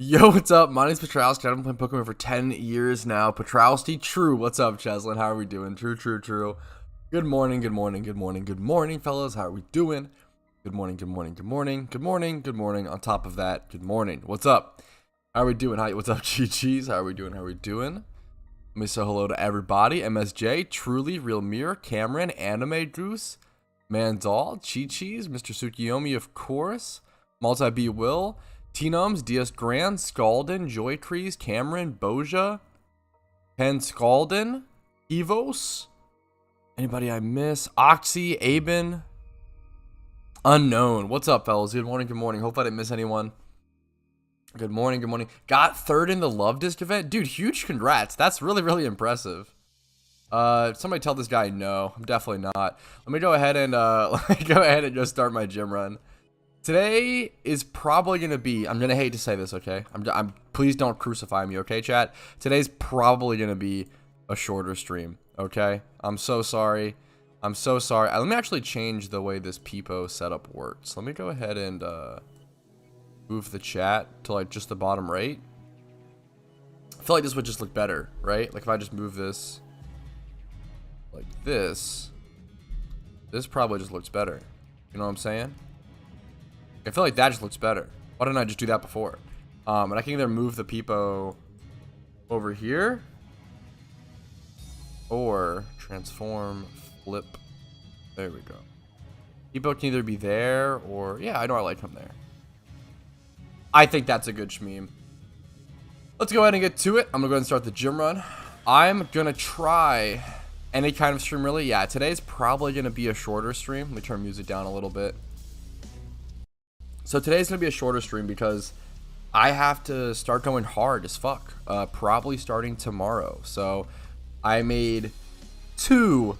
Yo, what's up? My name's Petrowski. I've been playing Pokemon for 10 years now. Petrowski, true. What's up, Cheslin? How are we doing? True. Good morning, fellas. How are we doing? Good morning. On top of that, good morning. What's up? How are we doing? What's up, Chi-Chis? How are we doing? Let me say hello to everybody. MSJ, Truly, Real Mirror, Cameron, Anime Goose, Mandal, Chi-Chis, Mr. Tsukiyomi, of course, Multi-B Will, Teenums, DS Grand, Scalden, Joycrease, Cameron, Boja, Pen Scalden, Evos, anybody I miss, Oxy, Aben, Unknown. What's up, fellas? Good morning. Hope I didn't miss anyone. Good morning. Got third in the Love Disc event. Dude, huge congrats. That's really impressive. Somebody tell this guy no. I'm definitely not. Let me go ahead and just start my gym run. Today is probably going to be, I'm going to hate to say this, okay? Please don't crucify me, okay, chat? Today's probably going to be a shorter stream, okay? I'm so sorry. Let me actually change the way this Peepo setup works. Let me go ahead and move the chat to like just the bottom right. I feel like this would just look better, right? Like if I just move this like this probably just looks better. You know what I'm saying? I feel like that just looks better. Why didn't I just do that before? And I can either move the Peepo over here or transform, flip. There we go. Peepo can either be there or, yeah, I know I like him there. I think that's a good shmeme. Let's go ahead and get to it. I'm gonna go ahead and start the gym run. I'm gonna try any kind of stream, really. Yeah, today's probably gonna be a shorter stream. Let me turn music down a little bit. So today's going to be a shorter stream because I have to start going hard as fuck. Probably starting tomorrow. So I made two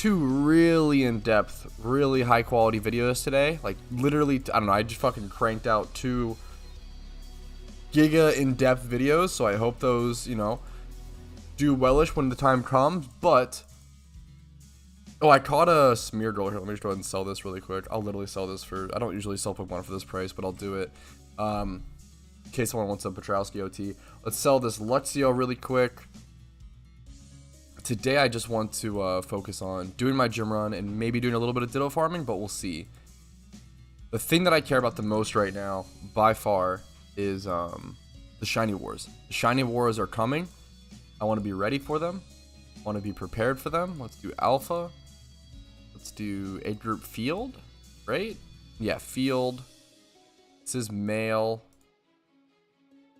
really in-depth, really high-quality videos today. Like literally, I don't know, I just fucking cranked out 2 giga in-depth videos. So I hope those, you know, do wellish when the time comes. But oh, I caught a smear goal here. Let me just go ahead and sell this really quick. I'll literally sell this for, I don't usually sell Pokemon for this price, but I'll do it. In case someone wants a Petrowski OT. Let's sell this Luxio really quick. Today I just want to focus on doing my gym run and maybe doing a little bit of Ditto farming, but we'll see. The thing that I care about the most right now, by far, is the Shiny Wars. The Shiny Wars are coming. I want to be ready for them. I want to be prepared for them. Let's do Alpha. Let's do a group field, right? Yeah, field. This is male.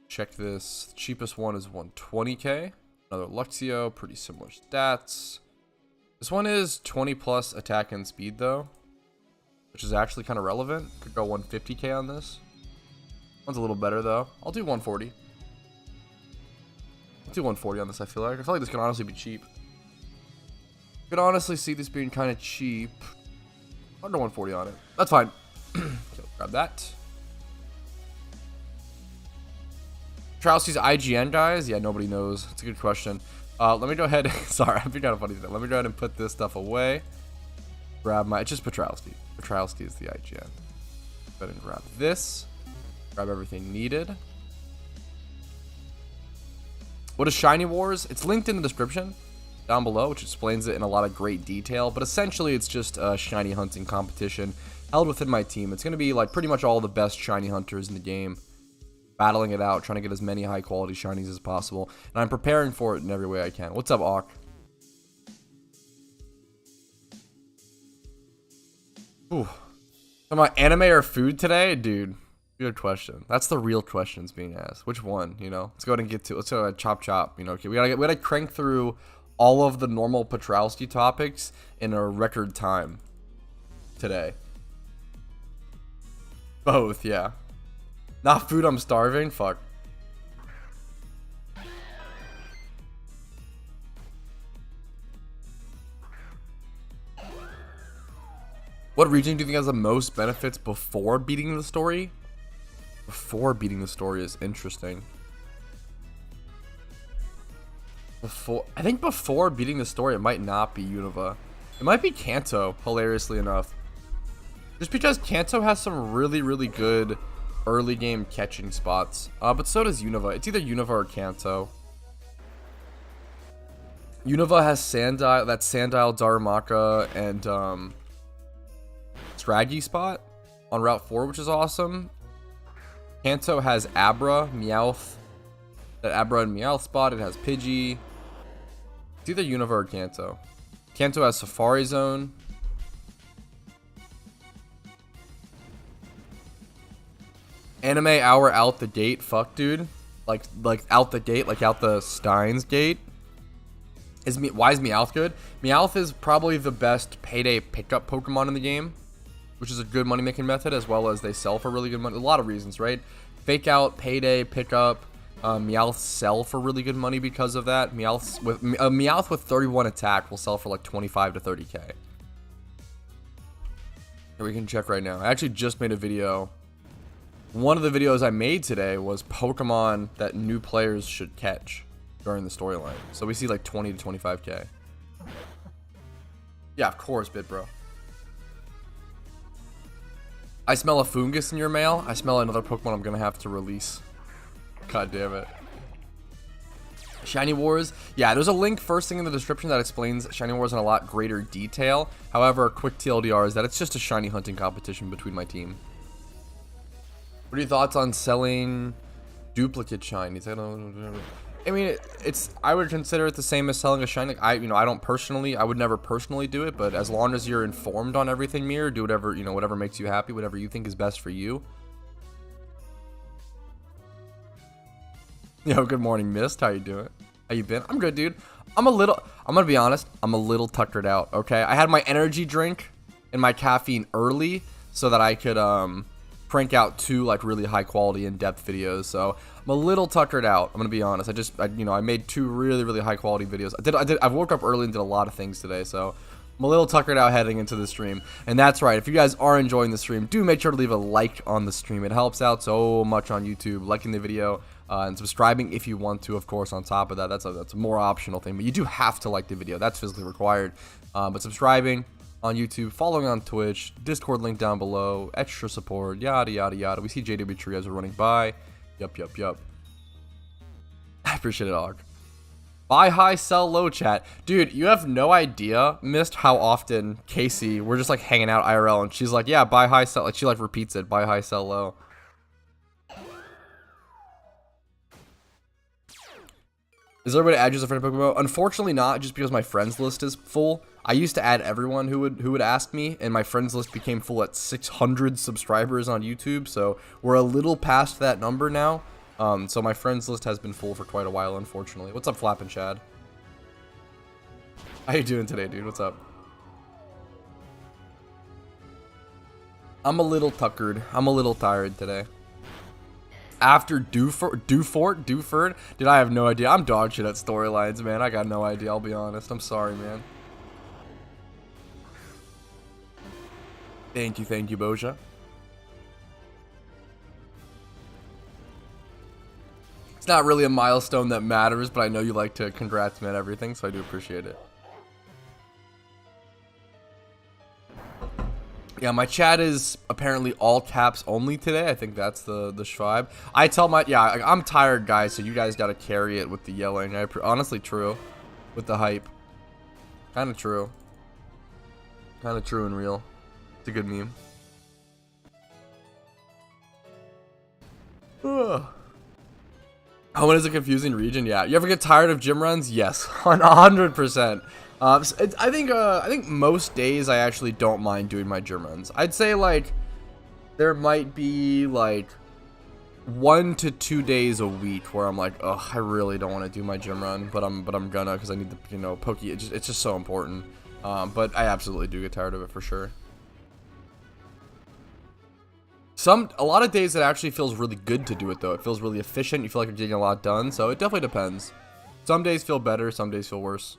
Check this. The cheapest one is 120k. Another Luxio, pretty similar stats. This one is 20 plus attack and speed though, which is actually kind of relevant. Could go 150k on this. One's a little better though. I'll do 140. I'll do 140 on this. I feel like this can honestly be cheap. Could honestly see this being kind of cheap. Under 140 on it. That's fine. So grab that. Trowski's IGN, guys. Yeah, nobody knows. It's a good question. Let me go ahead. Sorry, I'm being kind of funny today. Let me go ahead and put this stuff away. Grab my. It's just Petrowski. Petrowski is the IGN. Go ahead and grab this. Grab everything needed. What is Shiny Wars? It's linked in the description down below, which explains it in a lot of great detail, but essentially it's just a shiny hunting competition held within my team. It's going to be like pretty much all the best shiny hunters in the game battling it out, trying to get as many high quality shinies as possible, and I'm preparing for it in every way I can. What's up, Auk? Ooh. Talking about anime or food today? Dude, good question. That's the real questions being asked. Which one, you know? Let's go ahead and get to, let's go chop, you know. Okay, we gotta crank through all of the normal Petrowski topics in a record time today. Both, yeah. Not food, I'm starving. Fuck. What region do you think has the most benefits before beating the story? Before beating the story is interesting. I think before beating the story, it might not be Unova. It might be Kanto, hilariously enough. Just because Kanto has some really good early game catching spots. But so does Unova. It's either Unova or Kanto. Unova has Sandile, that's Sandile, Darumaka, and Scraggy spot on Route 4, which is awesome. Kanto has Abra, Meowth. That Abra and Meowth spot. It has Pidgey. It's either Unova or Kanto. Kanto has Safari Zone. Anime hour out the gate. Fuck, dude. Like out the gate, like out the Steins gate. Why is Meowth good? Meowth is probably the best payday pickup Pokemon in the game, which is a good money making method, as well as they sell for really good money. A lot of reasons, right? Fake out, payday, pickup. Meowth sell for really good money because of that. Meowth with 31 attack will sell for like 25 to 30k. And we can check right now. I actually just made a video. One of the videos I made today was Pokemon that new players should catch during the storyline. So we see like 20 to 25k. Yeah, of course, BitBro. I smell a Fungus in your mail. I smell another Pokemon I'm gonna have to release. God damn it. Shiny Wars. Yeah, there's a link first thing in the description that explains Shiny Wars in a lot greater detail. However, a quick TLDR is that it's just a shiny hunting competition between my team. What are your thoughts on selling duplicate shinies? I mean, I would consider it the same as selling a shiny. I would never personally do it, but as long as you're informed on everything, Mirror, do whatever, whatever makes you happy, whatever you think is best for you. Yo, good morning, Mist. How you doing? How you been? I'm good, dude. I'm gonna be honest, I'm a little tuckered out, okay? I had my energy drink and my caffeine early so that I could, crank out 2 like really high quality in-depth videos. So I'm a little tuckered out. I'm gonna be honest. I made 2 really high quality videos. I woke up early and did a lot of things today, so I'm a little tuckered out heading into the stream. And that's right. If you guys are enjoying the stream, do make sure to leave a like on the stream. It helps out so much on YouTube. Liking the video and subscribing if you want to, of course. On top of that, that's a more optional thing, but you do have to like the video. That's physically required. But subscribing on YouTube, following on Twitch, Discord link down below, extra support, yada yada yada. We see JW Tree as we're running by. Yup. I appreciate it, Og. Buy high, sell low, chat. Dude, you have no idea, Missed, how often Casey, we're just like hanging out IRL and she's like, yeah, buy high, sell, like she like repeats it, buy high, sell low. Is everybody add you as a friend of PokeMMO? Unfortunately not, just because my friends list is full. I used to add everyone who would ask me, and my friends list became full at 600 subscribers on YouTube, so we're a little past that number now. So my friends list has been full for quite a while, unfortunately. What's up, Flappin' Chad? How you doing today, dude? What's up? I'm a little tuckered. I'm a little tired today. After Duford, dude, I have no idea. I'm dog shit at storylines, man. I got no idea, I'll be honest. I'm sorry, man. Thank you, Boja. It's not really a milestone that matters, but I know you like to congrats me on everything, so I do appreciate it. Yeah, my chat is apparently all caps only today. I think that's the vibe. I tell I'm tired, guys, so you guys gotta carry it with the yelling. Honestly, true. With the hype. Kind of true. Kind of true and real. It's a good meme. Ugh. Hoenn is a confusing region. Yeah. You ever get tired of gym runs? Yes, 100%. I think most days I actually don't mind doing my gym runs. I'd say like there might be like 1 to 2 days a week where I'm like, oh, I really don't want to do my gym run, but I'm gonna because I need the Poke. It's just so important. But I absolutely do get tired of it for sure. A lot of days it actually feels really good to do it though. It feels really efficient. You feel like you're getting a lot done. So it definitely depends. Some days feel better. Some days feel worse.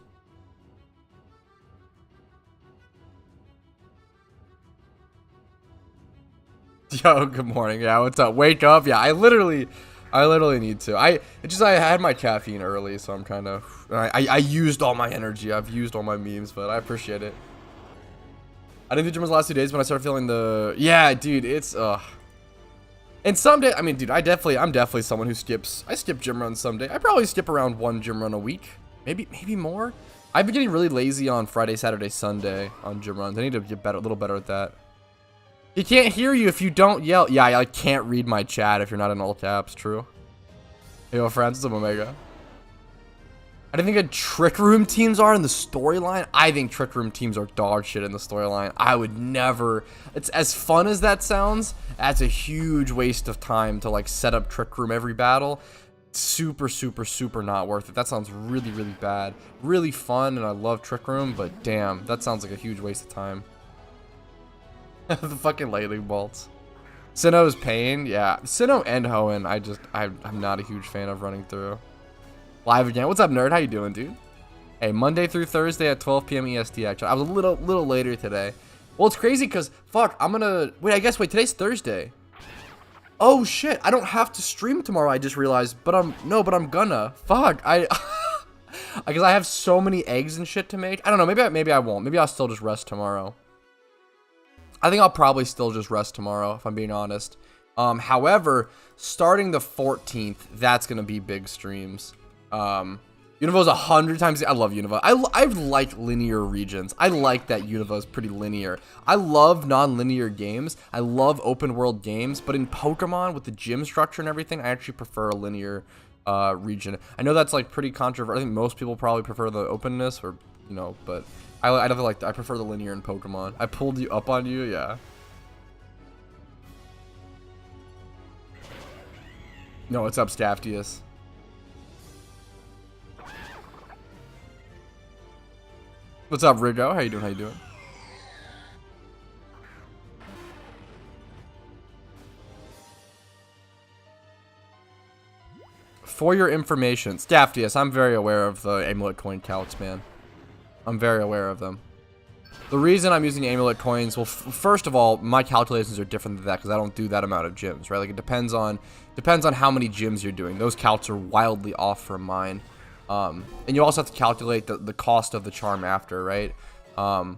Yo, good morning. Yeah, what's up? Wake up. Yeah, I literally need to. I had my caffeine early, so I'm kind of. I used all my energy. I've used all my memes, but I appreciate it. I didn't do gym the last 2 days when I started feeling the. Yeah, dude, it's And someday, I mean, dude, I'm definitely someone who I skip gym runs someday. I probably skip around 1 gym run a week. Maybe more. I've been getting really lazy on Friday, Saturday, Sunday on gym runs. I need to get better, a little better at that. He can't hear you if you don't yell. Yeah, I can't read my chat if you're not in all caps. True. Yo, Francis of Omega. I don't think good Trick Room teams are in the storyline. I think Trick Room teams are dog shit in the storyline. I would never. It's as fun as that sounds. That's a huge waste of time to like set up Trick Room every battle. Super, super, super not worth it. That sounds really, really bad. Really fun, and I love Trick Room, but damn, that sounds like a huge waste of time. The fucking lightning bolts. Sinnoh's pain, yeah. Sinnoh and Hoenn, I'm not a huge fan of running through. Live again. What's up, nerd? How you doing, dude? Hey, Monday through Thursday at 12 p.m. EST, actually. I was a little later today. Well, it's crazy because, fuck, wait, today's Thursday. Oh, shit, I don't have to stream tomorrow, I just realized, but I'm gonna. Fuck, because I have so many eggs and shit to make. I don't know, maybe I won't. Maybe I'll still just rest tomorrow. I think I'll probably still just rest tomorrow, if I'm being honest. However, starting the 14th, that's gonna be big streams. Univo's 100 times. I love Univo. I like linear regions. I like that Univo's pretty linear. I love non-linear games. I love open world games, but in Pokemon with the gym structure and everything, I actually prefer a linear region. I know that's like pretty controversial. I think most people probably prefer the openness, or you know, but I don't like that. I prefer the linear in Pokemon. I pulled you up on you, yeah. No, what's up, Staftius? What's up, Rigo? How you doing? How you doing? For your information, Staftius, I'm very aware of the amulet coin calcs, man. I'm very aware of them. The reason I'm using amulet coins, well, first of all, my calculations are different than that because I don't do that amount of gyms, right? Like it depends on how many gyms you're doing. Those calcs are wildly off from mine. And you also have to calculate the cost of the charm after, right? So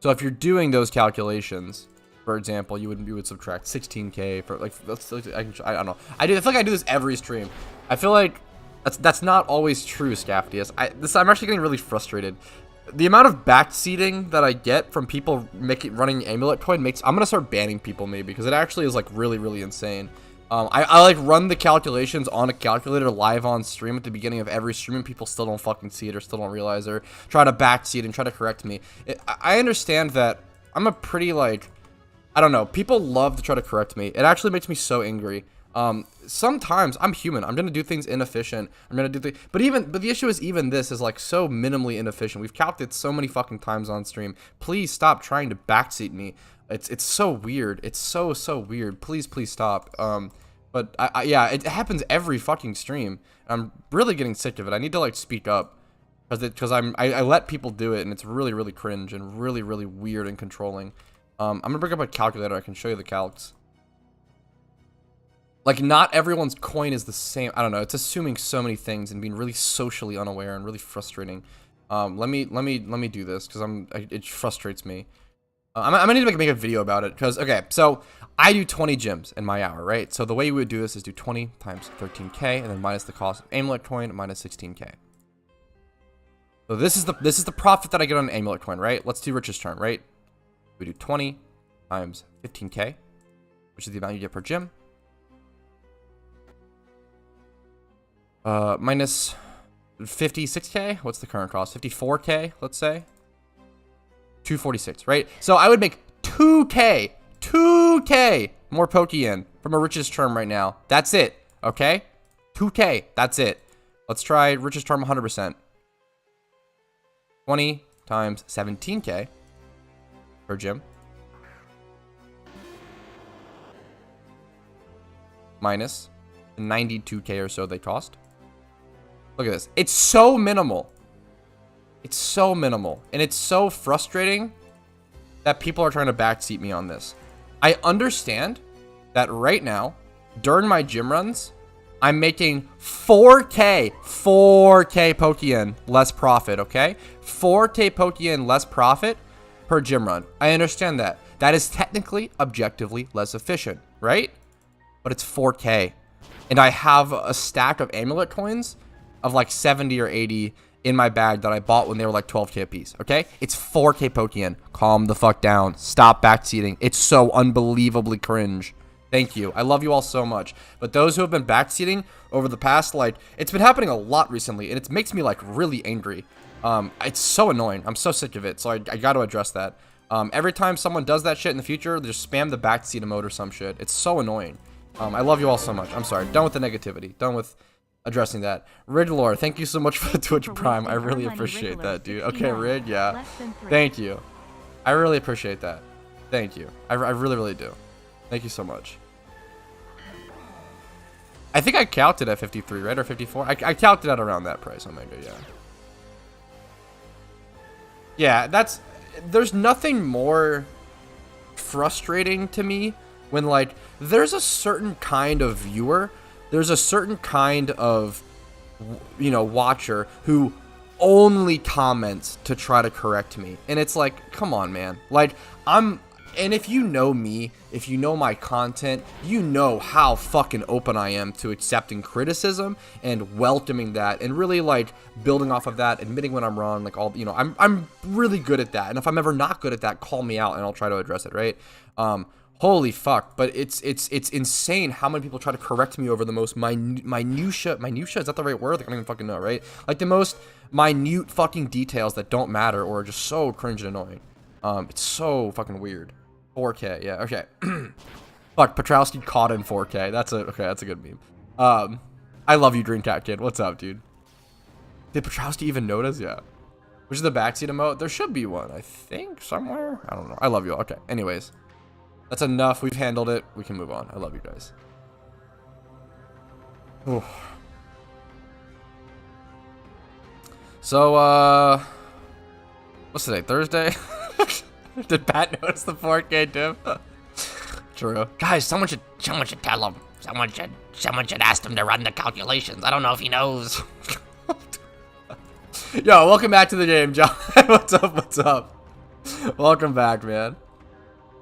if you're doing those calculations, for example, you would subtract 16k for like I don't know. I feel like I do this every stream. I feel like that's not always true, Scaftius. I'm actually getting really frustrated. The amount of backseating that I get from people running amulet coin I'm gonna start banning people maybe because it actually is like really, really insane. I like run the calculations on a calculator live on stream at the beginning of every stream and people still don't fucking see it or still don't realize or try to backseat and try to correct me. I understand that I'm a pretty like, I don't know, people love to try to correct me. It actually makes me so angry. Sometimes I'm human. I'm gonna do things inefficient. I'm gonna do things, but the issue is even this is like so minimally inefficient. We've calculated so many fucking times on stream. Please stop trying to backseat me. It's so weird. It's so weird. Please stop. But yeah, it happens every fucking stream. I'm really getting sick of it. I need to like speak up because I let people do it and it's really, really cringe and really, really weird and controlling. I'm gonna bring up a calculator. I can show you the calcs. Like not everyone's coin is the same. I don't know. It's assuming so many things and being really socially unaware and really frustrating. Let me do this because it frustrates me. I'm gonna need to make a video about it because, okay, so I do 20 gyms in my hour, right? So the way we would do this is do 20 times 13k and then minus the cost of amulet coin minus 16k. So this is the profit that I get on an amulet coin, right? Let's do richest charm, right? We do 20 times 15k, which is the amount you get per gym. Minus 56k. What's the current cost? 54k, let's say. 246, right? So I would make 2k more Pokeyen from a richest charm right now. That's it, okay? 2k, that's it. Let's try richest charm 100%. 20 times 17k per gym. Minus the 92k or so they cost. Look at this. It's so minimal. It's so minimal. And it's so frustrating that people are trying to backseat me on this. I understand that right now, during my gym runs, I'm making 4k Pokeyen less profit, okay? 4k Pokeyen less profit per gym run. I understand that. That is technically, objectively less efficient. right? But it's 4K. And I have a stack of amulet coins of like 70 or 80 in my bag that I bought when they were like 12K a piece, okay? It's 4K Pokeyen. Calm the fuck down. Stop backseating. It's so unbelievably cringe. Thank you. I love you all so much. But those who have been backseating over the past, like, it's been happening a lot recently, and it makes me, like, really angry. It's so annoying. I'm so sick of it, so I got to address that. Every time someone does that shit in the future, they just spam the backseat emote or some shit. It's so annoying. I love you all so much. I'm sorry. Done with the negativity. Done with addressing that. Riglor, thank you so much for the Twitch Prime. I really appreciate that, dude. Okay, Rig, yeah. Thank you. I really appreciate that. Thank you. I really, really do. Thank you so much. I think I counted at 53, right? Or 54? I counted at around that price, Omega, yeah. Yeah, there's nothing more frustrating to me when, like, there's a certain kind of viewer, there's a certain kind of, you know, watcher who only comments to try to correct me. And it's like, come on, man. Like, and if you know me, if you know my content, you know how fucking open I am to accepting criticism and welcoming that and really, like, building off of that, admitting when I'm wrong, like, all, you know, I'm really good at that. And if I'm ever not good at that, call me out and I'll try to address it, right? Holy fuck, but it's insane how many people try to correct me over the most minutia, is that the right word? Like, I don't even fucking know, right? Like, the most minute fucking details that don't matter or are just so cringe and annoying. It's so fucking weird. 4K, yeah, okay. Fuck, Petrowski caught in 4K. That's a good meme. I love you, Dreamcat Kid. What's up, dude? Did Petrowski even notice? Yeah. Which is the backseat emote? There should be one, I think, somewhere. I don't know. I love you all. Okay, anyways. That's enough. We've handled it. We can move on. I love you guys. Oof. So, what's today? Thursday? Did Pat notice the 4K dip? True. Guys, someone should tell him. Someone should ask him to run the calculations. I don't know if he knows. Yo, welcome back to the game, John. What's up? What's up? Welcome back, man.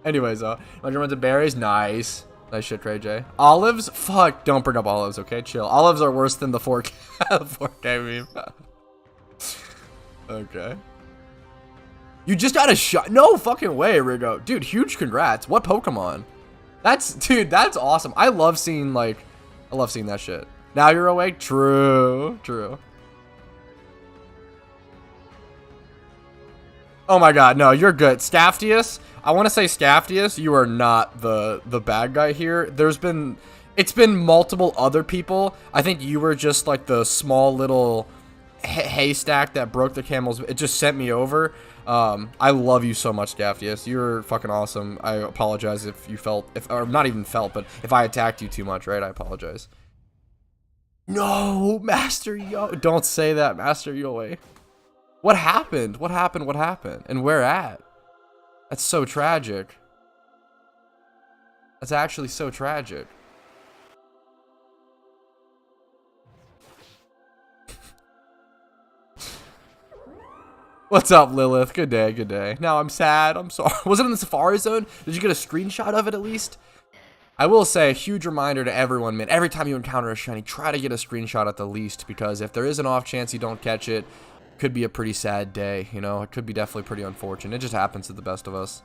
Anyways, run to berries. Nice. Nice shit, Trey J. Olives? Fuck, don't bring up olives, okay? Chill. Olives are worse than the 4K, 4K meme. Okay. You just got a shot. No fucking way, Rigo. Dude, huge congrats. What Pokemon? Dude, that's awesome. I love seeing that shit. Now you're awake? True. True. Oh my god, no, you're good. Scaftius? I want to say Scaftius, you are not the bad guy here. It's been multiple other people. I think you were just like the small little haystack that broke the camel's. It just sent me over. I love you so much, Scaftius. You're fucking awesome. I apologize if you or not even felt, but if I attacked you too much, right? I apologize. No, Master Yo. Don't say that, Master Yoy. What happened? What happened? What happened? And where at? That's so tragic. That's actually so tragic. What's up, Lilith? Good day, good day. Now I'm sad. I'm sorry. Was it in the Safari Zone? Did you get a screenshot of it at least? I will say a huge reminder to everyone, man. Every time you encounter a shiny, try to get a screenshot at the least, because if there is an off chance you don't catch it, could be a pretty sad day, you know? It could be definitely pretty unfortunate. It just happens to the best of us.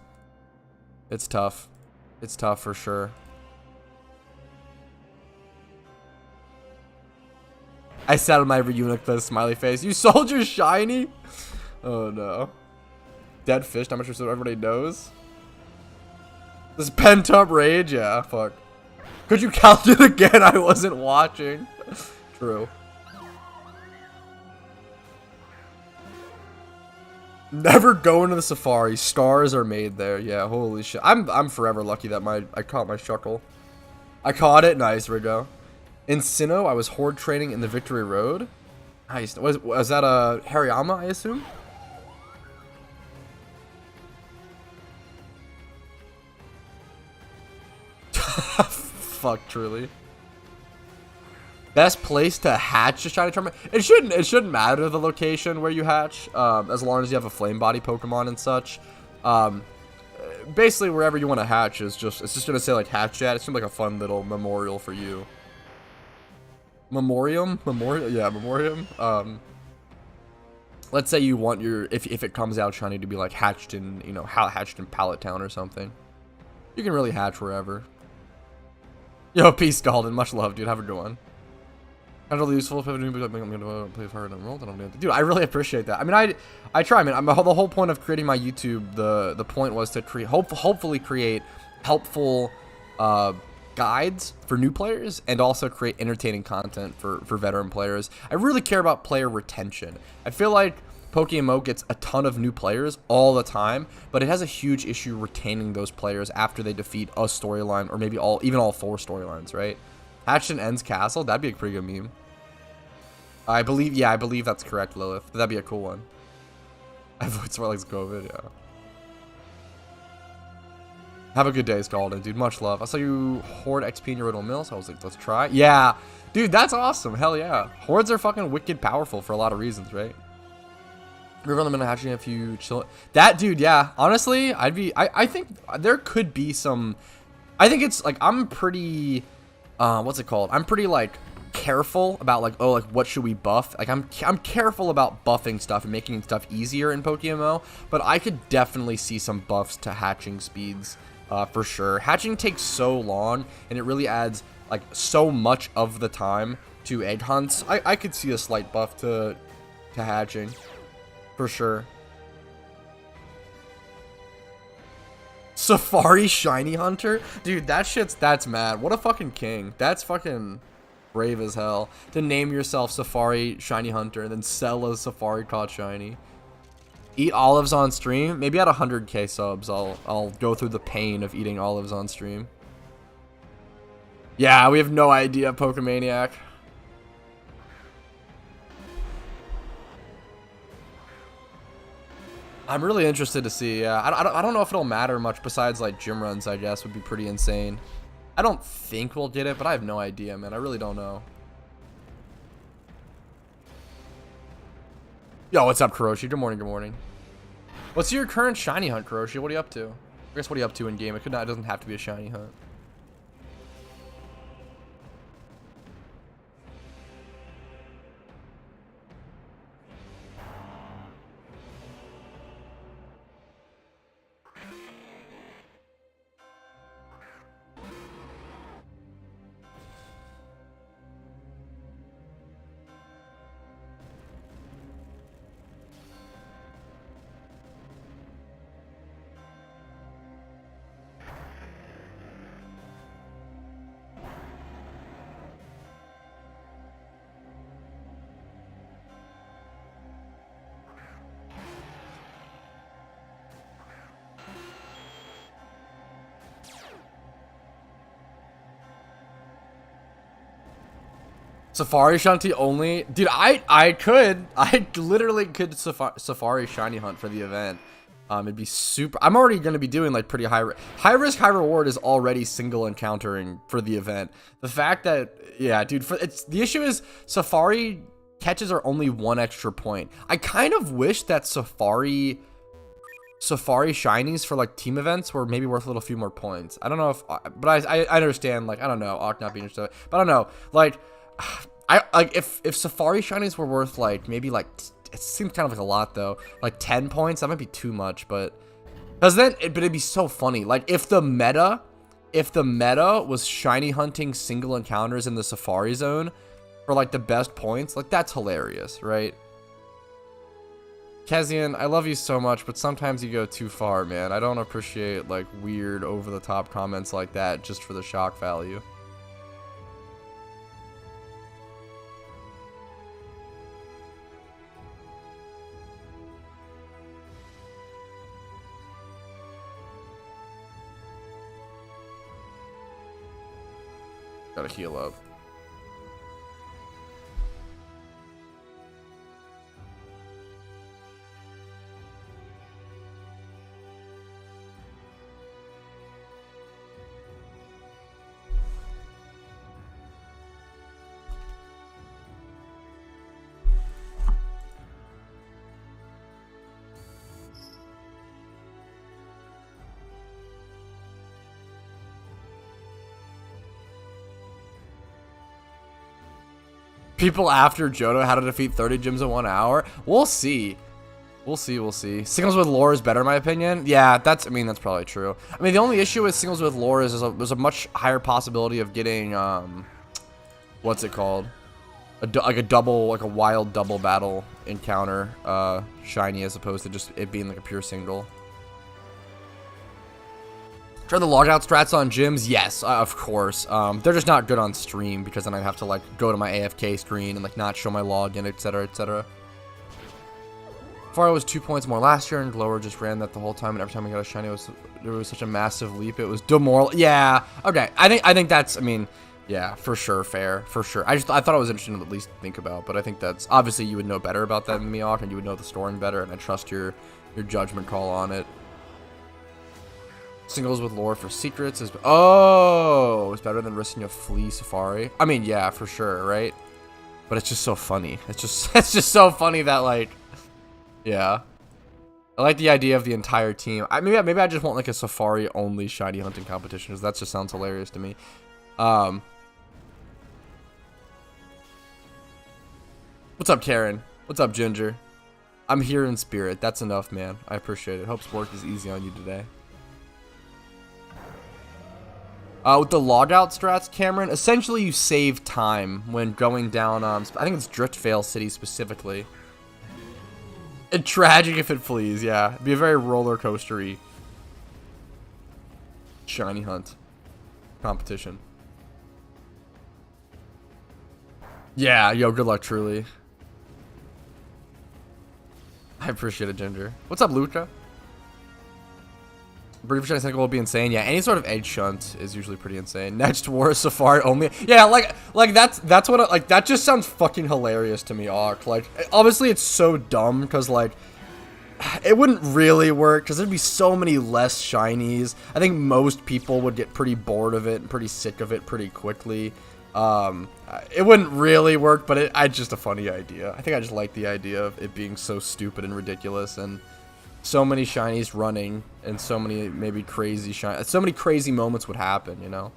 It's tough. It's tough for sure. I sat on my reunic the smiley face. You sold your shiny? Oh no. Dead fish, I'm not sure so everybody knows. This pent up rage, yeah, fuck. Could you count it again? I wasn't watching. True. Never go into the safari. Stars are made there. Yeah, holy shit. I'm forever lucky that I caught my shuckle. I caught it. Nice, Rigo. In Sinnoh, I was horde training in the Victory Road. Nice. Was that a Hariyama, I assume? Fuck, truly. Best place to hatch a shiny tournament. It shouldn't matter the location where you hatch, as long as you have a flame body Pokemon and such. basically wherever you want to hatch is it's just gonna say like hatch at. It seems like a fun little memorial for you. Memorial, yeah, memoriam. Let's say you want your if it comes out shiny to be like hatched in, you know, hatched in Pallet Town or something. You can really hatch wherever. Yo, peace, Golden. Much love, dude. Have a good one. I'm really useful if I'm gonna play hard and roll. Dude, I really appreciate that. I mean, I try. I mean, the whole point of creating my YouTube, the point was to create, hopefully create helpful guides for new players and also create entertaining content for veteran players. I really care about player retention. I feel like PokeMMO gets a ton of new players all the time, but it has a huge issue retaining those players after they defeat a storyline or maybe even all 4 storylines, right? Hatched in Ends Castle, that'd be a pretty good meme. I believe that's correct, Lilith. That'd be a cool one. Avoid Smartlegs COVID, yeah. Have a good day, Scalded, dude. Much love. I saw you hoard XP in your Riddle Mill, so I was like, let's try. Yeah, dude, that's awesome. Hell yeah. Hordes are fucking wicked powerful for a lot of reasons, right? River on the Middle hatching if you chill. That, dude, yeah. Honestly, I think there could be some. I think it's like I'm pretty. What's it called? I'm pretty like careful about like, oh, like what should we buff? Like I'm careful about buffing stuff and making stuff easier in PokeMMO, but I could definitely see some buffs to hatching speeds. For sure. Hatching takes so long, and it really adds like so much of the time to egg hunts. I could see a slight buff to hatching, for sure. Safari Shiny Hunter? Dude, that's mad. What a fucking king. That's fucking brave as hell. To name yourself Safari Shiny Hunter and then sell a Safari caught shiny. Eat olives on stream? Maybe at 100k subs, I'll go through the pain of eating olives on stream. Yeah, we have no idea, Pokemaniac. I'm really interested to see. Yeah, I don't know if it'll matter much besides like gym runs. I guess would be pretty insane. I don't think we'll get it, but I have no idea, man. I really don't know. Yo, what's up, Kuroshi? Good morning, good morning. What's your current shiny hunt, Kuroshi? What are you up to? I guess what are you up to in game? It doesn't have to be a shiny hunt. Safari Shanty only? Dude, I literally could Safari Shiny Hunt for the event. It'd be super. I'm already going to be doing like pretty high risk, high reward is already single encountering for the event. The fact that, yeah, dude, the issue is Safari catches are only 1 extra point. I kind of wish that Safari shinies for like team events were maybe worth a little few more points. I don't know if, but I understand, like, I don't know, Ock not being interested, but I don't know, like, if Safari shinies were worth like maybe like it seems kind of like a lot though, like 10 points, that might be too much, but because then it'd be so funny, like if the meta was shiny hunting single encounters in the Safari zone for like the best points, like that's hilarious, right? Kezian, I love you so much, but sometimes you go too far, man. I don't appreciate like weird over the top comments like that just for the shock value. Gotta heal up. People after Johto how to defeat 30 gyms in 1 hour. We'll see. We'll see, we'll see. Singles with lore is better in my opinion. Yeah, that's probably true. I mean, the only issue with singles with lore is there's a much higher possibility of getting, what's it called? Like a wild double battle encounter, shiny as opposed to just it being like a pure single. Try the logout strats on gyms? Yes, of course. They're just not good on stream because then I'd have to like go to my AFK screen and like not show my login, etc, etc. Faro was 2 points more last year, and Glower just ran that the whole time, and every time we got a shiny, there was such a massive leap. It was demoral. Yeah, okay. I think that's, I mean, yeah, for sure, fair, for sure. I thought it was interesting to at least think about, but I think that's, obviously you would know better about that than me, and you would know the story better, and I trust your judgment call on it. Singles with lore for secrets is, oh, it's better than risking a flea safari. I mean, yeah, for sure, right? But it's just so funny. It's just so funny that, like, yeah. I like the idea of the entire team. Maybe I just want like a safari only shiny hunting competition, because that just sounds hilarious to me. What's up, Karen? What's up, Ginger? I'm here in spirit. That's enough, man. I appreciate it. Hope's work is easy on you today. With the logout strats, Cameron, essentially you save time when going down, I think it's Driftveil City specifically. And tragic if it flees, yeah. It'd be a very roller coastery shiny hunt competition. Yeah, yo, good luck, truly. I appreciate it, Ginger. What's up, Luca? Brief shiny cycle will be insane. Yeah, any sort of edge shunt is usually pretty insane. Next war safari only. Yeah, like that's what like that just sounds fucking hilarious to me, Ark. Like obviously it's so dumb because like it wouldn't really work because there'd be so many less shinies. I think most people would get pretty bored of it and pretty sick of it pretty quickly. It wouldn't really work, but it's just a funny idea. I think I just like the idea of it being so stupid and ridiculous and so many shinies running and so many maybe crazy so many crazy moments would happen, you know.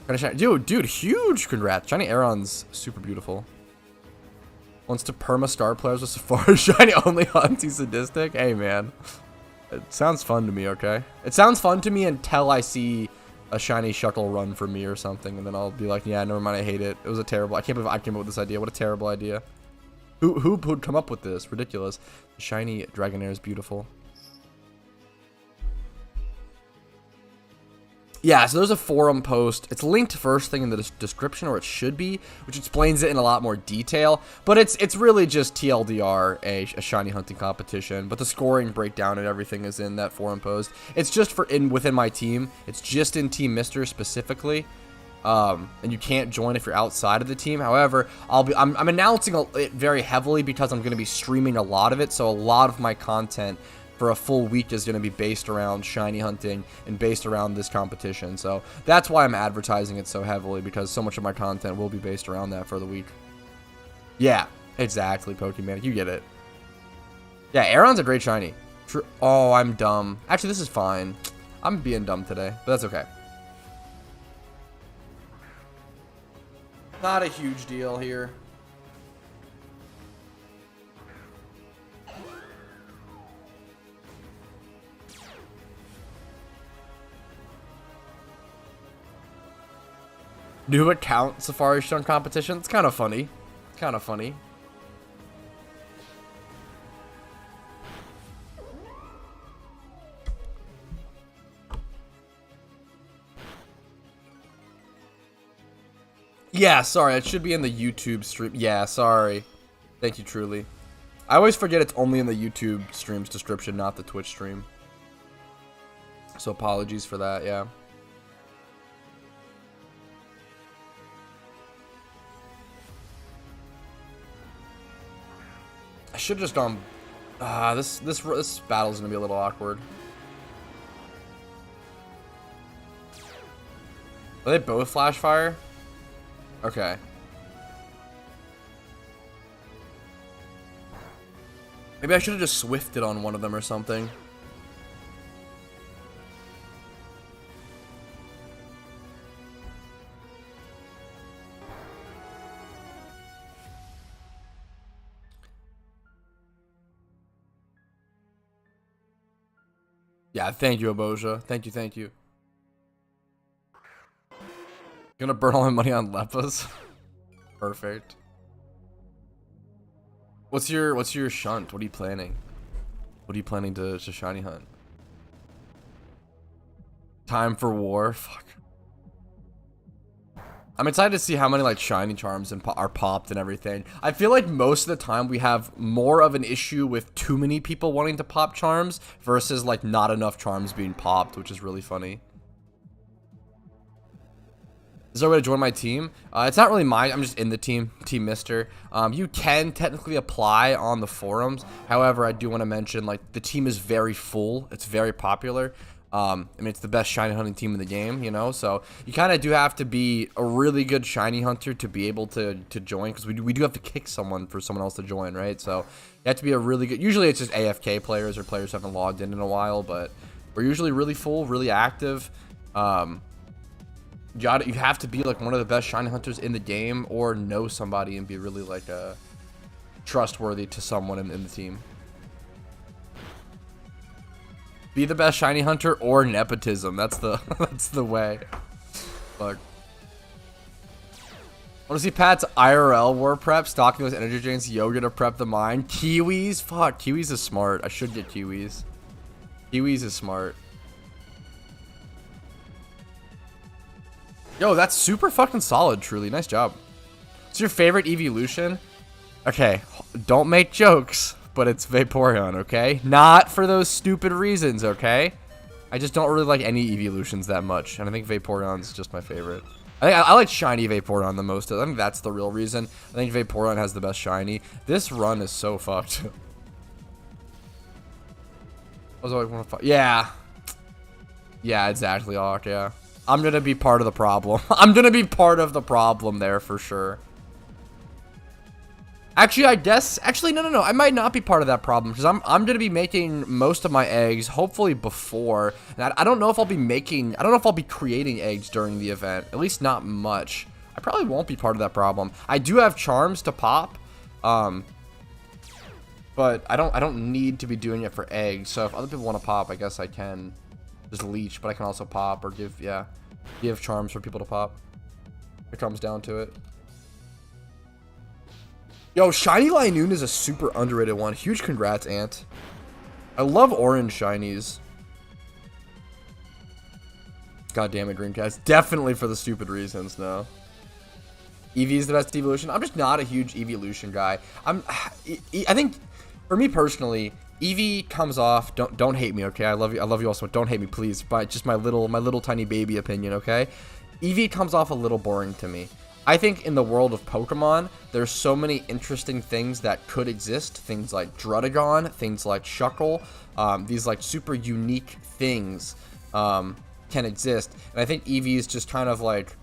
Dude, huge congrats. Shiny Aeron's super beautiful. Wants to perma star players with Safari shiny only hunts. He's sadistic. Hey man, it sounds fun to me. Okay, it sounds fun to me until I see a shiny Shuckle run for me or something, and then I'll be like, yeah, never mind, I hate it. It was a terrible. I can't believe I came up with this idea. What a terrible idea. Who would come up with this? Ridiculous. The shiny Dragonair is beautiful. Yeah, so there's a forum post. It's linked first thing in the description, or it should be, which explains it in a lot more detail. But it's really just TLDR, a shiny hunting competition. But the scoring breakdown and everything is in that forum post. It's just within my team. It's just in Team Mister specifically. And you can't join if you're outside of the team. However, I'm announcing it very heavily because I'm going to be streaming a lot of it. So a lot of my content for a full week is going to be based around shiny hunting and based around this competition. So that's why I'm advertising it so heavily, because so much of my content will be based around that for the week. Yeah, exactly, Pokemon. You get it. Yeah, Aeron's a great shiny. True. Oh, I'm dumb. Actually, this is fine. I'm being dumb today, but that's okay. Not a huge deal here. New account Safari Shun competition. It's kind of funny. Kind of funny. Yeah, sorry. It should be in the YouTube stream. Yeah, sorry. Thank you, truly. I always forget it's only in the YouTube stream's description, not the Twitch stream. So apologies for that, yeah. I should have just gone. This battle's gonna be a little awkward. Are they both flash fire? Okay. Maybe I should have just swifted on one of them or something. Yeah, thank you, Aboja. Thank you, thank you. Gonna burn all my money on Leppas. Perfect. What's your shunt? What are you planning? What are you planning to shiny hunt? Time for war? Fuck. I'm excited to see how many like shiny charms are popped and everything. I feel like most of the time we have more of an issue with too many people wanting to pop charms versus like not enough charms being popped, which is really funny. Is there a way to join my team? It's not really mine. I'm just in the team, Team Mister. You can technically apply on the forums. However, I do want to mention like the team is very full. It's very popular. I mean, it's the best shiny hunting team in the game, you know? So you kind of do have to be a really good shiny hunter to be able to join, because we do have to kick someone for someone else to join, right? So you have to be a really good, usually it's just AFK players or players who haven't logged in a while, but we're usually really full, really active. You have to be like one of the best shiny hunters in the game, or know somebody and be really like trustworthy to someone in the team. Be the best shiny hunter or nepotism. That's the that's the way. Fuck. Want to see Pat's IRL war prep, stocking those energy drinks, yoga to prep the mind. Kiwis? Fuck, Kiwis is smart. I should get Kiwis. Kiwis is smart. Yo, that's super fucking solid, truly. Nice job. What's your favorite Eeveelution? Okay, don't make jokes, but it's Vaporeon, okay? Not for those stupid reasons, okay? I just don't really like any Eeveelutions that much, and I think Vaporeon's just my favorite. I like shiny Vaporeon the most. I think that's the real reason. I think Vaporeon has the best shiny. This run is so fucked. Yeah. Yeah, exactly, Ark, yeah. I'm gonna be part of the problem. I'm gonna be part of the problem there for sure. Actually, I guess... Actually, no. I might not be part of that problem, because I'm gonna be making most of my eggs, hopefully before. And I don't know if I'll be making... I don't know if I'll be creating eggs during the event. At least not much. I probably won't be part of that problem. I do have charms to pop. But I don't need to be doing it for eggs. So if other people want to pop, I guess I can just leech, but I can also pop or give charms for people to pop. It comes down to it. Yo, Shiny Linoon is a super underrated one. Huge congrats, Ant. I love orange shinies. God damn it, Greencast. Definitely for the stupid reasons, no. Eevee is the best evolution. I'm just not a huge Eeveelution guy. I think, for me personally, Eevee comes off. Don't hate me, okay? I love you also. Don't hate me, please. But just my little tiny baby opinion, okay? Eevee comes off a little boring to me. I think in the world of Pokemon, there's so many interesting things that could exist. Things like Druddigon, things like Shuckle, these like super unique things can exist. And I think Eevee is just kind of like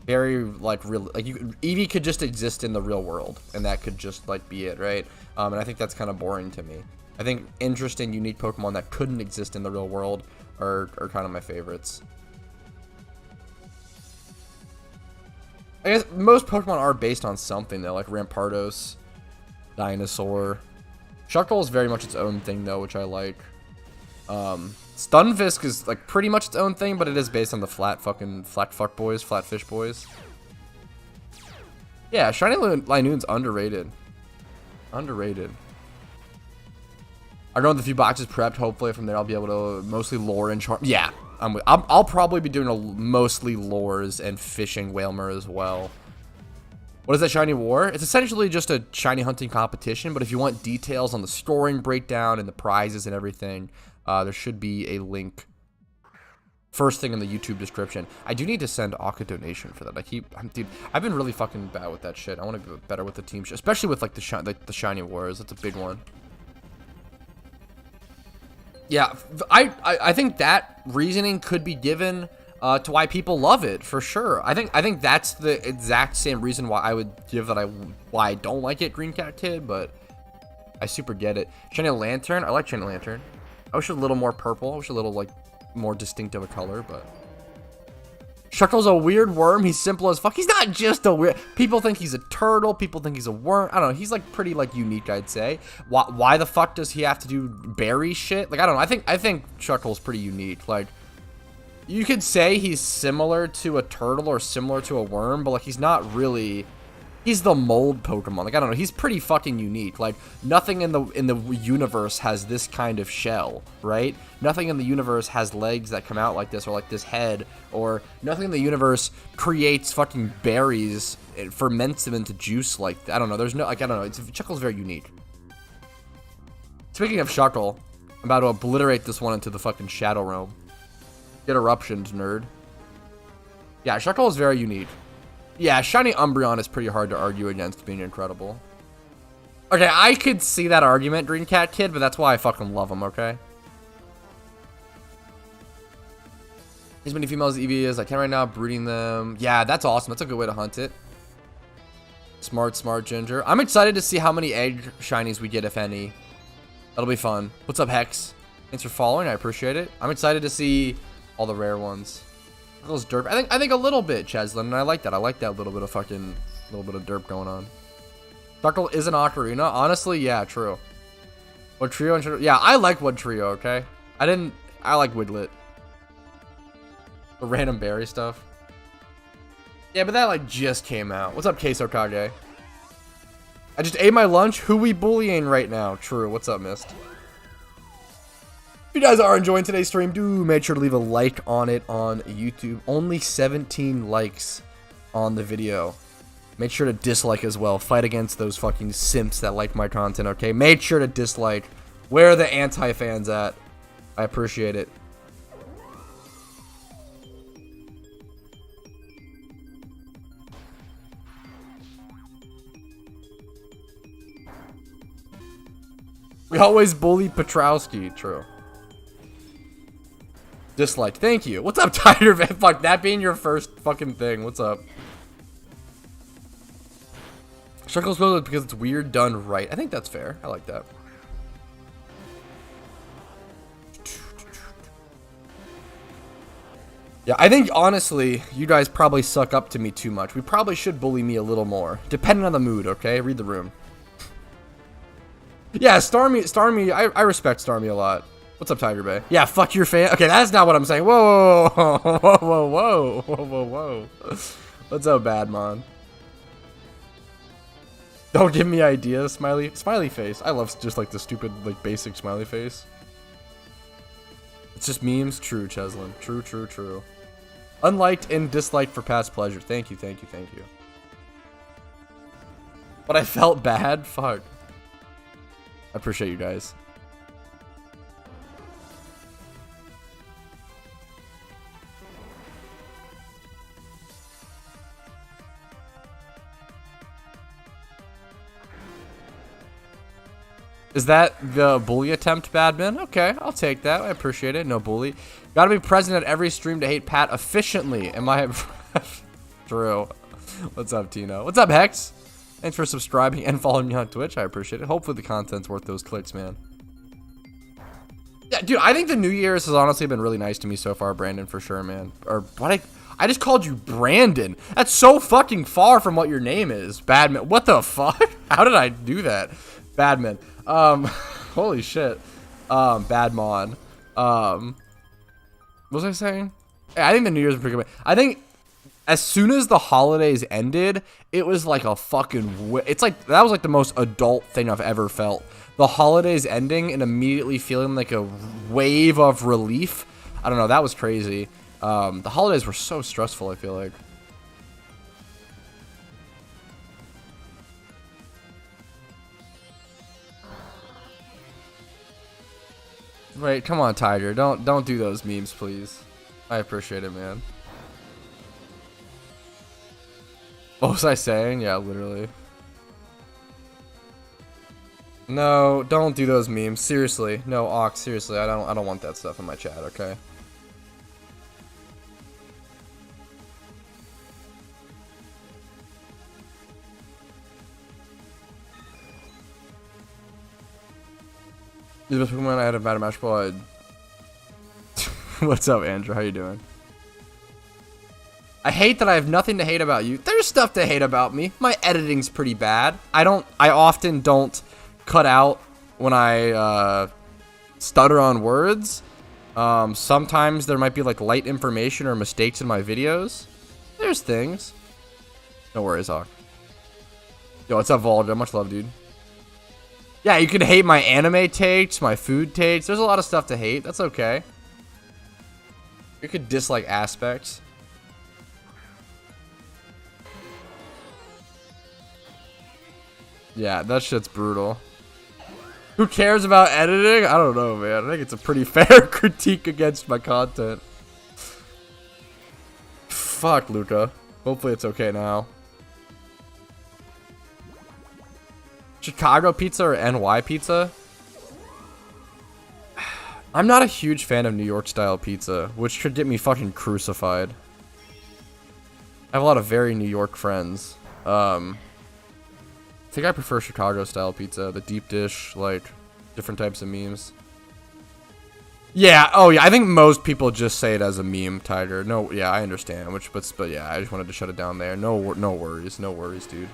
very like real. Like Eevee could just exist in the real world, and that could just like be it, right? And I think that's kind of boring to me. I think interesting, unique Pokemon that couldn't exist in the real world are kind of my favorites. I guess most Pokemon are based on something, though, like Rampardos, Dinosaur. Shuckle is very much its own thing, though, which I like. Stunfisk is, like, pretty much its own thing, but it is based on the Flatfish boys. Yeah, Shiny Linoon's underrated. Underrated. I go with a few boxes prepped. Hopefully, from there, I'll be able to mostly lure and charm. Yeah. I'll probably be doing mostly lures and fishing Whalmer as well. What is that shiny war? It's essentially just a shiny hunting competition, but if you want details on the scoring breakdown and the prizes and everything, there should be a link first thing in the YouTube description. I do need to send Akka donation for that. Dude, I've been really fucking bad with that shit. I want to get better with the team, especially with like the shiny wars. That's a big one. Yeah, I think that reasoning could be given to why people love it, for sure. I think that's the exact same reason why I would give why I don't like it, Green Cat Kid, but I super get it. Shiny Lantern, I like Shiny Lantern. I wish it was a little more purple. I wish a little like more distinct of a color, but Shuckle's a weird worm. He's simple as fuck. He's not just a weird. People think he's a turtle. People think he's a worm. I don't know. He's like pretty like unique, I'd say. Why the fuck does he have to do berry shit? Like I don't know. I think Shuckle's pretty unique. Like you could say he's similar to a turtle or similar to a worm, but like he's not really. He's the mold Pokemon. Like I don't know. He's pretty fucking unique. Like nothing in the universe has this kind of shell, right? Nothing in the universe has legs that come out like this, or like this head, or nothing in the universe creates fucking berries, it ferments them into juice like that. I don't know. There's no like I don't know. Shuckle's very unique. Speaking of Shuckle, I'm about to obliterate this one into the fucking Shadow Realm. Get eruptions, nerd. Yeah, Shuckle is very unique. Yeah, Shiny Umbreon is pretty hard to argue against being incredible. Okay, I could see that argument, Dreamcat Kid, but that's why I fucking love him, okay? As many females as Eevee is, I can right now, brooding them. Yeah, that's awesome. That's a good way to hunt it. Smart Ginger. I'm excited to see how many egg shinies we get, if any. That'll be fun. What's up, Hex? Thanks for following. I appreciate it. I'm excited to see all the rare ones. Those derp. I think a little bit, Cheslin, and I like that. I like that little bit of derp going on. Shuckle is an ocarina. Honestly, yeah, true. What trio and yeah, I like Wood Trio, okay? I like Wiglet. The random berry stuff. Yeah, but that like just came out. What's up, Queso Kage? I just ate my lunch. Who we bullying right now? True. What's up, Mist? If you guys are enjoying today's stream, do make sure to leave a like on it on YouTube. Only 17 likes on the video. Make sure to dislike as well. Fight against those fucking simps that like my content, okay? Make sure to dislike. Where are the anti-fans at? I appreciate it. We always bully Petrowski. True. Disliked. Thank you. What's up, Tiger? Fuck, that being your first fucking thing. What's up? Shuckle's built because it's weird done right. I think that's fair. I like that. Yeah, I think, honestly, you guys probably suck up to me too much. We probably should bully me a little more. Depending on the mood, okay? Read the room. Yeah, Starmie, I respect Starmie a lot. What's up, Tiger Bay? Yeah, fuck your fan. Okay, that's not what I'm saying. Whoa, whoa, whoa, whoa, whoa, whoa, whoa, whoa. What's up, Badmon? Don't give me ideas, smiley face. I love just like the stupid, like basic smiley face. It's just memes. True, Cheslin. True, true, true. Unliked and disliked for past pleasure. Thank you, thank you, thank you. But I felt bad. Fuck. I appreciate you guys. Is that the bully attempt, Badman? Okay, I'll take that. I appreciate it. No bully. Gotta be present at every stream to hate Pat efficiently. Am I... True. What's up, Tino? What's up, Hex? Thanks for subscribing and following me on Twitch. I appreciate it. Hopefully the content's worth those clicks, man. Yeah, dude, I think the New Year's has honestly been really nice to me so far, Brandon, for sure, man. Or what? I just called you Brandon. That's so fucking far from what your name is. Badman. What the fuck? How did I do that? Badman. Holy shit. Badmon. What was I saying? Yeah, I think the New Year's was pretty good. I think as soon as the holidays ended, it was like a fucking... It's like, that was like the most adult thing I've ever felt. The holidays ending and immediately feeling like a wave of relief. I don't know, that was crazy. The holidays were so stressful, I feel like. Wait, come on, Tiger. Don't do those memes, please. I appreciate it, man. What was I saying? Yeah, literally. No, don't do those memes. Seriously. No, Ox, seriously. I don't want that stuff in my chat, okay? The best Pokemon I had a bad match ball. What's up, Andrew? How you doing? I hate that I have nothing to hate about you. There's stuff to hate about me. My editing's pretty bad. I often don't cut out when I stutter on words. Sometimes there might be like light information or mistakes in my videos. There's things. No worries, Hawk. Yo, what's up, Volga? Much love, dude. Yeah, you can hate my anime takes, my food takes. There's a lot of stuff to hate. That's okay. You could dislike aspects. Yeah, that shit's brutal. Who cares about editing? I don't know, man. I think it's a pretty fair critique against my content. Fuck, Luca. Hopefully it's okay now. Chicago pizza or NY pizza? I'm not a huge fan of New York style pizza, which could get me fucking crucified. I have a lot of very New York friends. I think I prefer Chicago style pizza, the deep dish, like different types of memes. Yeah, oh yeah, I think most people just say it as a meme, Tiger. No, yeah, I understand. But yeah, I just wanted to shut it down there. No worries, dude.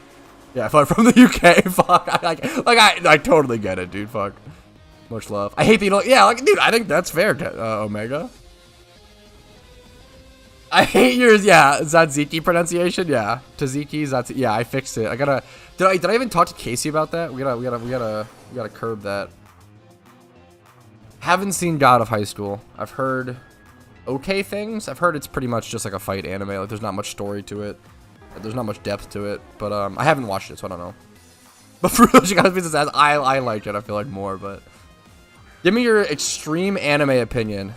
Yeah, if I'm from the UK, fuck, I totally get it, dude. Fuck, much love. I hate that you don't. Yeah, like, dude, I think that's fair, Omega. I hate yours. Yeah, Tzatziki pronunciation. Yeah, Tzatziki. That's yeah. I fixed it. I gotta. Did I even talk to Casey about that? We gotta curb that. Haven't seen God of High School. I've heard okay things. I've heard it's pretty much just like a fight anime. Like there's not much story to it. There's not much depth to it. But I haven't watched it, so I don't know. But for real, Chicago Pizza says I like it. I feel like more. But give me your extreme anime opinion.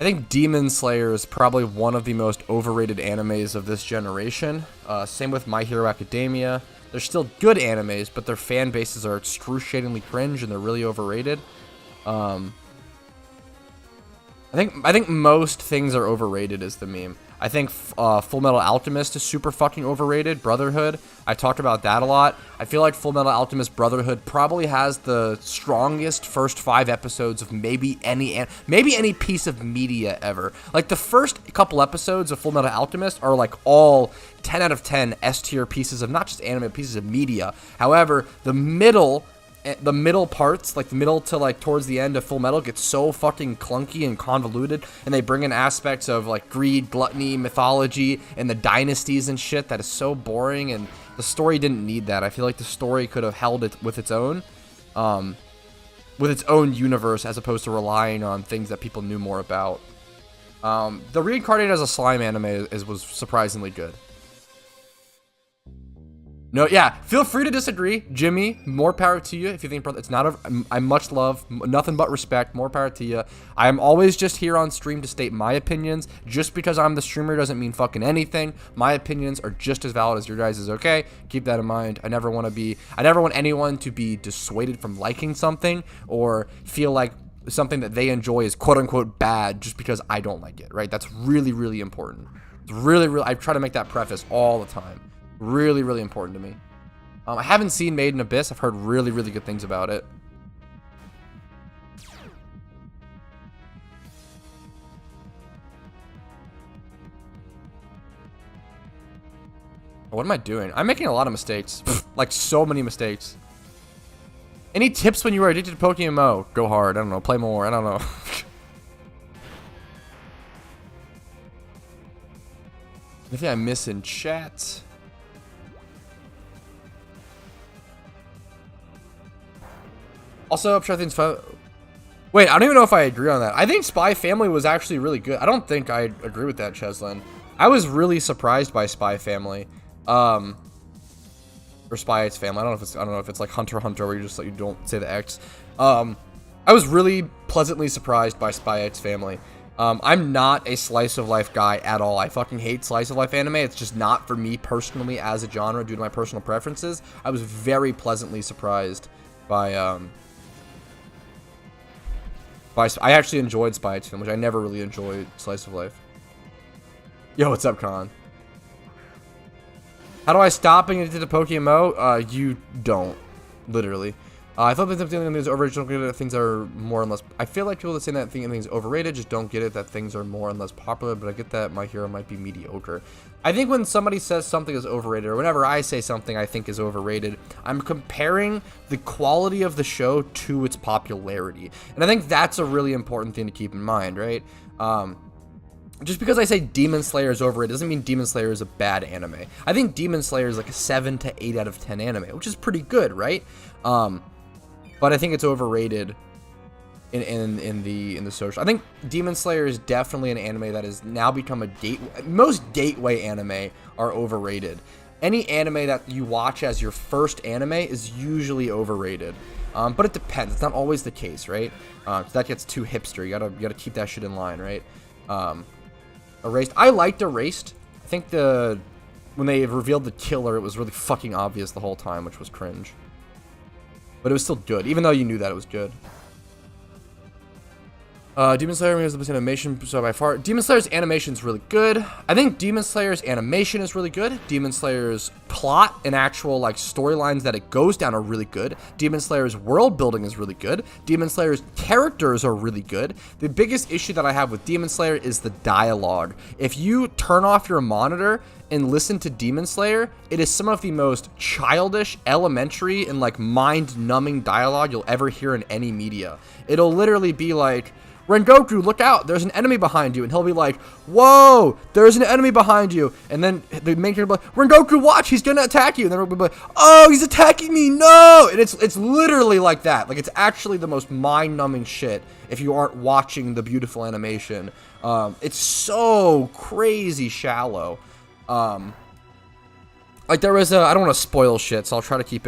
I think Demon Slayer is probably one of the most overrated animes of this generation. Same with My Hero Academia. They're still good animes, but their fan bases are excruciatingly cringe and they're really overrated. I think most things are overrated is the meme. I think Full Metal Alchemist is super fucking overrated. Brotherhood, I talked about that a lot. I feel like Full Metal Alchemist Brotherhood probably has the strongest first 5 episodes of maybe any piece of media ever. Like the first couple episodes of Full Metal Alchemist are like all 10 out of 10 S tier pieces of not just anime, pieces of media. However, the middle parts, like the middle to like towards the end of Full Metal, gets so fucking clunky and convoluted, and they bring in aspects of like greed, gluttony, mythology, and the dynasties and shit that is so boring, and the story didn't need that. I feel like the story could have held it with its own universe as opposed to relying on things that people knew more about. The Reincarnated as a Slime anime was surprisingly good. No, yeah, feel free to disagree, Jimmy. More power to you if you think it's not I much love, nothing but respect. More power to you. I am always just here on stream to state my opinions. Just because I'm the streamer doesn't mean fucking anything. My opinions are just as valid as your guys'. Okay, keep that in mind. I never want anyone to be dissuaded from liking something or feel like something that they enjoy is quote unquote bad just because I don't like it. Right? That's really, really important. It's really. I try to make that preface all the time. Really, really important to me. I haven't seen Made in Abyss. I've heard really, really good things about it. What am I doing? I'm making a lot of mistakes. Like, so many mistakes. Any tips when you are addicted to PokeMMO? Go hard. I don't know. Play more. I don't know. Anything I miss in chat? Also, I'm sure things fun. Wait, I don't even know if I agree on that. I think Spy Family was actually really good. I don't think I agree with that, Cheslin. I was really surprised by Spy Family, or Spy X Family. I don't know if it's like Hunter x Hunter where you don't say the X. I was really pleasantly surprised by Spy X Family. I'm not a slice of life guy at all. I fucking hate slice of life anime. It's just not for me personally as a genre due to my personal preferences. I was very pleasantly surprised by I actually enjoyed Spy X Family, which I never really enjoyed slice of life. Yo, what's up, Con? How do I stop being addicted to PokeMMO? You don't, literally. I feel like the thing is overrated, don't get it, that things are more and less. I feel like people that say that things overrated just don't get it, that things are more and less popular, but I get that My Hero might be mediocre. I think when somebody says something is overrated, or whenever I say something I think is overrated, I'm comparing the quality of the show to its popularity. And I think that's a really important thing to keep in mind, right? Just because I say Demon Slayer is overrated doesn't mean Demon Slayer is a bad anime. I think Demon Slayer is like a 7 to 8 out of 10 anime, which is pretty good, right? But I think it's overrated in the social. I think Demon Slayer is definitely an anime that has now become a most gateway anime are overrated. Any anime that you watch as your first anime is usually overrated. But it depends. It's not always the case, right? That gets too hipster. You gotta keep that shit in line, right? Erased. I liked Erased. I think when they revealed the killer, it was really fucking obvious the whole time, which was cringe. But it was still good, even though you knew that it was good. Demon Slayer is the best animation, so by far. Demon Slayer's animation is really good. I think Demon Slayer's animation is really good. Demon Slayer's plot and actual like storylines that it goes down are really good. Demon Slayer's world building is really good. Demon Slayer's characters are really good. The biggest issue that I have with Demon Slayer is the dialogue. If you turn off your monitor and listen to Demon Slayer, it is some of the most childish, elementary, and like mind-numbing dialogue you'll ever hear in any media. It'll literally be like, Rengoku, look out, there's an enemy behind you. And he'll be like, whoa, there's an enemy behind you. And then the main character will be like, Rengoku, watch, he's gonna attack you. And then we'll be like, oh, he's attacking me, no. And it's literally like that. Like, it's actually the most mind-numbing shit if you aren't watching the beautiful animation. It's so crazy shallow. Like there was I don't want to spoil shit, so I'll try to keep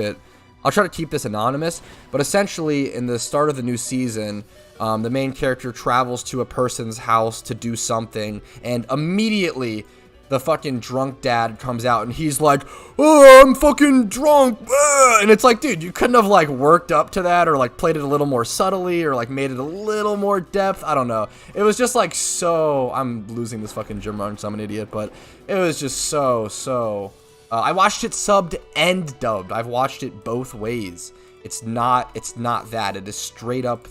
this anonymous, but essentially in the start of the new season, the main character travels to a person's house to do something, and immediately the fucking drunk dad comes out and he's like, oh, I'm fucking drunk. And it's like, dude, you couldn't have like worked up to that or like played it a little more subtly or like made it a little more depth. I don't know. It was just like so, I'm losing this fucking gym run, so I'm an idiot, but it was just so. I watched it subbed and dubbed. I've watched it both ways. It's not that. It is straight up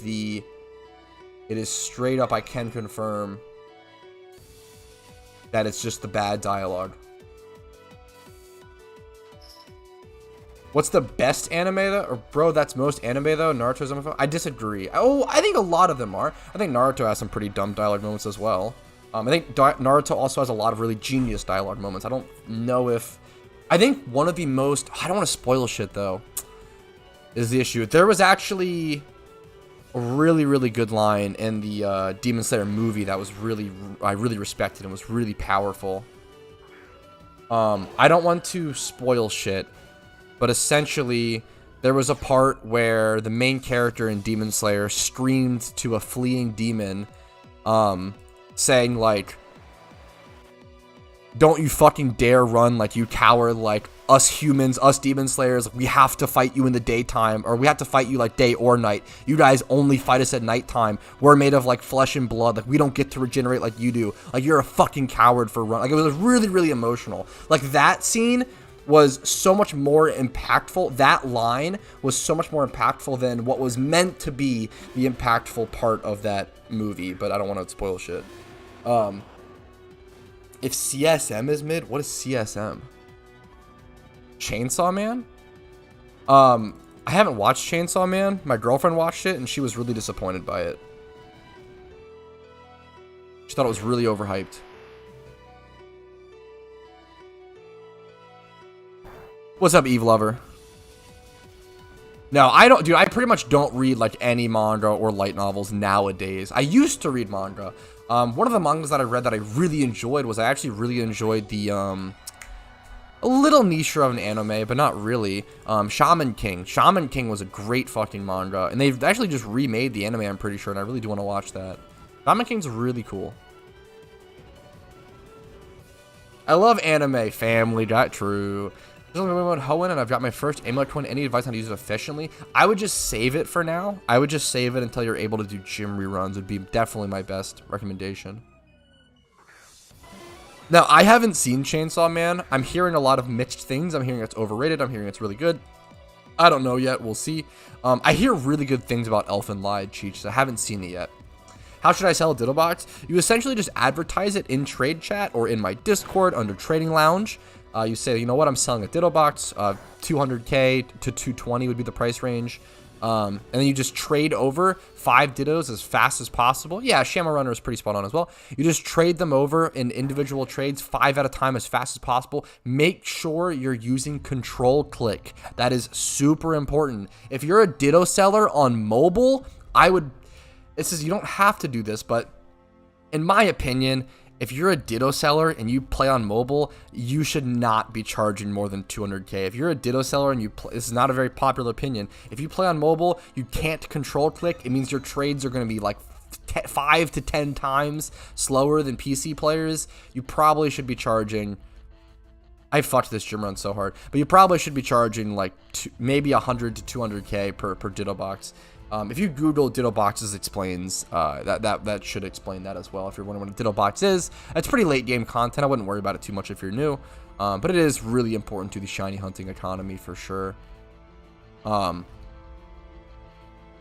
I can confirm that it's just the bad dialogue. What's the best anime though? Or bro, that's most anime though? Naruto's on my phone? I disagree. Oh, I think a lot of them are. I think Naruto has some pretty dumb dialogue moments as well. I think Naruto also has a lot of really genius dialogue moments. I don't know if... I think one of the most... I don't want to spoil shit though, is the issue. There was actually a really, really good line in the Demon Slayer movie that was I really respected and was really powerful. I don't want to spoil shit, but essentially there was a part where the main character in Demon Slayer screamed to a fleeing demon, saying like, don't you fucking dare run, like you coward, like us humans, us demon slayers, we have to fight you in the daytime, or we have to fight you like day or night. You guys only fight us at nighttime. We're made of like flesh and blood, like we don't get to regenerate like you do. Like you're a fucking coward for run. Like it was really, really emotional. Like that scene was so much more impactful. That line was so much more impactful than what was meant to be the impactful part of that movie, but I don't want to spoil shit. If CSM is mid, what is CSM? Chainsaw Man? I haven't watched Chainsaw Man. My girlfriend watched it and she was really disappointed by it. She thought it was really overhyped. What's up, Eve Lover? No, I don't, dude, I pretty much don't read like any manga or light novels nowadays. I used to read manga. One of the mangas that I read that I really enjoyed was I actually really enjoyed the, a little niche of an anime, but not really, Shaman King. Shaman King was a great fucking manga, and they've actually just remade the anime, I'm pretty sure, and I really do want to watch that. Shaman King's really cool. I love anime, family, got true. Hoenn, and I've got my first Amulet Twin. Any advice on how to use it efficiently? I would just save it for now. I would just save it until you're able to do gym reruns. Would be definitely my best recommendation. Now, I haven't seen Chainsaw Man. I'm hearing a lot of mixed things. I'm hearing it's overrated. I'm hearing it's really good. I don't know yet. We'll see. I hear really good things about Elfin Lied Cheech. I haven't seen it yet. How should I sell a Ditto box? You essentially just advertise it in trade chat or in my Discord under Trading Lounge. You say, you know what, I'm selling a Ditto box. 200k to 220 would be the price range. And then you just trade over 5 Dittos as fast as possible. Yeah, Shama Runner is pretty spot on as well. You just trade them over in individual trades, 5 at a time as fast as possible. Make sure you're using control click. That is super important. If you're a Ditto seller on mobile, you don't have to do this, but in my opinion, if you're a Ditto seller and you play on mobile, you should not be charging more than 200k. If you're a Ditto seller and this is not a very popular opinion. If you play on mobile, you can't control click. It means your trades are going to be like 5 to 10 times slower than PC players. You probably should be charging. I fucked this gym run so hard, but you probably should be charging like maybe 100 to 200k per Ditto box. If you Google Ditto boxes explains, that should explain that as well. If you're wondering what a Ditto box is, it's pretty late game content. I wouldn't worry about it too much if you're new, but it is really important to the shiny hunting economy for sure.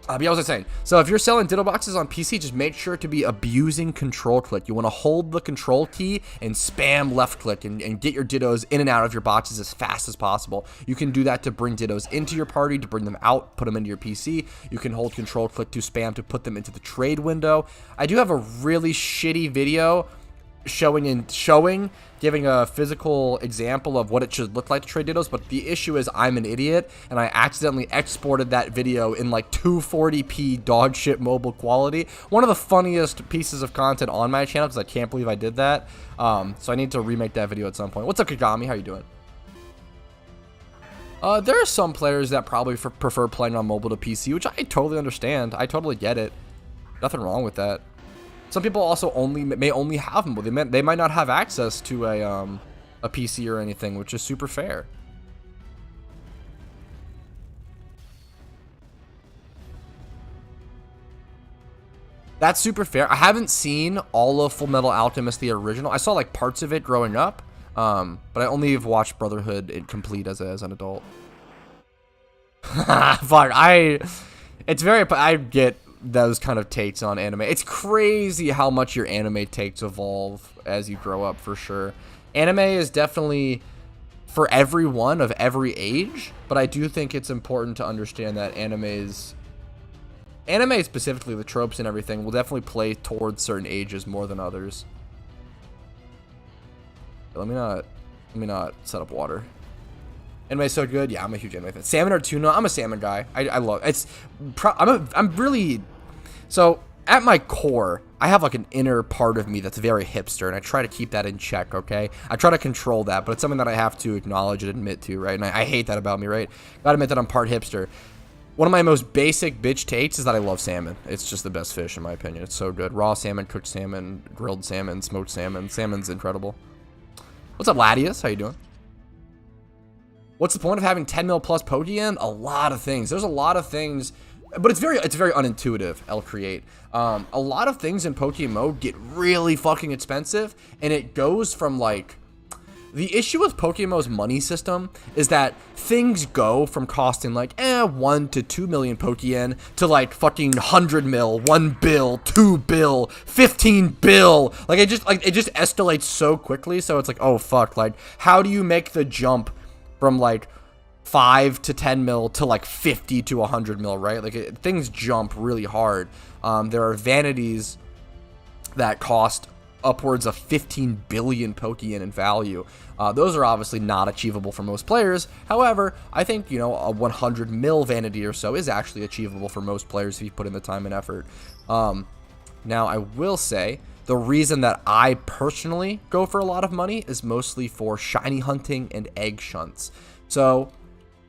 But yeah, what was I saying? So if you're selling Ditto boxes on PC, just make sure to be abusing control click. You want to hold the control key and spam left click and get your Dittos in and out of your boxes as fast as possible. You can do that to bring Dittos into your party, to bring them out, put them into your PC. You can hold control click to spam to put them into the trade window. I do have a really shitty video giving a physical example of what it should look like to trade Dittos, but the issue is I'm an idiot and I accidentally exported that video in like 240p dog shit mobile quality. One of the funniest pieces of content on my channel, because I can't believe I did that. So I need to remake that video at some point. What's up, Kagami? How you doing? There are some players that probably prefer playing on mobile to PC, which I totally understand. I totally get it. Nothing wrong with that. Some people also may only have mobile. They might not have access to a PC or anything, which is super fair. That's super fair. I haven't seen all of Full Metal Alchemist, the original. I saw like parts of it growing up, but I only have watched Brotherhood complete as an adult. Fuck, I get those kind of takes on anime. It's crazy how much your anime takes evolve as you grow up, for sure. Anime is definitely for everyone of every age, but I do think it's important to understand that anime specifically, the tropes and everything, will definitely play towards certain ages more than others. Let me not set up water. Anime so good. Yeah, I'm a huge anime fan. Salmon or tuna? I'm a salmon guy. I love it's. I'm really. So at my core, I have like an inner part of me that's very hipster, and I try to keep that in check. Okay, I try to control that, but it's something that I have to acknowledge and admit to, right? And I hate that about me, right? Gotta admit that I'm part hipster. One of my most basic bitch takes is that I love salmon. It's just the best fish in my opinion. It's so good. Raw salmon, cooked salmon, grilled salmon, smoked salmon. Salmon's incredible. What's up, Ladius? How you doing? What's the point of having 10 mil plus Pokeyen? A lot of things. There's a lot of things, but it's very unintuitive, I'll create. A lot of things in PokeMMO get really fucking expensive, and it goes from like, the issue with PokeMMO's money system is that things go from costing like 1 to 2 million Pokeyen to like fucking 100 mil, 1 bill, 2 bill, 15 bill. Like it just escalates so quickly. So it's like, oh fuck, like how do you make the jump from like 5 to 10 mil to like 50 to 100 mil, right? Like things jump really hard. There are vanities that cost upwards of 15 billion Pokeyen in value. Those are obviously not achievable for most players. However, I think, you know, a 100 mil vanity or so is actually achievable for most players if you put in the time and effort. Now, I will say, the reason that I personally go for a lot of money is mostly for shiny hunting and egg shunts. So,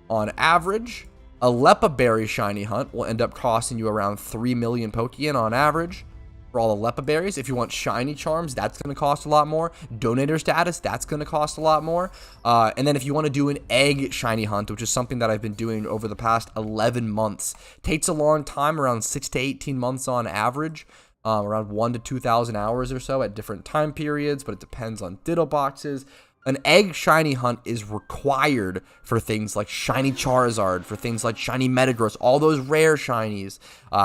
on average, a Lepa Berry shiny hunt will end up costing you around 3 million Pokeyen on average. For all the Lepa Berries, if you want shiny charms, that's going to cost a lot more. Donator status, that's going to cost a lot more. And then if you want to do an egg shiny hunt, which is something that I've been doing over the past 11 months, takes a long time, around 6 to 18 months on average, around 1 to 2,000 hours or so at different time periods, but it depends on Ditto boxes. An egg shiny hunt is required for things like shiny Charizard, for things like shiny Metagross, all those rare shinies,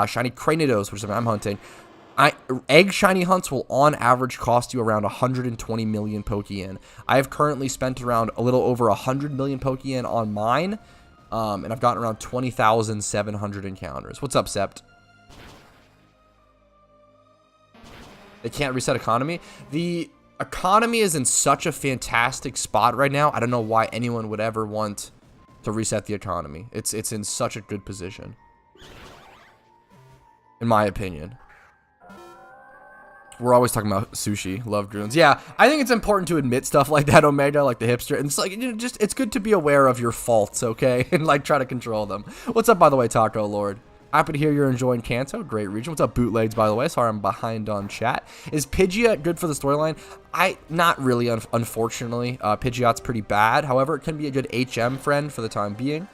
shiny Cranidos, which is what I'm hunting. Egg shiny hunts will on average cost you around 120 million Pokeyen. I have currently spent around a little over 100 million Pokeyen on mine, and I've gotten around 20,700 encounters. What's up, Sept? They can't reset economy. The economy is in such a fantastic spot right now. I don't know why anyone would ever want to reset the economy. It's in such a good position, in my opinion. We're always talking about sushi, love drones. Yeah, I think it's important to admit stuff like that, Omega, like the hipster. And it's like, just it's good to be aware of your faults, okay, and like try to control them. What's up, by the way, Taco Lord? Happy to hear you're enjoying Kanto. Great region. What's up, Bootlegs, by the way? Sorry, I'm behind on chat. Is Pidgeot good for the storyline? Not really, unfortunately. Pidgeot's pretty bad. However, it can be a good HM friend for the time being.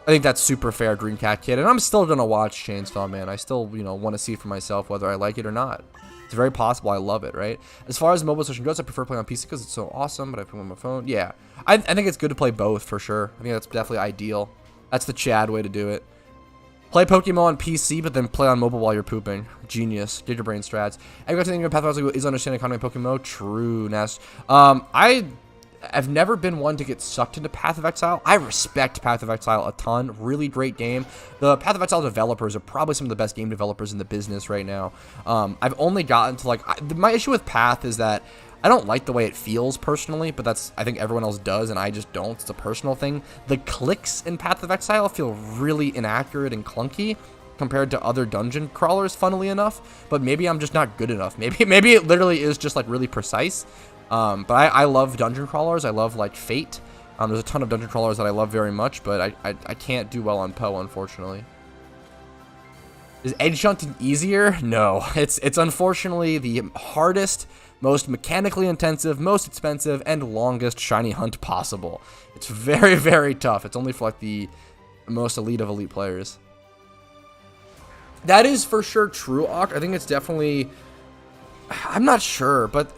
I think that's super fair, Green Cat Kid. And I'm still going to watch Chainsaw Man. I still, want to see for myself whether I like it or not. It's very possible I love it, right? As far as mobile session goes, I prefer playing on PC because it's so awesome, but I play on my phone. Yeah, I think it's good to play both for sure. I think that's definitely ideal. That's the Chad way to do it. Play Pokemon on PC, but then play on mobile while you're pooping. Genius. Get your brain strats. I got to think of Path of Exile is understanding economy of Pokemon. True, Nest. I've never been one to get sucked into Path of Exile. I respect Path of Exile a ton. Really great game. The Path of Exile developers are probably some of the best game developers in the business right now. I've only gotten to my issue with Path is that I don't like the way it feels personally, but I think everyone else does, and I just don't. It's a personal thing. The clicks in Path of Exile feel really inaccurate and clunky compared to other dungeon crawlers, funnily enough. But maybe I'm just not good enough. Maybe it literally is just like really precise. But I love dungeon crawlers. I love like Fate. There's a ton of dungeon crawlers that I love very much, but I can't do well on Poe, unfortunately. Is edge hunting easier? No, it's unfortunately the hardest, most mechanically intensive, most expensive, and longest shiny hunt possible. It's very, very tough. It's only for like the most elite of elite players. That is for sure true, Ak. I think it's definitely, I'm not sure, but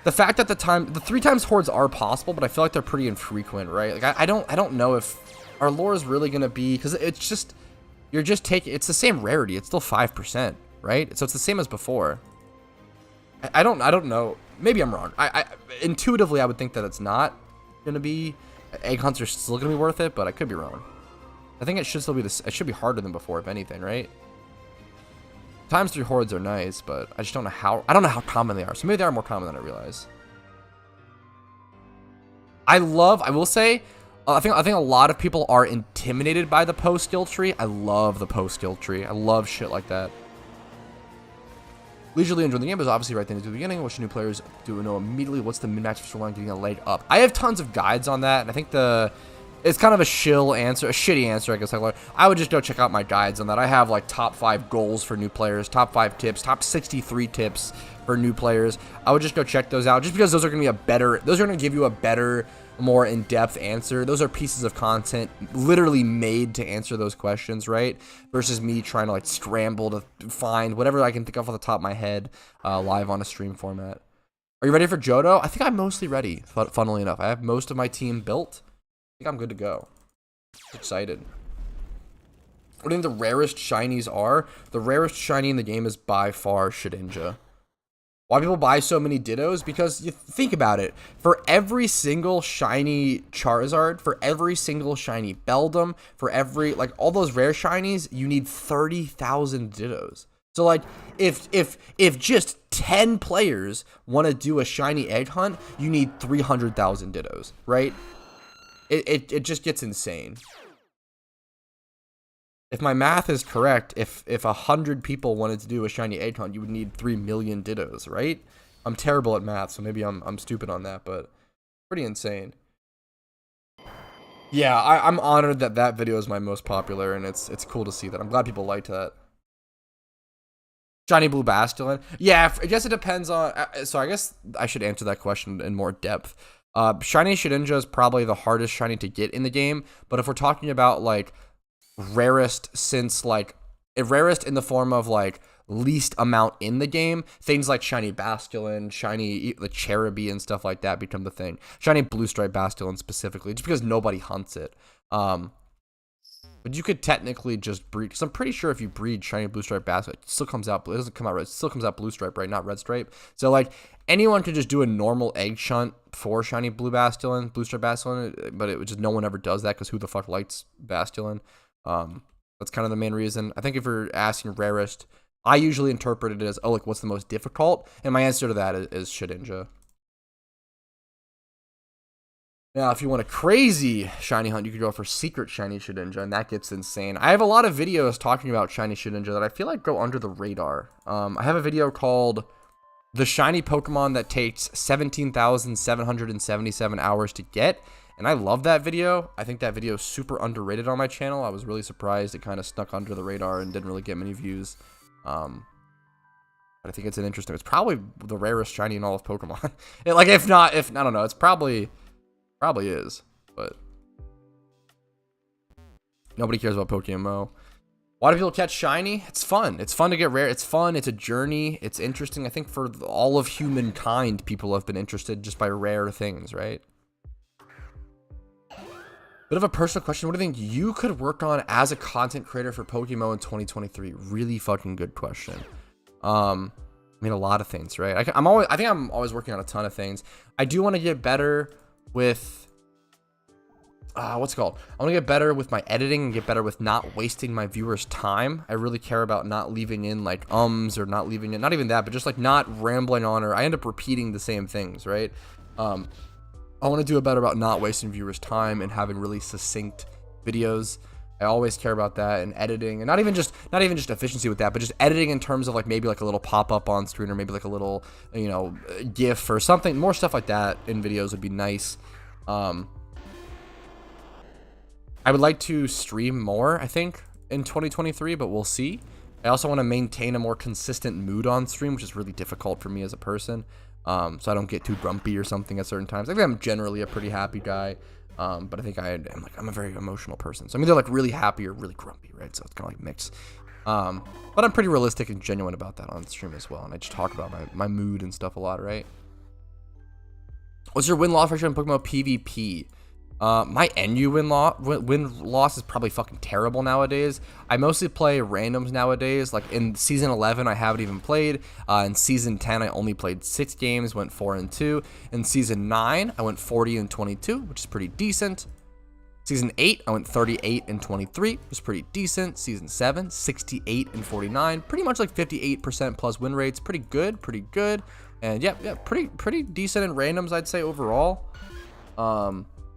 the fact that the 3x hordes are possible, but I feel like they're pretty infrequent, right? Like I don't know if our lore is really gonna be, because it's just it's the same rarity. It's still 5%, right? So it's the same as before. I don't know. Maybe I'm wrong. I intuitively I would think that it's not gonna be. Egg hunts are still gonna be worth it, but I could be wrong. I think it should still be this. It should be harder than before, if anything, right? ×3 hordes are nice, but I just don't know how. I don't know how common they are. So maybe they are more common than I realize. I will say, I think a lot of people are intimidated by the post skill tree. I love the post skill tree. I love shit like that. Leisurely enjoying the game is obviously right thing to do at the beginning. What should new players do know immediately? What's the min-max storyline getting a leg up? I have tons of guides on that, and I think it's kind of a shitty answer, I guess. I would just go check out my guides on that. I have like top 5 goals for new players, top 5 tips, top 63 tips for new players. I would just go check those out, just because those are going to give you a better, more in-depth answer. Those are pieces of content literally made to answer those questions, right? Versus me trying to like scramble to find whatever I can think of off the top of my head live on a stream format. Are you ready for Johto? I think I'm mostly ready, funnily enough. I have most of my team built. I think I'm good to go. Excited. What do you think the rarest shinies are? The rarest shiny in the game is by far Shedinja. Why people buy so many Dittos? Because you think about it. For every single shiny Charizard, for every single shiny Beldum, for every, like, all those rare shinies, you need 30,000 Dittos. So, like, if just 10 players want to do a shiny egg hunt, you need 300,000 Dittos, right? It just gets insane. If my math is correct, if 100 people wanted to do a shiny egg hunt, you would need 3 million Dittos, right? I'm terrible at math, so maybe I'm stupid on that, but pretty insane. Yeah, I'm honored that video is my most popular, and it's cool to see that. I'm glad people liked that. Shiny Blue Basculin. Yeah, I guess it depends on. So I guess I should answer that question in more depth. Shiny Shedinja is probably the hardest shiny to get in the game, but if we're talking about like rarest since like rarest in the form of like least amount in the game. Things like shiny Basculin, shiny the Cherubi and stuff like that become the thing. Shiny blue stripe Basculin specifically, just because nobody hunts it. But you could technically just breed, because I'm pretty sure if you breed shiny blue stripe Basculin, it still comes out blue. It doesn't come out red. It still comes out blue stripe, right? Not red stripe. So like anyone could just do a normal egg shunt for shiny blue Basculin, blue stripe Basculin, but it just no one ever does that because who the fuck likes Basculin? That's kind of the main reason. I think if you're asking rarest, I usually interpret it as, oh, like what's the most difficult? And my answer to that is Shedinja. Now, if you want a crazy shiny hunt, you could go for secret shiny Shedinja, and that gets insane. I have a lot of videos talking about shiny Shedinja that I feel like go under the radar. I have a video called The Shiny Pokemon That Takes 17,777 Hours to Get, and I love that video. I think that video is super underrated on my channel. I was really surprised it kind of snuck under the radar and didn't really get many views. But I think it's it's probably the rarest shiny in all of Pokemon. Like, if not, I don't know, it's probably is, but nobody cares about PokeMMO. Why do people catch shiny? It's fun. It's fun to get rare. It's fun. It's a journey. It's interesting. I think for all of humankind, people have been interested just by rare things, right? Bit of a personal question. What do you think you could work on as a content creator for PokeMMO in 2023? Really fucking good question. I mean, a lot of things, right? I think I'm always working on a ton of things. I do want to get better with what's it called? I want to get better with my editing and get better with not wasting my viewers' time. I really care about not leaving in like or not leaving in, not even that, but just like not rambling on, or I end up repeating the same things, right? I want to do it better about not wasting viewers' time and having really succinct videos. I always care about that, and editing, and not even just efficiency with that, but just editing in terms of like maybe like a little pop-up on screen, or maybe like a little, you know, GIF or something. More stuff like that in videos would be nice. I would like to stream more, I think, in 2023, but we'll see. I also want to maintain a more consistent mood on stream, which is really difficult for me as a person. So I don't get too grumpy or something at certain times. I think I'm generally a pretty happy guy. But I think I'm a very emotional person. So I'm either like really happy or really grumpy, right? So it's kind of like mix. But I'm pretty realistic and genuine about that on stream as well. And I just talk about my mood and stuff a lot, right? What's your win-loss ratio in PokeMMO PvP? My NU win-loss is probably fucking terrible nowadays. I mostly play randoms nowadays. Like in season 11, I haven't even played. In season 10, I only played 6 games, went 4-2. In season 9, I went 40-22, which is pretty decent. Season 8, I went 38-23, which is pretty decent. Season 7, 68-49, pretty much like 58% plus win rates. Pretty good. And yeah, pretty decent in randoms, I'd say overall.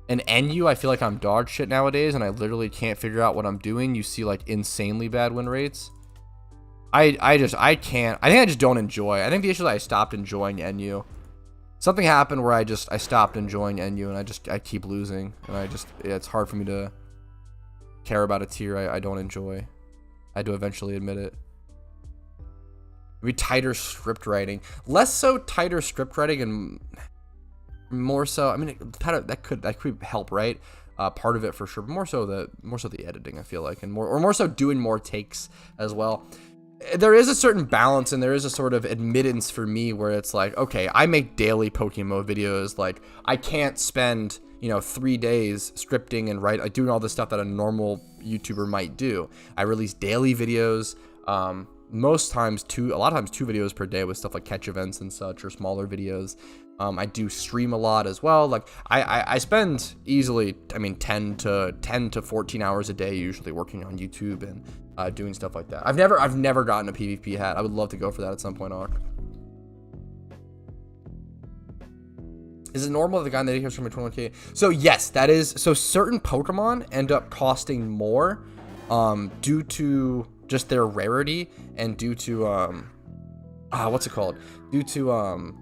And NU, I feel like I'm dog shit nowadays, and I literally can't figure out what I'm doing. You see like insanely bad win rates. I think I just don't enjoy. I think the issue is I stopped enjoying NU. Something happened where I stopped enjoying NU, and I keep losing, and it's hard for me to care about a tier I don't enjoy. I do eventually admit it. Maybe tighter script writing, less so tighter script writing, and more so, I mean, that could help, right? Part of it for sure, but more so the editing, I feel like, and more so doing more takes as well. There is a certain balance, and there is a sort of admittance for me where it's like, okay, I make daily PokeMMO videos. Like, I can't spend 3 days scripting and doing all the stuff that a normal YouTuber might do. I release daily videos. Most times a lot of times 2 videos per day with stuff like catch events and such, or smaller videos. I do stream a lot as well. Like I spend easily, 10 to 14 hours a day usually working on YouTube and doing stuff like that. I've never gotten a PvP hat. I would love to go for that at some point, Ark. Is it normal that the guy in the video from 21K? So yes, that is. So certain Pokemon end up costing more due to just their rarity, and due to what's it called? Due to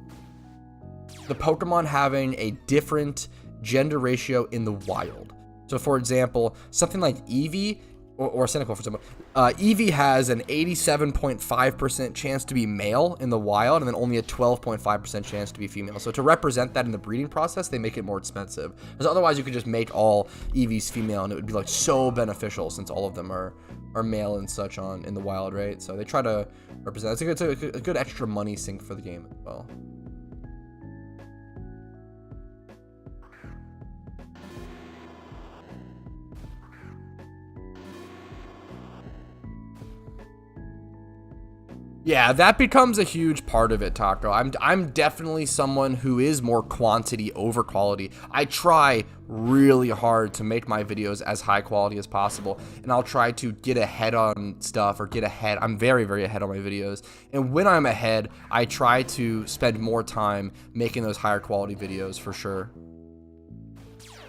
the Pokemon having a different gender ratio in the wild. So for example, something like Eevee or cynical for someone. Eevee has an 87.5% chance to be male in the wild, and then only a 12.5% chance to be female. So to represent that in the breeding process, they make it more expensive. Because otherwise, you could just make all Eevees female, and it would be like so beneficial since all of them are male and such in the wild, right? So they try to represent. It's a good extra money sink for the game as well. Yeah, that becomes a huge part of it, Taco. I'm definitely someone who is more quantity over quality. I try really hard to make my videos as high quality as possible, and I'll try to get ahead on stuff or get ahead. I'm very, very ahead on my videos, and when I'm ahead, I try to spend more time making those higher quality videos for sure.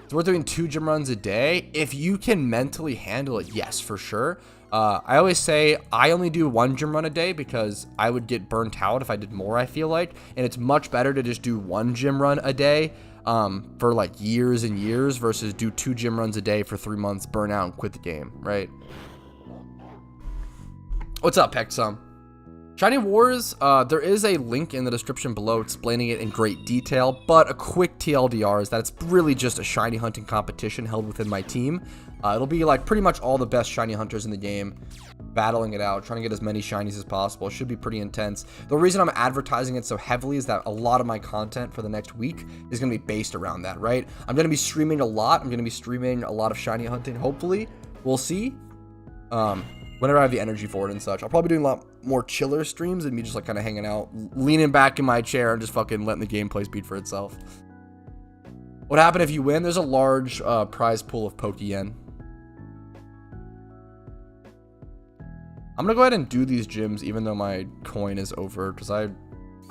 So we're doing 2 gym runs a day. If you can mentally handle it, yes, for sure. I always say I only do 1 gym run a day because I would get burnt out if I did more, I feel like. And it's much better to just do 1 gym run a day for like years and years versus do 2 gym runs a day for 3 months, burn out, and quit the game, right? What's up, Pexum? Shiny Wars, there is a link in the description below explaining it in great detail, but a quick TLDR is that it's really just a shiny hunting competition held within my team. It'll be like pretty much all the best shiny hunters in the game battling it out, trying to get as many shinies as possible. It should be pretty intense. The reason I'm advertising it so heavily is that a lot of my content for the next week is going to be based around that, right? I'm going to be streaming a lot. I'm going to be streaming a lot of shiny hunting, hopefully. We'll see. Whenever I have the energy for it and such. I'll probably be doing a lot more chiller streams and me just like kind of hanging out, leaning back in my chair and just fucking letting the gameplay speak for itself. What happened if you win? There's a large prize pool of Pokeyen. I'm gonna go ahead and do these gyms even though my coin is over because I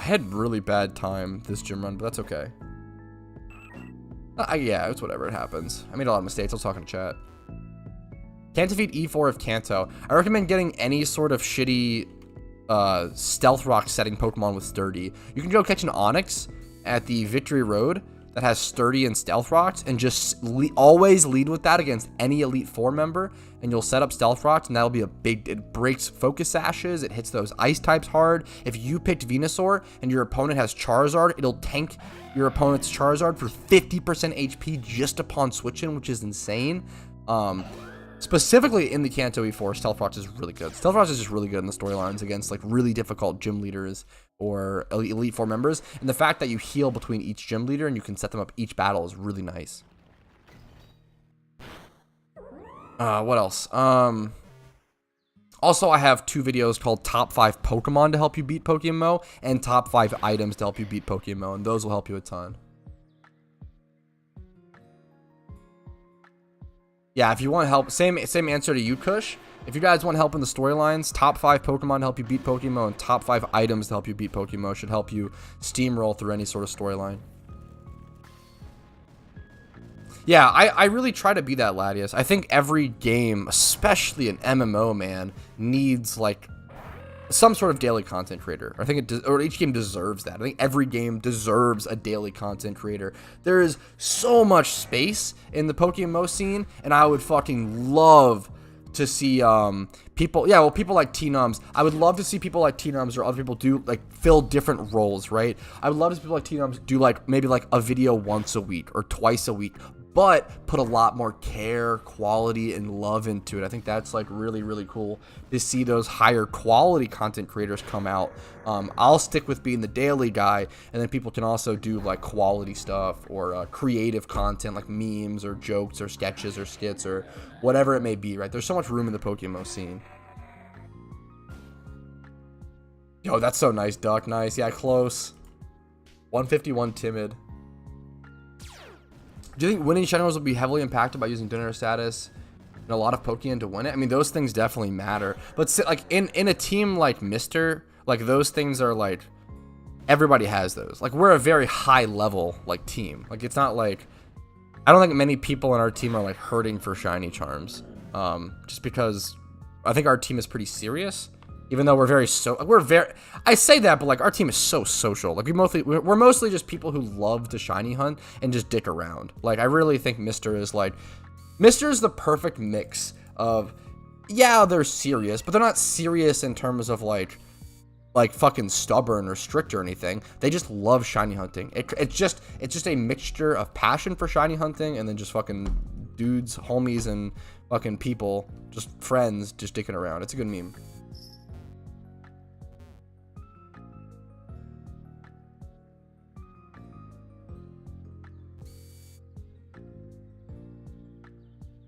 had really bad time this gym run, but that's okay. Yeah, it's whatever, it happens. I made a lot of mistakes. I was talking to chat. Can't defeat E4 of Kanto. I recommend getting any sort of shitty Stealth Rock setting Pokemon with Sturdy. You can go catch an Onix at the Victory Road that has Sturdy and Stealth Rocks and just always lead with that against any Elite Four member, and you'll set up Stealth Rocks, and that'll be a big, it breaks Focus Sashes, it hits those Ice types hard. If you picked Venusaur and your opponent has Charizard, it'll tank your opponent's Charizard for 50% HP just upon switching, which is insane. Specifically in the Kanto E4, Stealth Rocks is really good. Stealth Rocks is just really good in the storylines against like really difficult gym leaders or Elite Four members. And the fact that you heal between each gym leader and you can set them up each battle is really nice. What else? Also, I have 2 videos called Top 5 Pokemon to help you beat PokeMMO and Top 5 Items to help you beat PokeMMO, and those will help you a ton. Yeah, if you want help, same answer to you, Kush. If you guys want help in the storylines, top 5 Pokemon to help you beat PokeMMO and top 5 items to help you beat PokeMMO should help you steamroll through any sort of storyline. Yeah, I really try to be that, Ladius. I think every game, especially an MMO, man, needs like some sort of daily content creator. I think or each game deserves that. I think every game deserves a daily content creator. There is so much space in the PokeMMO scene, and I would fucking love to see people, yeah, well, people like T-Nums. I would love to see people like T-Nums or other people do like fill different roles, right? I would love to see people like T-Nums do like maybe like a video once a week or twice a week, but put a lot more care, quality, and love into it. I think that's like really, really cool to see those higher quality content creators come out. I'll stick with being the daily guy, and then people can also do like quality stuff or creative content like memes or jokes or sketches or skits or whatever it may be, right? There's so much room in the PokeMMO scene. Yo, that's so nice, Duck. Nice. Yeah, close. 151 timid. Do you think winning channels will be heavily impacted by using dinner status and a lot of Pokeyen to win it? I mean, those things definitely matter. But like in a team like Mr., like those things are like, everybody has those. Like we're a very high level like team. Like it's not like, I don't think many people on our team are like hurting for shiny charms. Just because I think our team is pretty serious. Even though I say that, but like our team is so social. Like we're mostly just people who love to shiny hunt and just dick around. Like I really think Mr. is the perfect mix of yeah, they're serious, but they're not serious in terms of like fucking stubborn or strict or anything. They just love shiny hunting. It's just a mixture of passion for shiny hunting and then just fucking dudes, homies, and fucking people, just friends, just dicking around. It's a good meme.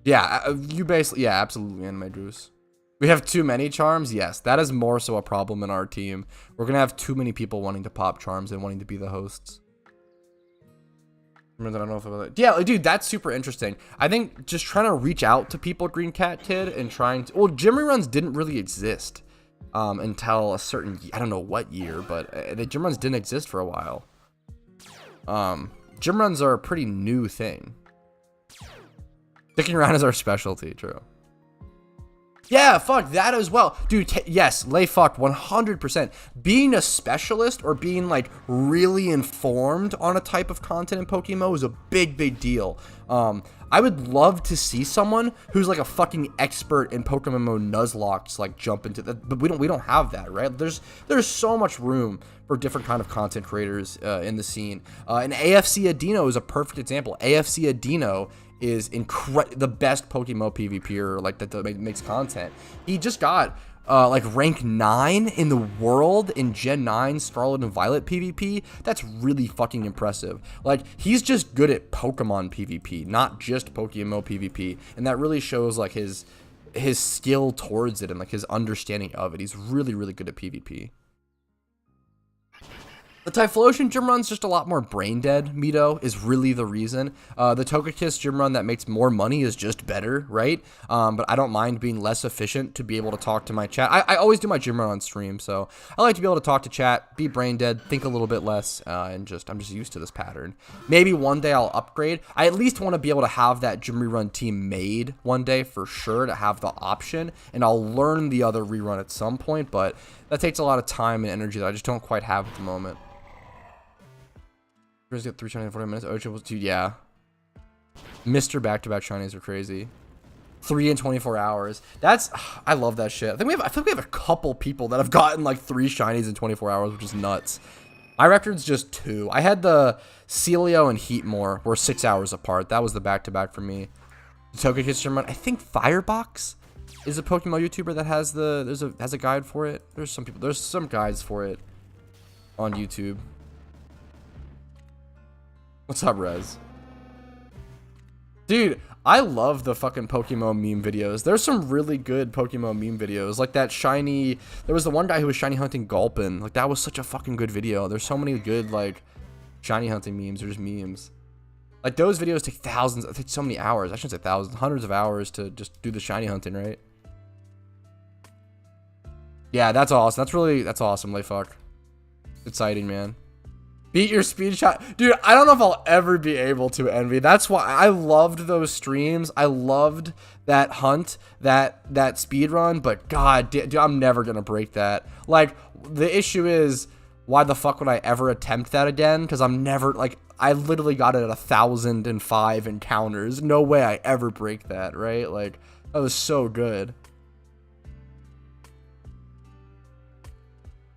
Yeah, you basically, yeah, absolutely, Anime Juice. We have too many charms. Yes, that is more so a problem in our team. We're gonna have too many people wanting to pop charms and wanting to be the hosts. I don't know if yeah, dude, that's super interesting. I think just trying to reach out to people, Green Cat Kid, and trying to, well, gym reruns didn't really exist until a certain, I don't know what year, but the gym runs didn't exist for a while. Gym runs are a pretty new thing. Sticking around is our specialty, true. Yeah, fuck that as well. Dude, yes, lay fuck 100%. Being a specialist or being like really informed on a type of content in PokeMMO is a big deal. I would love to see someone who's like a fucking expert in PokeMMO Nuzlocke like jump into that, but we don't have that, right? There's so much room for different kind of content creators in the scene. And AFC Adino is a perfect example. AFC Adino is the best PokeMMO PvPer like that makes content. He just got like rank 9 in the world in Gen 9 Scarlet and Violet PvP. That's really fucking impressive. Like, he's just good at Pokemon PvP, not just PokeMMO PvP, and that really shows like his skill towards it and like his understanding of it. He's really good at PvP. The Typhlosion gym run's just a lot more brain dead, Mito, is really the reason. The Togekiss gym run that makes more money is just better, right? But I don't mind being less efficient to be able to talk to my chat. I always do my gym run on stream, so I like to be able to talk to chat, be brain dead, think a little bit less, and I'm just used to this pattern. Maybe one day I'll upgrade. I at least want to be able to have that gym rerun team made one day for sure, to have the option, and I'll learn the other rerun at some point, but that takes a lot of time and energy that I just don't quite have at the moment. Get 3 shinies in 40 minutes. Ocho was 2. Yeah. Mr. Back-to-back shinies are crazy. 3 in 24 hours. That's, I love that shit. I feel like we have a couple people that have gotten like 3 shinies in 24 hours, which is nuts. My record's just 2. I had the Celio and Heatmore were 6 hours apart. That was the back-to-back for me. The Togekiss gym run. I think Firebox is a PokeMMO YouTuber that has has a guide for it. There's some guides for it on YouTube. What's up, Rez? Dude, I love the fucking PokeMMO meme videos. There's some really good PokeMMO meme videos. Like that shiny... There was the one guy who was shiny hunting Gulpin. Like, that was such a fucking good video. There's so many good, like, shiny hunting memes. Or just memes. Like, those videos take thousands... It takes so many hours. I shouldn't say thousands. Hundreds of hours to just do the shiny hunting, right? Yeah, that's awesome. That's awesome, Layfuck. Exciting, man. Beat your speed shot. Dude, I don't know if I'll ever be able to, Envy. That's why I loved those streams. I loved that hunt, that speed run, but god, dude, I'm never going to break that. Like, the issue is, why the fuck would I ever attempt that again? Because I'm never, like, I literally got it at 1,005 encounters. No way I ever break that, right? Like, that was so good.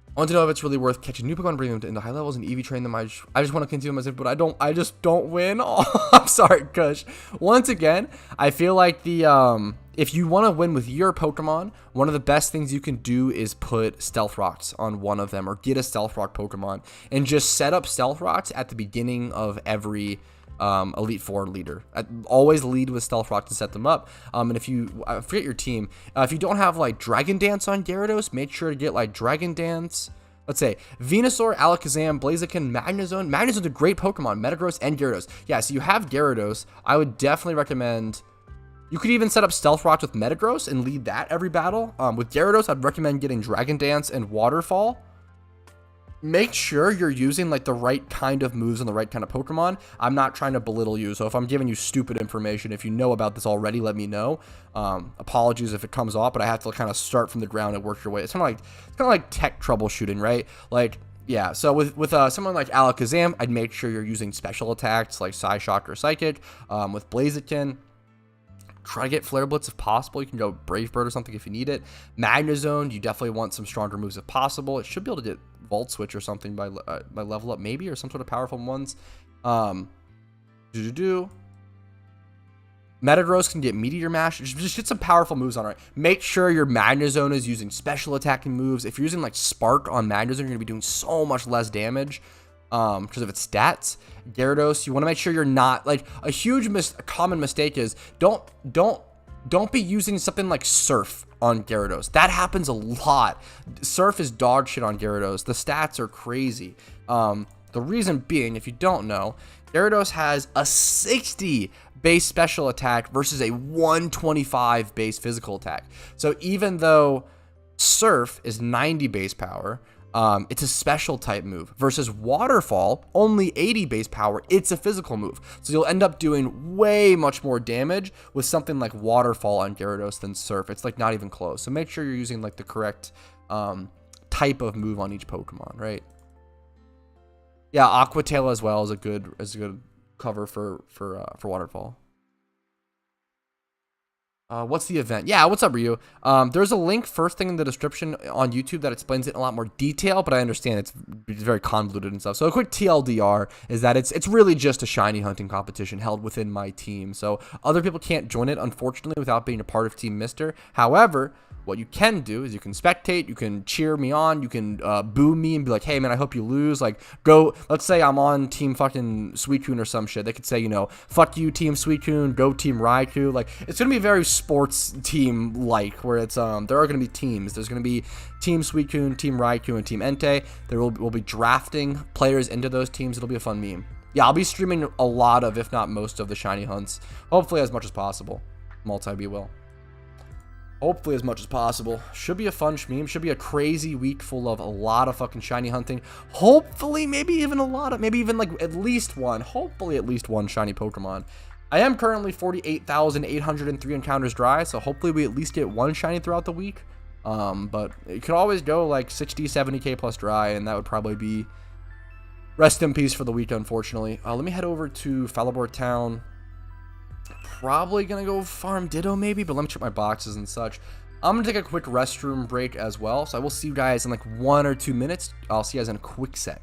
I want to know if it's really worth catching new Pokemon, bringing them into high levels and EV train them. I just want to continue myself, but I just don't win. Oh, I'm sorry, Kush. Once again, I feel like if you want to win with your Pokemon, one of the best things you can do is put Stealth Rocks on one of them, or get a Stealth Rock Pokemon and just set up Stealth Rocks at the beginning of every Elite Four leader. Always lead with Stealth Rock to set them up. And if you forget your team, if you don't have like Dragon Dance on Gyarados, make sure to get like Dragon Dance. Let's say Venusaur, Alakazam, Blaziken, Magnezone. Magnezone's a great Pokemon, Metagross and Gyarados. Yeah, so you have Gyarados. I would definitely recommend. You could even set up Stealth Rocks with Metagross and lead that every battle. With Gyarados, I'd recommend getting Dragon Dance and Waterfall. Make sure you're using like the right kind of moves and the right kind of Pokemon. I'm not trying to belittle you, so if I'm giving you stupid information, if you know about this already, let me know. Apologies if it comes off, but I have to kind of start from the ground and work your way. It's kind of like tech troubleshooting, right? Like, yeah. So with someone like Alakazam, I'd make sure you're using special attacks like Psyshock or Psychic. With Blaziken, try to get Flare Blitz if possible. You can go Brave Bird or something if you need it. Magnezone, you definitely want some stronger moves if possible. It should be able to get Volt Switch or something by level up maybe, or some sort of powerful ones. Metagross can get Meteor Mash. Just get some powerful moves on it. Make sure your Magnezone is using special attacking moves. If you're using like Spark on Magnezone, you're going to be doing so much less damage because of its stats. Gyarados, you want to make sure you're not like a common mistake is don't be using something like Surf on Gyarados. That happens a lot. Surf is dog shit on Gyarados. The stats are crazy. The reason being, if you don't know, Gyarados has a 60 base special attack versus a 125 base physical attack. So even though Surf is 90 base power, it's a special type move versus Waterfall, only 80 base power. It's a physical move. So you'll end up doing way much more damage with something like Waterfall on Gyarados than Surf. It's like not even close. So make sure you're using like the correct type of move on each Pokemon, right? Yeah, Aqua Tail as well is a good cover for Waterfall. What's the event? Yeah, what's up, Ryu? There's a link first thing in the description on YouTube that explains it in a lot more detail, but I understand it's very convoluted and stuff. So a quick TLDR is that it's really just a shiny hunting competition held within my team. So other people can't join it, unfortunately, without being a part of Team Mister. However, what you can do is you can spectate, you can cheer me on, you can boo me and be like, hey man, I hope you lose. Like, go, let's say I'm on Team fucking Suicune or some shit. They could say, you know, fuck you, Team Suicune, go Team Raikou. Like, it's gonna be very sports team like, where it's there are gonna be teams. There's gonna be Team Suicune, Team Raikou, and Team Entei. There will be drafting players into those teams. It'll be a fun meme. Yeah, I'll be streaming a lot of, if not most of, the shiny hunts. Hopefully as much as possible. Multi-B will. Hopefully as much as possible. Should be a fun meme. Should be a crazy week full of a lot of fucking shiny hunting. Hopefully, maybe even like at least one. Hopefully at least one shiny Pokemon. I am currently 48,803 encounters dry, so hopefully we at least get one shiny throughout the week. But it could always go like 60, 70k plus dry, and that would probably be rest in peace for the week, unfortunately. Let me head over to Falabor Town. Probably gonna go farm Ditto maybe, but let me check my boxes and such. I'm gonna take a quick restroom break as well, so I will see you guys in like 1 or 2 minutes. I'll see you guys in a quick sec.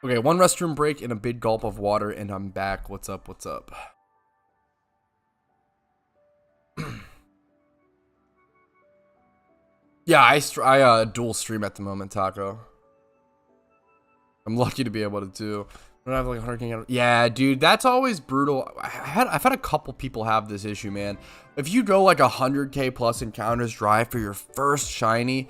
Okay, one restroom break and a big gulp of water, and I'm back. What's up? What's up? Yeah, I dual stream at the moment, Taco. I'm lucky to be able to do. I don't have like 100K. Yeah, dude, that's always brutal. I've had a couple people have this issue, man. If you go like 100K plus encounters drive for your first shiny,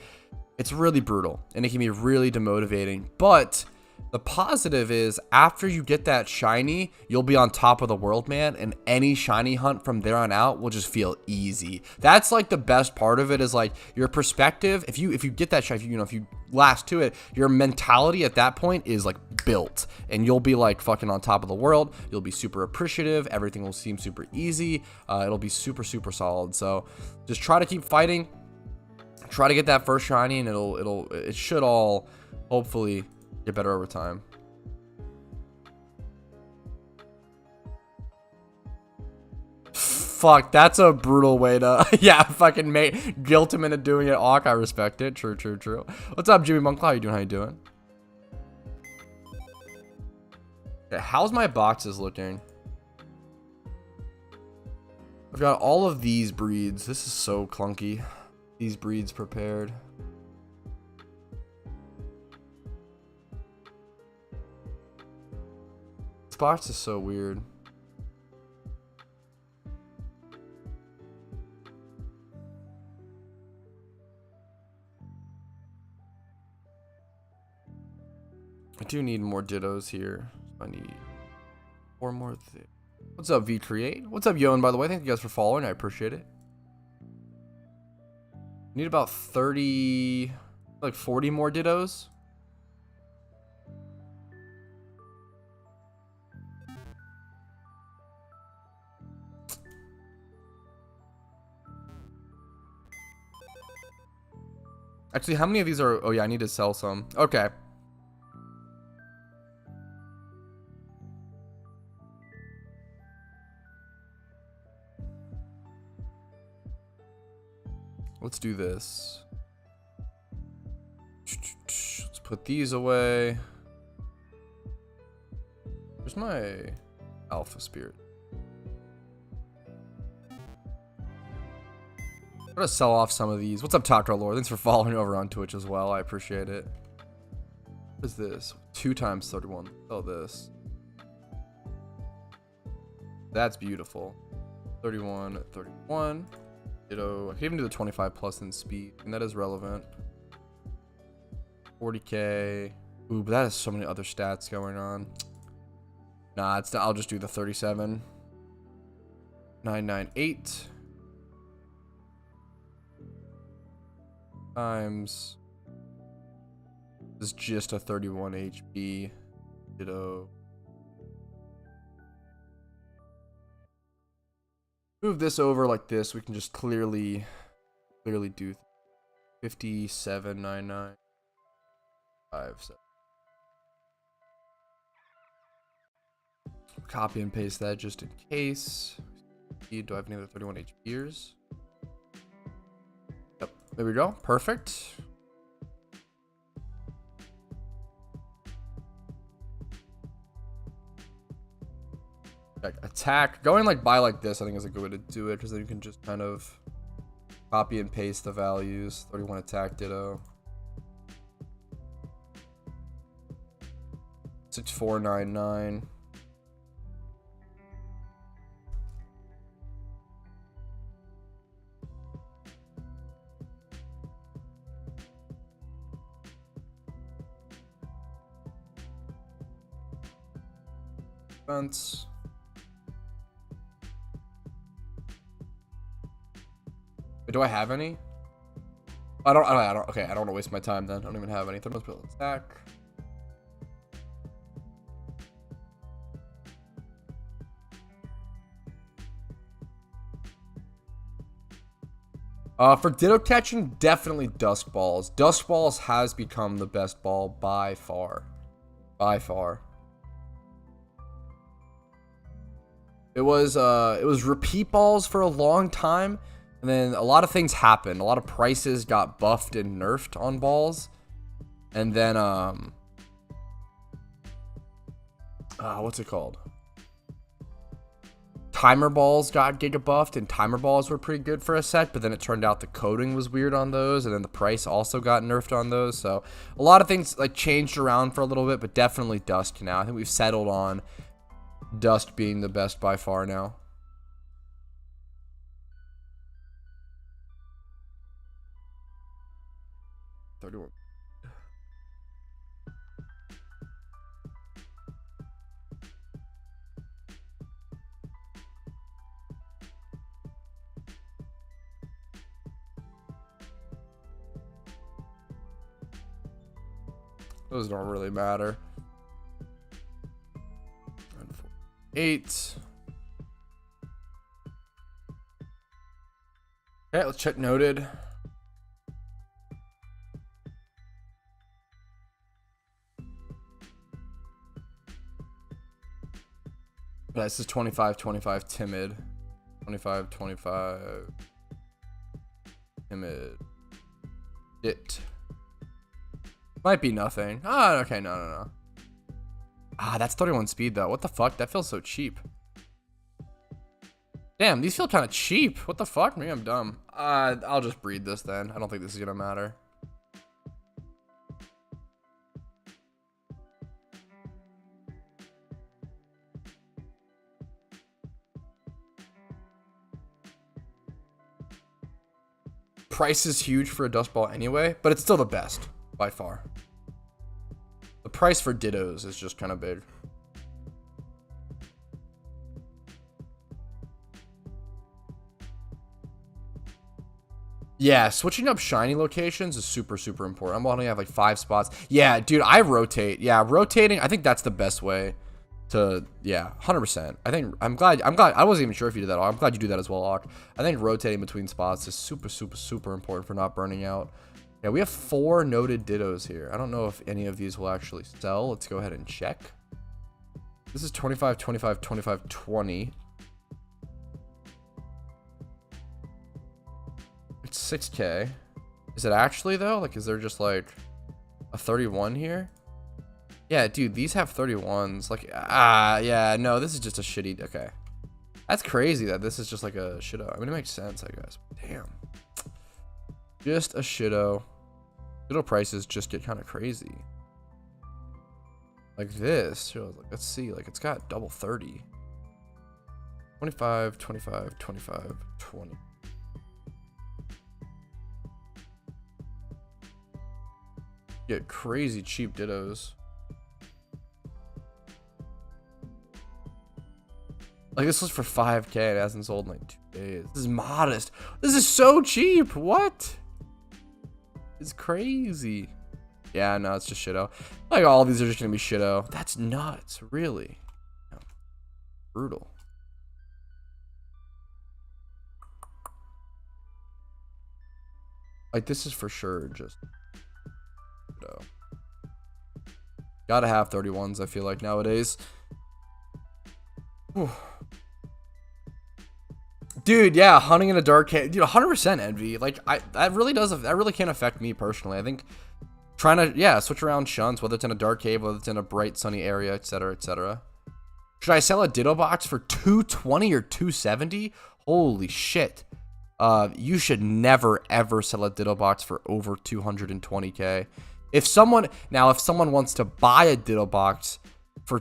it's really brutal and it can be really demotivating. But the positive is after you get that shiny, you'll be on top of the world, man, and any shiny hunt from there on out will just feel easy. That's like the best part of it, is like your perspective. If you get that shiny, if you last to it, your mentality at that point is like built, and you'll be like fucking on top of the world. You'll be super appreciative. Everything will seem super easy. It'll be super solid. So just try to keep fighting. Try to get that first shiny, and it should all hopefully get better over time. Fuck, that's a brutal way to yeah, fucking guilt him into doing it. Awk, I respect it. True. What's up, Jimmy Monk? How you doing? Okay, how's my boxes looking? I've got all of these breeds. This is so clunky. These breeds prepared. This box is so weird. I do need more Dittos here. I need 4 more things. What's up, V-Create? What's up, Yoan, by the way? Thank you guys for following. I appreciate it. Need about 30, like 40 more Dittos. Actually, how many of these are... Oh, yeah, I need to sell some. Okay. Let's do this. Let's put these away. Where's my alpha spirit? I'm gonna sell off some of these. What's up, Taco Lord? Thanks for following over on Twitch as well. I appreciate it. What is this? 2 times 31. Sell this. That's beautiful. 31, 31. Ditto. I can even do the 25 plus in speed, and that is relevant. 40K. Ooh, but that has so many other stats going on. Nah, it's not. I'll just do the 37. 998 times. This is just a 31 HP. Ditto. Move this over like this. We can just clearly do 5799 57. Copy and paste that just in case. Do I have any other 31 HPers? Yep, there we go. Perfect. Attack. Going like by like this, I think is a good way to do it, because then you can just kind of copy and paste the values. 31 attack, Ditto. 6499. Defense. Do I have any? I don't. Okay, I don't want to waste my time then. I don't even have any. Thermal attack. For Ditto catching, definitely Dusk Balls. Dusk Balls has become the best ball by far. By far. It was repeat balls for a long time. And then a lot of things happened. A lot of prices got buffed and nerfed on balls. And then what's it called? Timer balls got giga buffed, and timer balls were pretty good for a sec, but then it turned out the coding was weird on those, and then the price also got nerfed on those. So a lot of things like changed around for a little bit, but definitely Dusk now. I think we've settled on Dusk being the best by far now. Those don't really matter. 8. Okay, let's check noted. Yeah, this is 25, 25 timid. 25, 25 timid. It might be nothing. Ah, okay, no. Ah, that's 31 speed though. What the fuck? That feels so cheap. Damn, these feel kind of cheap. What the fuck? Maybe I'm dumb. I'll just breed this then. I don't think this is gonna matter. Price is huge for a dust ball anyway, but it's still the best by far. The price for Dittos is just kind of big. Yeah, switching up shiny locations is super, super important. I'm only have like 5 spots. Yeah, dude, I rotate. Yeah, rotating, I think that's the best way to, yeah, 100%. I'm glad, I wasn't even sure if you did that. I'm glad you do that as well, Ock. I think rotating between spots is super, super, super important for not burning out. Yeah, we have 4 noted Dittos here. I don't know if any of these will actually sell. Let's go ahead and check. This is 25, 25, 25, 20. It's 6K. Is it actually though? Like, is there just like a 31 here? Yeah, dude, these have 31s. Like, yeah, no, this is just a shitty. Okay. That's crazy that this is just like a shitto. I mean, it makes sense, I guess. Damn. Just a shitto. Shitto prices just get kind of crazy. Like this. Let's see. Like, it's got double 30. 25, 25, 25, 20. Get crazy cheap Dittos. Like, this was for 5K. It hasn't sold in like 2 days. This is modest. This is so cheap. What? It's crazy. Yeah, no, it's just shitto. Like, all of these are just gonna be shitto. That's nuts, really. No. Brutal. Like, this is for sure just shitto. Gotta have 31s, I feel like, nowadays. Whew. Dude, yeah, hunting in a dark cave. Dude, 100% envy. Like, that really can't affect me personally. I think trying to, yeah, switch around shunts, whether it's in a dark cave, whether it's in a bright, sunny area, etc., etc. Should I sell a Ditto box for 220 or 270? Holy shit. You should never, ever sell a Ditto box for over 220K. If someone wants to buy a Ditto box for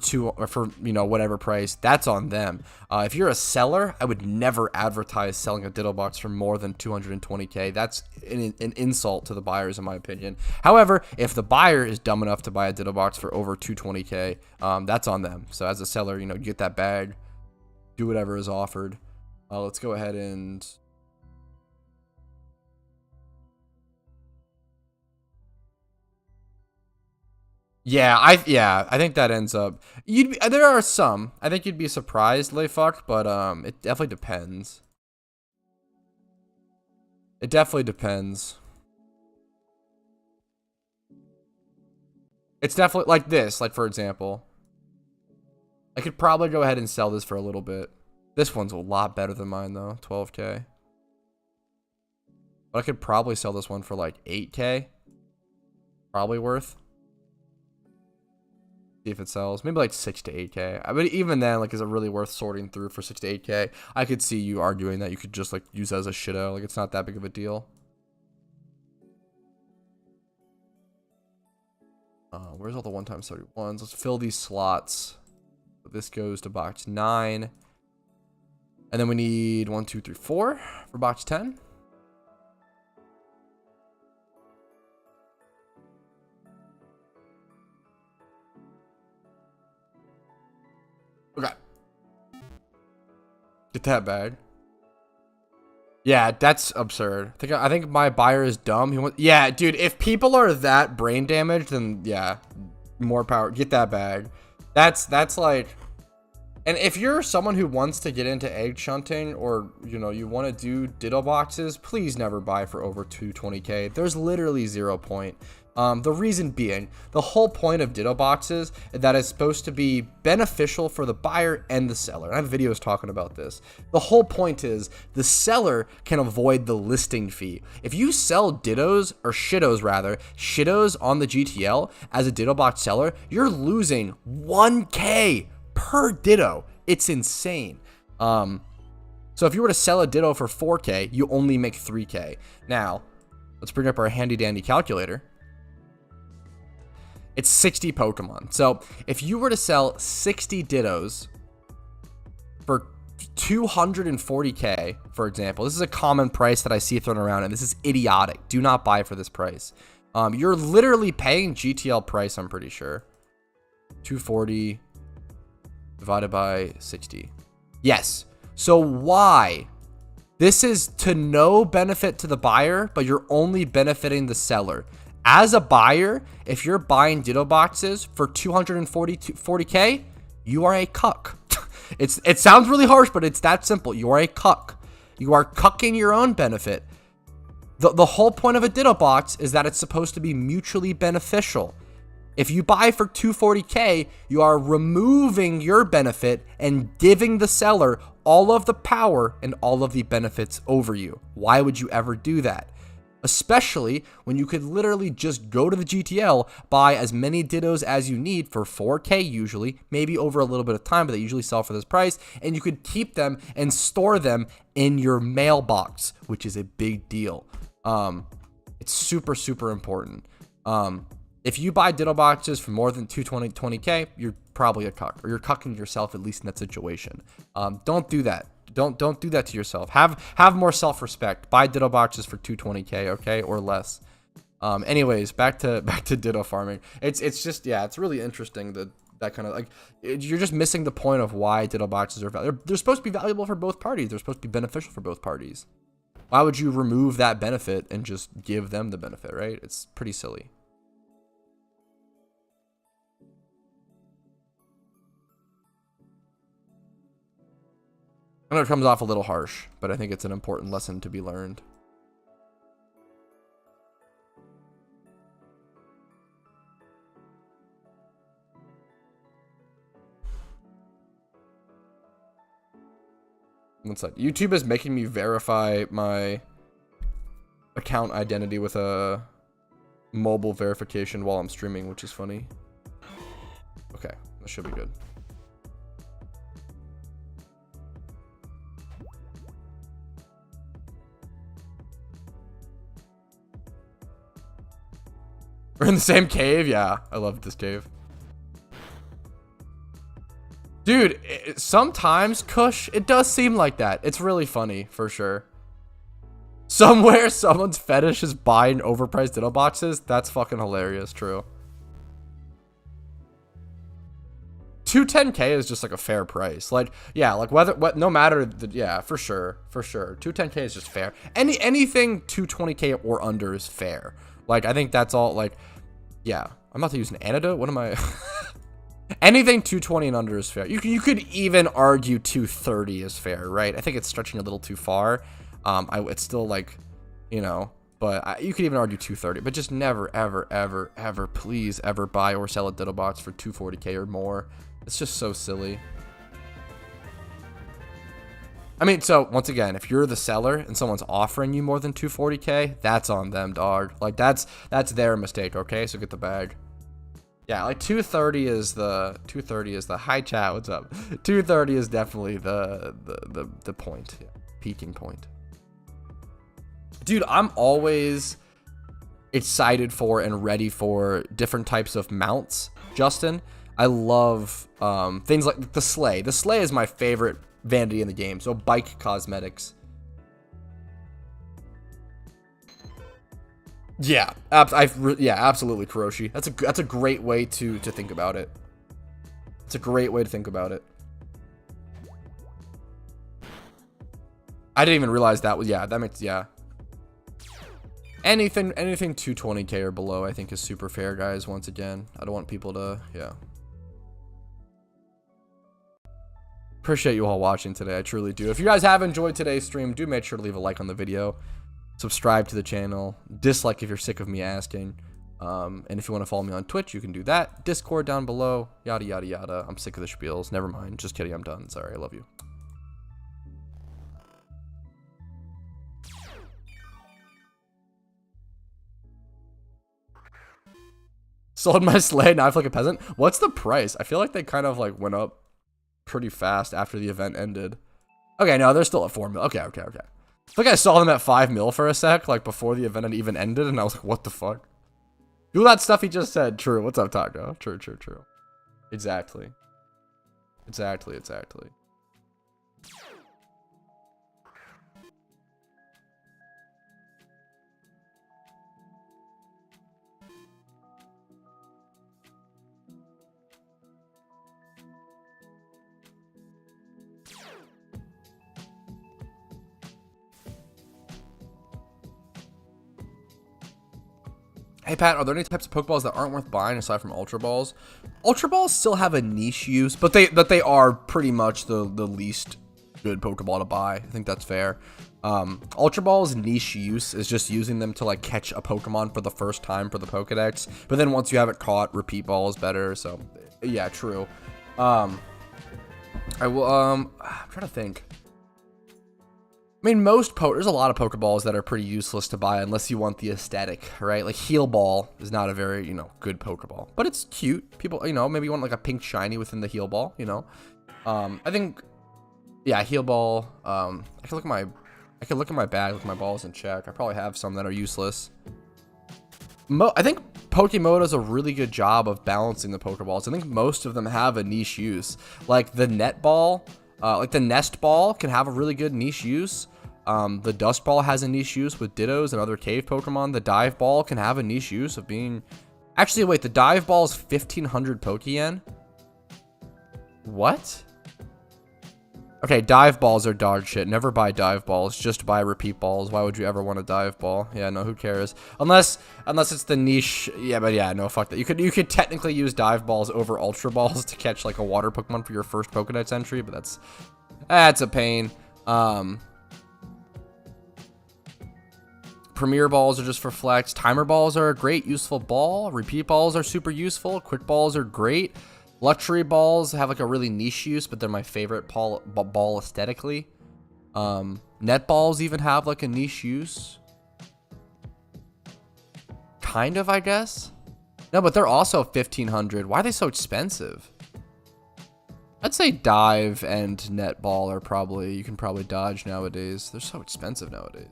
you know, whatever price, that's on them. If you're a seller, I would never advertise selling a Ditto box for more than 220K. That's an insult to the buyers, in my opinion. However, if the buyer is dumb enough to buy a Ditto box for over 220K, that's on them. So as a seller, you know, get that bag, do whatever is offered. Let's go ahead and yeah, I think that ends up. There are some. I think you'd be surprised, Layfuck, but it definitely depends. It definitely depends. It's definitely like this. Like, for example, I could probably go ahead and sell this for a little bit. This one's a lot better than mine though, 12K. But I could probably sell this one for like 8K. Probably worth. See if it sells. Maybe like 6 to 8K. But even then, like, is it really worth sorting through for 6 to 8K? I could see you arguing that you could just like use it as a shitto. Like, it's not that big of a deal. Where's all the 1x31s? Let's fill these slots. This goes to box 9. And then we need 1, 2, 3, 4 for box 10. Okay. Get that bag. Yeah, that's absurd. I think my buyer is dumb. Yeah, dude, if people are that brain damaged, then yeah, more power. Get that bag. That's like, and if you're someone who wants to get into egg shunting, or you know, you want to do Ditto boxes, please never buy for over 220K. There's literally 0 point. The reason being, the whole point of Ditto boxes is that it's supposed to be beneficial for the buyer and the seller. I have videos talking about this. The whole point is the seller can avoid the listing fee. If you sell Dittos, or Shittos rather, Shittos on the GTL as a Ditto box seller, you're losing 1K per Ditto. It's insane. So if you were to sell a Ditto for 4K, you only make 3K. Now, let's bring up our handy dandy calculator. It's 60 Pokemon. So if you were to sell 60 Dittos for 240K, for example, this is a common price that I see thrown around, and this is idiotic. Do not buy for this price. You're literally paying GTL price, I'm pretty sure. 240 divided by 60. Yes. So why? This is to no benefit to the buyer, but you're only benefiting the seller. As a buyer, if you're buying Ditto boxes for 240K, you are a cuck. It sounds really harsh, but it's that simple. You are a cuck. You are cucking your own benefit. The whole point of a Ditto box is that it's supposed to be mutually beneficial. If you buy for 240K, you are removing your benefit and giving the seller all of the power and all of the benefits over you. Why would you ever do that? Especially when you could literally just go to the GTL, buy as many Dittos as you need for 4K usually, maybe over a little bit of time, but they usually sell for this price, and you could keep them and store them in your mailbox, which is a big deal. It's super, super important. If you buy Ditto boxes for more than 220K, you're probably a cuck, or you're cucking yourself, at least in that situation. Don't do that. Don't do that to yourself. Have more self-respect. Buy Ditto boxes for 220K, okay, or less. Anyways, back to Ditto farming. It's just, yeah, it's really interesting that kind of, like, you're just missing the point of why Ditto boxes are valuable. They're supposed to be valuable for both parties. They're supposed to be beneficial for both parties. Why would you remove that benefit and just give them the benefit, right? It's pretty silly. I know it comes off a little harsh, but I think it's an important lesson to be learned. One sec. YouTube is making me verify my account identity with a mobile verification while I'm streaming, which is funny. Okay, that should be good. We're in the same cave? Yeah, I love this cave. Dude, sometimes, Kush, it does seem like that. It's really funny, for sure. Somewhere, someone's fetish is buying overpriced Ditto boxes. That's fucking hilarious, true. 210K is just like a fair price. Like, yeah, like no matter yeah, for sure. 210K is just fair. Anything 220K or under is fair. Like, I think that's all, like, yeah. I'm about to use an antidote. What am I? Anything 220 and under is fair. You could even argue 230 is fair, right? I think it's stretching a little too far. It's still like, you know, but you could even argue 230. But just never, ever, ever, ever, please, ever buy or sell a Ditto box for 240K or more. It's just so silly. I mean, so once again, if you're the seller and someone's offering you more than 240K, that's on them, dog. Like, that's their mistake, okay? So get the bag. Yeah, like 230 is the high chat. What's up? 230 is definitely the point, yeah, peaking point. Dude, I'm always excited for and ready for different types of mounts, Justin. I love things like the sleigh. The sleigh is my favorite vanity in the game. So bike cosmetics. Yeah, absolutely, Kuroshi. That's a great way to think about it. It's a great way to think about it. I didn't even realize that was, yeah, that makes, yeah. Anything 220k or below, I think is super fair, guys. Once again, I don't want people to, yeah. Appreciate you all watching today. I truly do. If you guys have enjoyed today's stream, do make sure to leave a like on the video. Subscribe to the channel. Dislike if you're sick of me asking. And if you want to follow me on Twitch, you can do that. Discord down below. Yada, yada, yada. I'm sick of the spiels. Never mind. Just kidding. I'm done. Sorry. I love you. Sold my sleigh. Now I feel like a peasant. What's the price? I feel like they kind of like went up pretty fast after the event ended. Okay, no, they're still at 4 mil. Okay. I think I saw them at 5 mil for a sec, like before the event had even ended, and I was like, what the fuck? Do that stuff he just said. True. What's up, Taco? True. Exactly. Hey Pat, are there any types of Pokeballs that aren't worth buying aside from Ultra Balls? Ultra Balls still have a niche use, but they are pretty much the least good Pokeball to buy. I think that's fair. Ultra Balls' niche use is just using them to like catch a Pokemon for the first time for the Pokedex. But then once you have it caught, repeat ball is better. So yeah, true. I'm trying to think. I mean, there's a lot of Pokeballs that are pretty useless to buy unless you want the aesthetic, right? Like Heal Ball is not a very, good Pokeball, but it's cute. People, maybe you want like a pink shiny within the Heal Ball, I think, yeah, Heal Ball. I can look at my bag, look at my balls and check. I probably have some that are useless. I think PokeMMO does a really good job of balancing the Pokeballs. I think most of them have a niche use. Like the Net Ball, like the Nest Ball can have a really good niche use. The Dust Ball has a niche use with Dittos and other cave Pokemon. The Dive Ball can have a niche use of being... Actually, wait, the Dive Ball is 1,500 Pokeyen? What? Okay, Dive Balls are dog shit. Never buy Dive Balls. Just buy Repeat Balls. Why would you ever want a Dive Ball? Yeah, no, who cares? Unless it's the niche... Yeah, but yeah, no, fuck that. You could technically use Dive Balls over Ultra Balls to catch, like, a Water Pokemon for your first Pokedex entry, but that's a pain. Premier Balls are just for flex. Timer Balls are a great, useful ball. Repeat Balls are super useful. Quick Balls are great. Luxury Balls have like a really niche use, but they're my favorite ball aesthetically. Net Balls even have like a niche use. Kind of, I guess. No, but they're also 1,500. Why are they so expensive? I'd say Dive and Net Ball are probably, you can probably dodge nowadays. They're so expensive nowadays.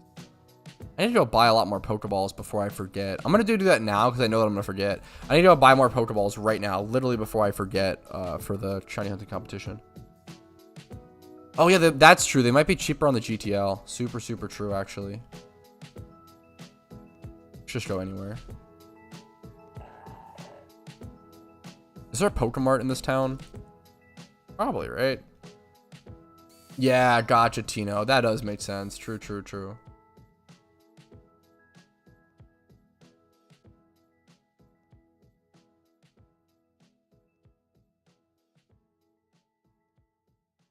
I need to go buy a lot more Pokeballs before I forget. I'm going to do that now because I know that I'm going to forget. I need to go buy more Pokeballs right now, literally before I forget for the shiny hunting competition. Oh, yeah, that's true. They might be cheaper on the GTL. Super, super true, actually. Just go anywhere. Is there a Pokemart in this town? Probably, right? Yeah, gotcha, Tino. That does make sense. True, true, true.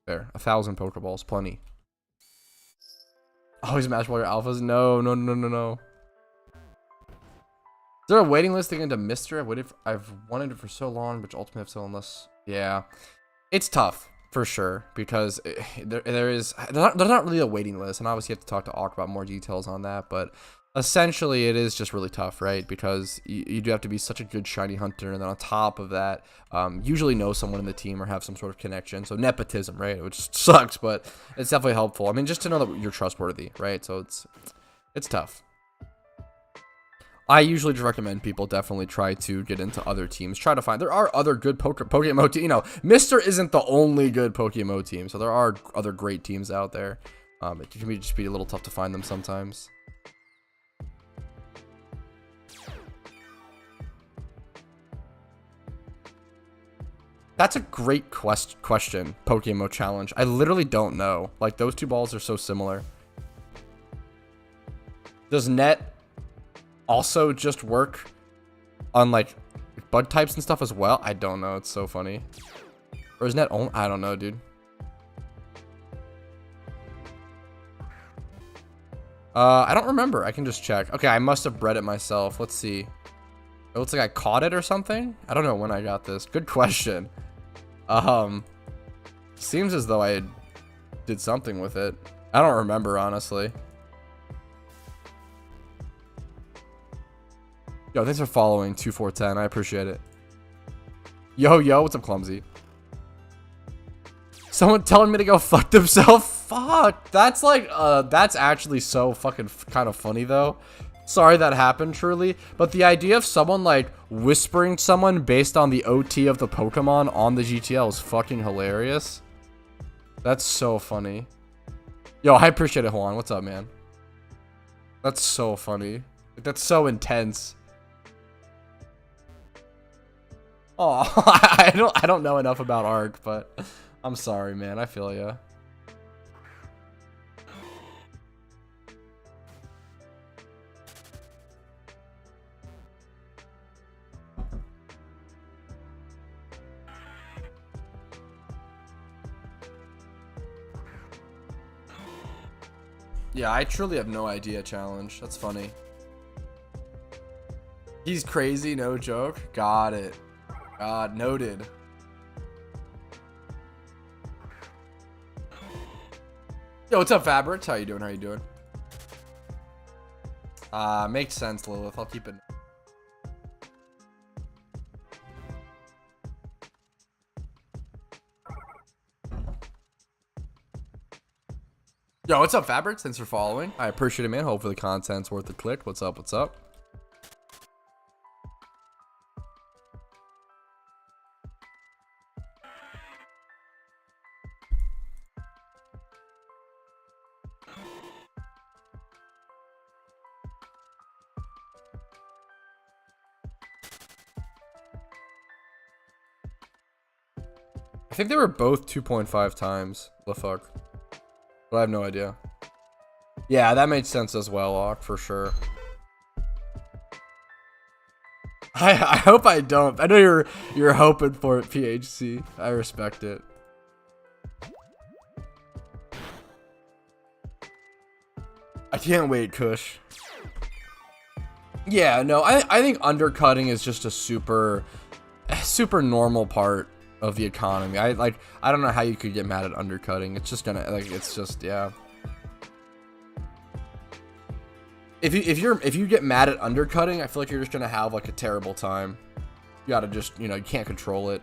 There, 1,000 Pokeballs, plenty. Always match all your alphas? No. Is there a waiting list to get into Mister? I've wanted it for so long, but ultimately I've still unless. Yeah, it's tough for sure because there's not really a waiting list, and obviously you have to talk to Awk about more details on that. But essentially it is just really tough, right? Because you do have to be such a good shiny hunter, and then on top of that, usually know someone in the team or have some sort of connection. So nepotism, right? Which sucks, but it's definitely helpful. I mean, just to know that you're trustworthy, right? So it's tough. I usually just recommend people definitely try to get into other teams. Try to find, there are other good PokeMMO teams. You know, Mr. isn't the only good PokeMMO team, so there are other great teams out there. It can just be a little tough to find them sometimes. That's a great question, PokeMMO challenge. I literally don't know. Like, those two balls are so similar. Does net also just work on, like, bug types and stuff as well? I don't know. It's so funny. Or is net only? I don't know, dude. I don't remember. I can just check. Okay, I must have bred it myself. Let's see. It looks like I caught it or something. I don't know when I got this. Good question. Seems as though I did something with it. I don't remember, honestly. Yo, thanks for following 2410. I appreciate it. Yo, what's up, Clumsy? Someone telling me to go fuck themselves? Fuck. That's like, that's actually so fucking kind of funny, though. Sorry that happened, truly. But the idea of someone, like, whispering to someone based on the OT of the Pokemon on the GTL is fucking hilarious. That's so funny. Yo, I appreciate it, Juan. What's up, man? That's so funny. Like, that's so intense. Oh, I don't know enough about Arc, but I'm sorry, man. I feel ya. Yeah, I truly have no idea, challenge. That's funny. He's crazy, no joke. Got it. God, noted. Yo, what's up, Fabrics? How you doing? How you doing? Makes sense, Lilith. I'll keep it. Yo, what's up, Fabrics? Thanks for following. I appreciate it, man. Hopefully the content's worth a click. What's up? What's up? I think they were both 2.5 times. The fuck? But I have no idea. Yeah, that made sense as well, Ock, for sure. I hope I don't. I know you're hoping for it, PHC. I respect it. I can't wait, Kush. Yeah, no, I think undercutting is just a super normal part of the economy. I don't know how you could get mad at undercutting. It's just gonna, like, it's just, yeah. If you get mad at undercutting, I feel like you're just gonna have, like, a terrible time. You gotta just, you know, you can't control it.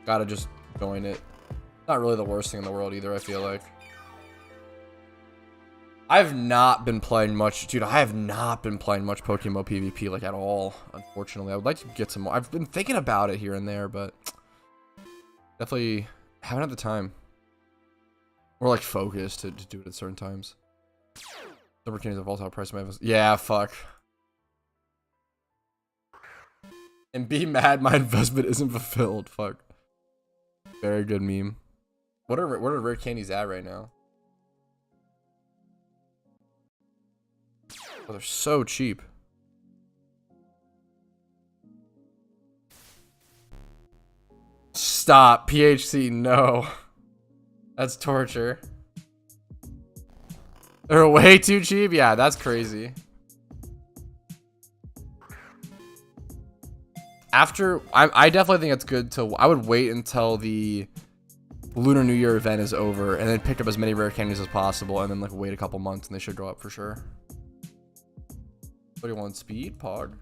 Gotta just join it. Not really the worst thing in the world either, I feel like. I've not been playing much, dude. I have not been playing much PokeMMO PvP, like, at all, unfortunately. I would like to get some more. I've been thinking about it here and there, but definitely haven't had the time. Or, like, focus to do it at certain times. The opportunities of volatile price. Yeah, fuck. And be mad my investment isn't fulfilled. Fuck. Very good meme. What are rare candies at right now? Oh, they're so cheap. Stop, PHC, no. That's torture. They're way too cheap? Yeah, that's crazy. I definitely think it's good to, I would wait until the Lunar New Year event is over and then pick up as many rare candies as possible and then, like, wait a couple months and they should go up for sure. 31 speed, Pog.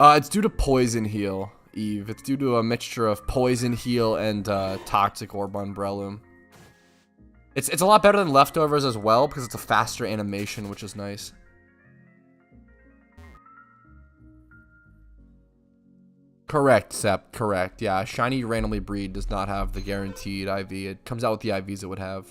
It's due to poison heal, Eve. It's due to a mixture of poison heal and toxic orb on Breloom. It's a lot better than leftovers as well because it's a faster animation, which is nice. Correct, Sep. Correct. Yeah, shiny randomly breed does not have the guaranteed IV. It comes out with the IVs it would have.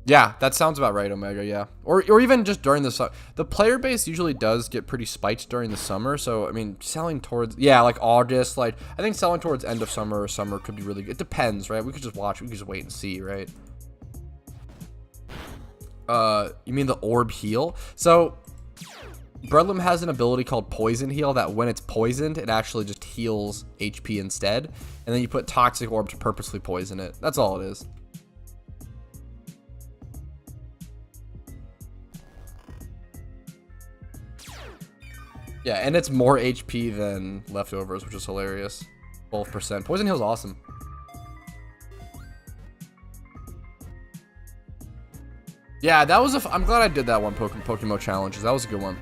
Yeah, that sounds about right, Omega, yeah. Or even just during the summer. The player base usually does get pretty spiked during the summer, so, I mean, selling towards, yeah, like August, like, I think selling towards end of summer or summer could be really good. It depends, right? We could just watch, we could just wait and see, right? You mean the orb heal? So, Breloom has an ability called Poison Heal that when it's poisoned, it actually just heals HP instead, and then you put Toxic Orb to purposely poison it. That's all it is. Yeah, and it's more HP than leftovers, which is hilarious. 12%. Poison Heal's awesome. Yeah, that was I'm glad I did that one, PokeMMO challenges. That was a good one.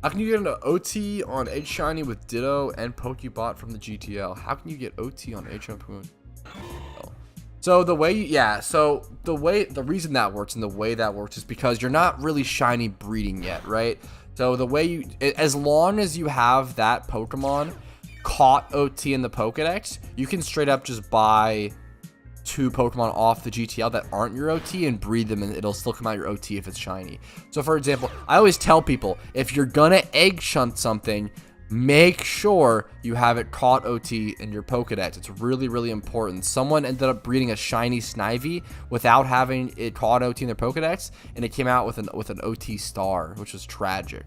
How can you get an OT on H Shiny with Ditto and Pokebot from the GTL? How can you get OT on H Shiny? So the way, the reason that works and the way that works is because you're not really shiny breeding yet, right? So the way as long as you have that Pokemon caught OT in the Pokedex, you can straight up just buy 2 Pokemon off the GTL that aren't your OT and breed them, and it'll still come out your OT if it's shiny. So for example, I always tell people, if you're gonna egg shunt something, make sure you have it caught OT in your Pokedex. It's really, really important. Someone ended up breeding a shiny Snivy without having it caught OT in their Pokedex, and it came out with an OT star, which was tragic.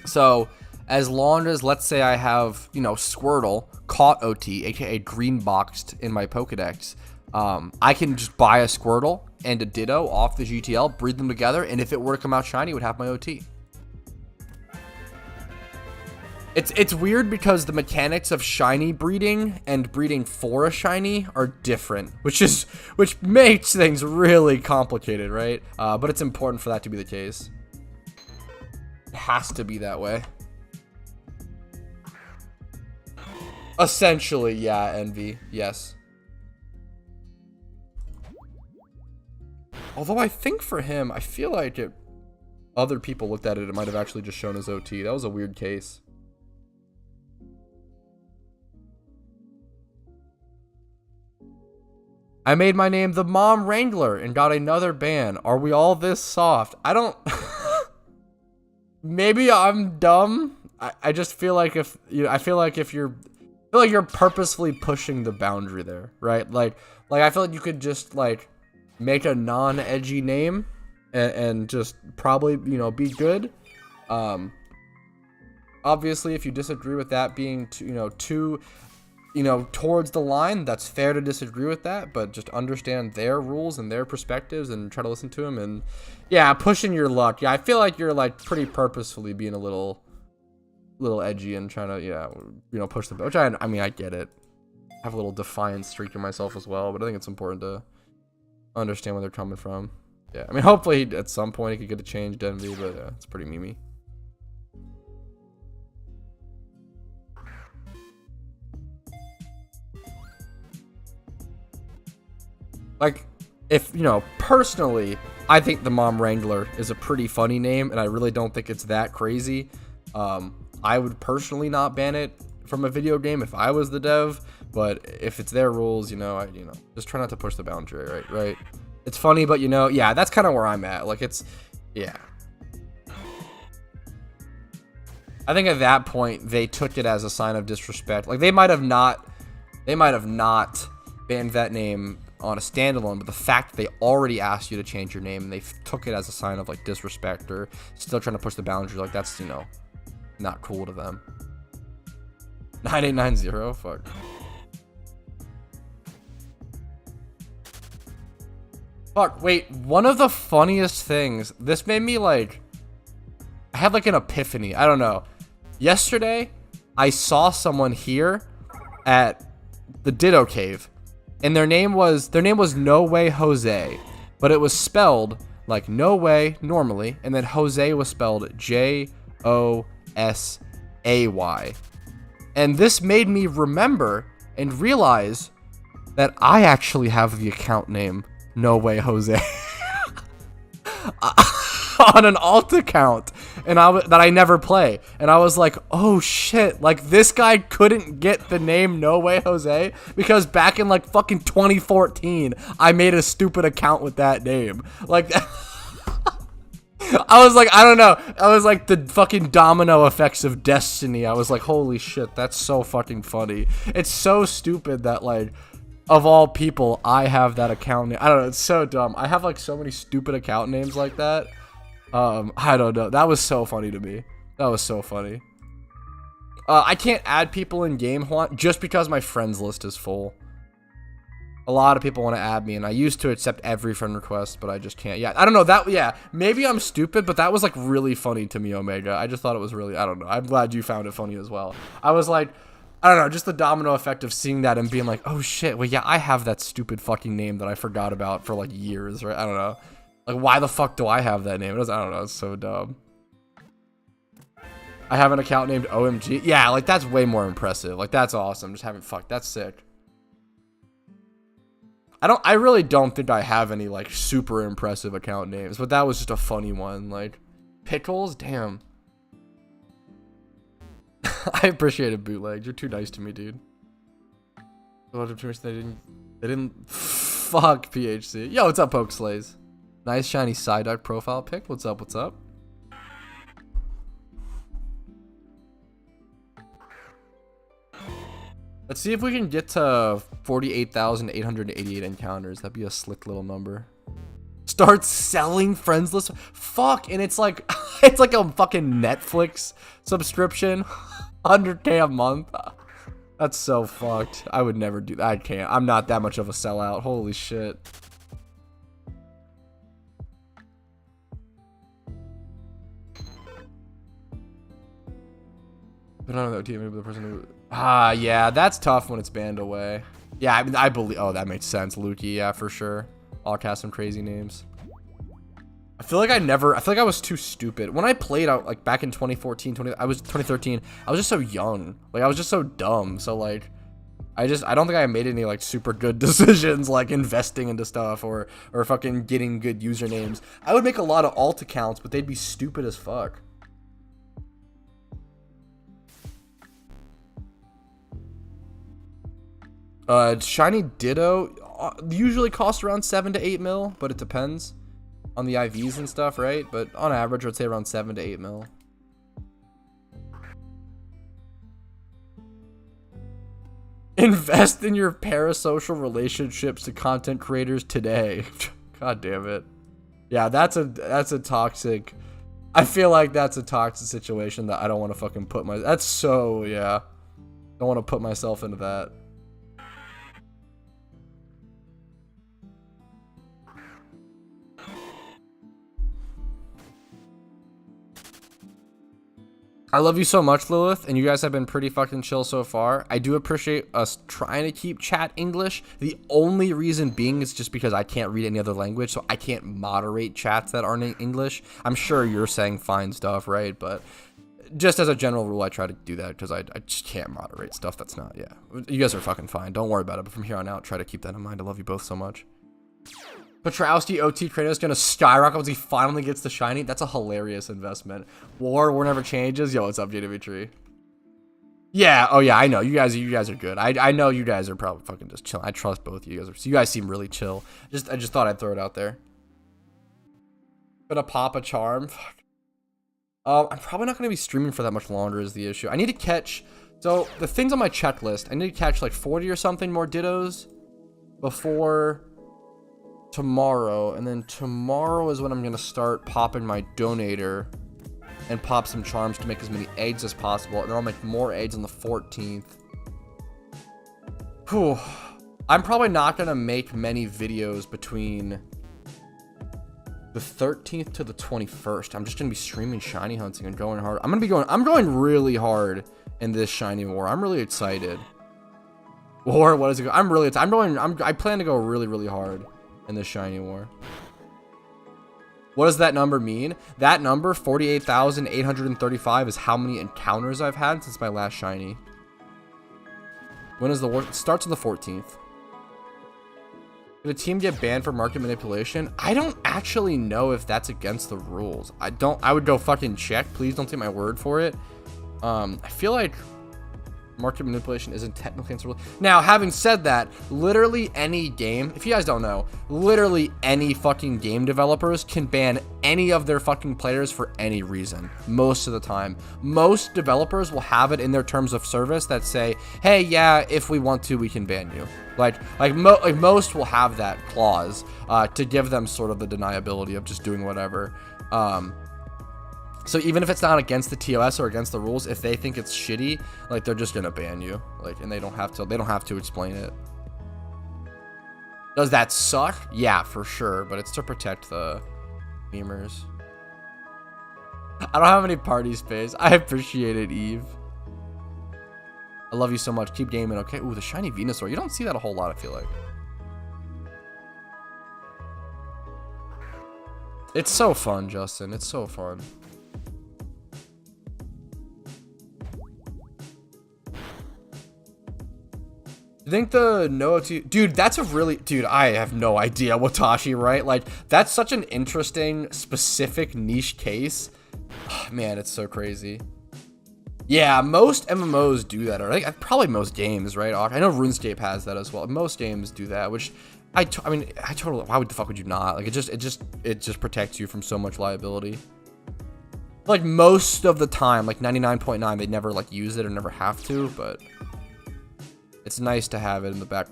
So as long as, let's say I have, you know, Squirtle caught OT, aka green boxed in my Pokedex, I can just buy a Squirtle and a Ditto off the GTL, breed them together, and if it were to come out shiny, it would have my OT. It's weird because the mechanics of shiny breeding and breeding for a shiny are different, which makes things really complicated, right? But it's important for that to be the case. It has to be that way. Essentially, yeah, Envy, yes. Although I think for him, I feel like other people looked at it, it might have actually just shown as OT. That was a weird case. I made my name the Mom Wrangler and got another ban. Are we all this soft? I don't... Maybe I'm dumb. I just feel like if you're purposefully pushing the boundary there, right? Like I feel like you could just like make a non-edgy name and just probably, you know, be good. Obviously, if you disagree with that being too towards the line, that's fair to disagree with that, but just understand their rules and their perspectives and try to listen to them. And yeah, pushing your luck. Yeah, I feel like you're like pretty purposefully being a little edgy and trying to, push them. Which I mean, I get it. I have a little defiant streak in myself as well, but I think it's important to understand where they're coming from. Yeah, I mean, hopefully at some point he could get a changed Envy, but it's pretty memey. Like, if, personally, I think the Mom Wrangler is a pretty funny name, and I really don't think it's that crazy. I would personally not ban it from a video game if I was the dev, but if it's their rules, just try not to push the boundary, right? It's funny, but yeah, that's kind of where I'm at. Like, yeah. I think at that point, they took it as a sign of disrespect. Like, they might have not banned that name on a standalone, but the fact that they already asked you to change your name and they took it as a sign of like disrespect or still trying to push the boundary, like that's not cool to them. 9890, fuck. Fuck, wait, one of the funniest things, this made me like had like an epiphany. I don't know. Yesterday, I saw someone here at the Ditto cave, and their name was No Way Jose, but it was spelled like No Way normally, and then Jose was spelled Josay. And this made me remember and realize that I actually have the account name No Way Jose on an alt account, and that I never play. And I was like, oh shit, like this guy couldn't get the name No Way Jose because back in like fucking 2014 I made a stupid account with that name. Like I was like, I don't know. I was like the fucking domino effects of destiny. I was like, holy shit, that's so fucking funny. It's so stupid that like, of all people, I have that account name. I don't know. It's so dumb. I have like so many stupid account names like that. I don't know. That was so funny to me. That was so funny. I can't add people in game just because my friends list is full. A lot of people want to add me, and I used to accept every friend request, but I just can't. Yeah, I don't know. Yeah, maybe I'm stupid, but that was, like, really funny to me, Omega. I just thought it was really, I don't know. I'm glad you found it funny as well. I was like, I don't know, just the domino effect of seeing that and being like, oh, shit, well, yeah, I have that stupid fucking name that I forgot about for, like, years, right? I don't know. Like, why the fuck do I have that name? I don't know. It's so dumb. I have an account named OMG. Yeah, like, that's way more impressive. Like, that's awesome. Just having, that's sick. I really don't think I have any, like, super impressive account names, but that was just a funny one. Like, Pickles? Damn. I appreciate it, Bootleg. You're too nice to me, dude. They didn't fuck PHC. Yo, what's up, Pokeslays? Nice shiny Psyduck profile pic. What's up, what's up? Let's see if we can get to 48,888 encounters. That'd be a slick little number. Start selling friends list. Fuck, and it's like it's like a fucking Netflix subscription. 100K a month. That's so fucked. I would never do that. I can't. I'm not that much of a sellout. Holy shit. But I don't know, maybe the person who... yeah, that's tough when it's banned away. Yeah, I mean, I believe... Oh, that makes sense. Lukey, yeah, for sure. I'll cast some crazy names. I feel like I was too stupid. When I played out, like, back in 2013, I was just so young. Like, I was just so dumb. So, like, I don't think I made any, like, super good decisions, like, investing into stuff or fucking getting good usernames. I would make a lot of alt accounts, but they'd be stupid as fuck. Shiny Ditto usually costs around 7 to 8 mil, but it depends on the IVs and stuff, right? But on average, I'd say around 7 to 8 mil. Invest in your parasocial relationships to content creators today. God damn it. Yeah, that's a toxic. I feel like that's a toxic situation that I don't want to fucking put that's so, yeah. Don't want to put myself into that. I love you so much, Lilith, and you guys have been pretty fucking chill so far. I do appreciate us trying to keep chat English. The only reason being is just because I can't read any other language, so I can't moderate chats that aren't in English. I'm sure you're saying fine stuff, right? But just as a general rule, I try to do that because I just can't moderate stuff that's not, yeah. You guys are fucking fine. Don't worry about it, but from here on out, try to keep that in mind. I love you both so much. Petrowski OT Kratos gonna skyrocket once he finally gets the shiny. That's a hilarious investment. War never changes. Yo, what's up, JW3? Yeah, oh yeah, I know. You guys are good. I know you guys are probably fucking just chilling. I trust both of you guys. You guys seem really chill. I just thought I'd throw it out there. Gonna pop a charm. Fuck. I'm probably not gonna be streaming for that much longer is the issue. I need to catch, so the things on my checklist, I need to catch like 40 or something more Dittos before tomorrow, and then tomorrow is when I'm gonna start popping my donator and pop some charms to make as many eggs as possible, and then I'll make more eggs on the 14th.— I'm probably not gonna make many videos between the the 13th to the 21st. I'm just gonna be streaming shiny hunting and going hard. I'm going really hard in this shiny war. I'm really excited. War, what is it? I plan to go really hard in this shiny war. What does that number mean? That number, 48,835, is how many encounters I've had since my last shiny. When is the war? It starts on the 14th. Did a team get banned for market manipulation? I don't actually know if that's against the rules. I would go fucking check. Please don't take my word for it. I feel like market manipulation isn't technically against the rules. Now, having said that, literally any game, if you guys don't know, literally any fucking game developers can ban any of their fucking players for any reason. Most of the time. Most developers will have it in their terms of service that say, hey, yeah, if we want to, we can ban you. Like most will have that clause to give them sort of the deniability of just doing whatever. So even if it's not against the TOS or against the rules, if they think it's shitty, like they're just gonna ban you. Like, and they don't have to explain it. Does that suck? Yeah, for sure. But it's to protect the memers. I don't have any party space. I appreciate it, Eve. I love you so much. Keep gaming, okay? Ooh, the shiny Venusaur. You don't see that a whole lot, I feel like. It's so fun, Justin. It's so fun. I think the dude, that's a really, dude, I have no idea, Watashi, right? Like, that's such an interesting, specific niche case. Oh, man, it's so crazy. Yeah, most MMOs do that, or like, probably most games, right? I know RuneScape has that as well. Most games do that, which I mean, I totally, why the fuck would you not? Like, it just protects you from so mumuch liability. Like, most of the time, like 99.9, they never like use it or never have to, but it's nice to have it in the back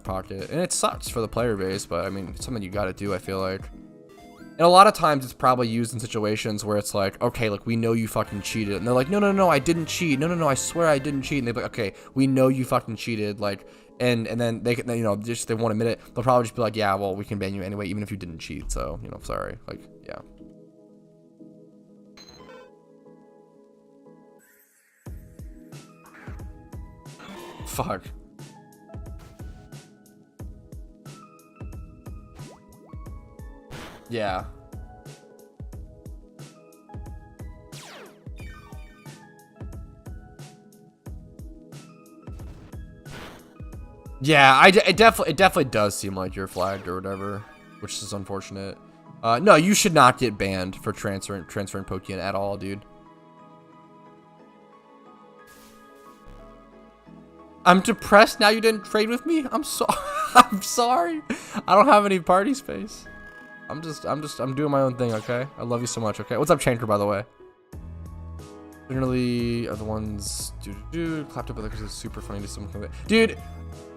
pocket. And it sucks for the player base, but I mean, it's something you gotta do, I feel like. And a lot of times it's probably used in situations where it's like, okay, like, we know you fucking cheated. And they're like, no, I didn't cheat. No, I swear I didn't cheat. And they're like, okay, we know you fucking cheated. Like, and then they can, you know, just, they won't admit it. They'll probably just be like, yeah, well, we can ban you anyway, even if you didn't cheat. So, you know, sorry. Like, yeah. Fuck. Yeah. Yeah, it definitely does seem like you're flagged or whatever, which is unfortunate. No, you should not get banned for transferring Pokeyen at all, dude. I'm depressed now you didn't trade with me. I'm sorry. I don't have any party space. I'm doing my own thing, okay? I love you so much, okay? What's up, Chanker, by the way? Generally are the ones clapped up because it's super funny to someone. Dude,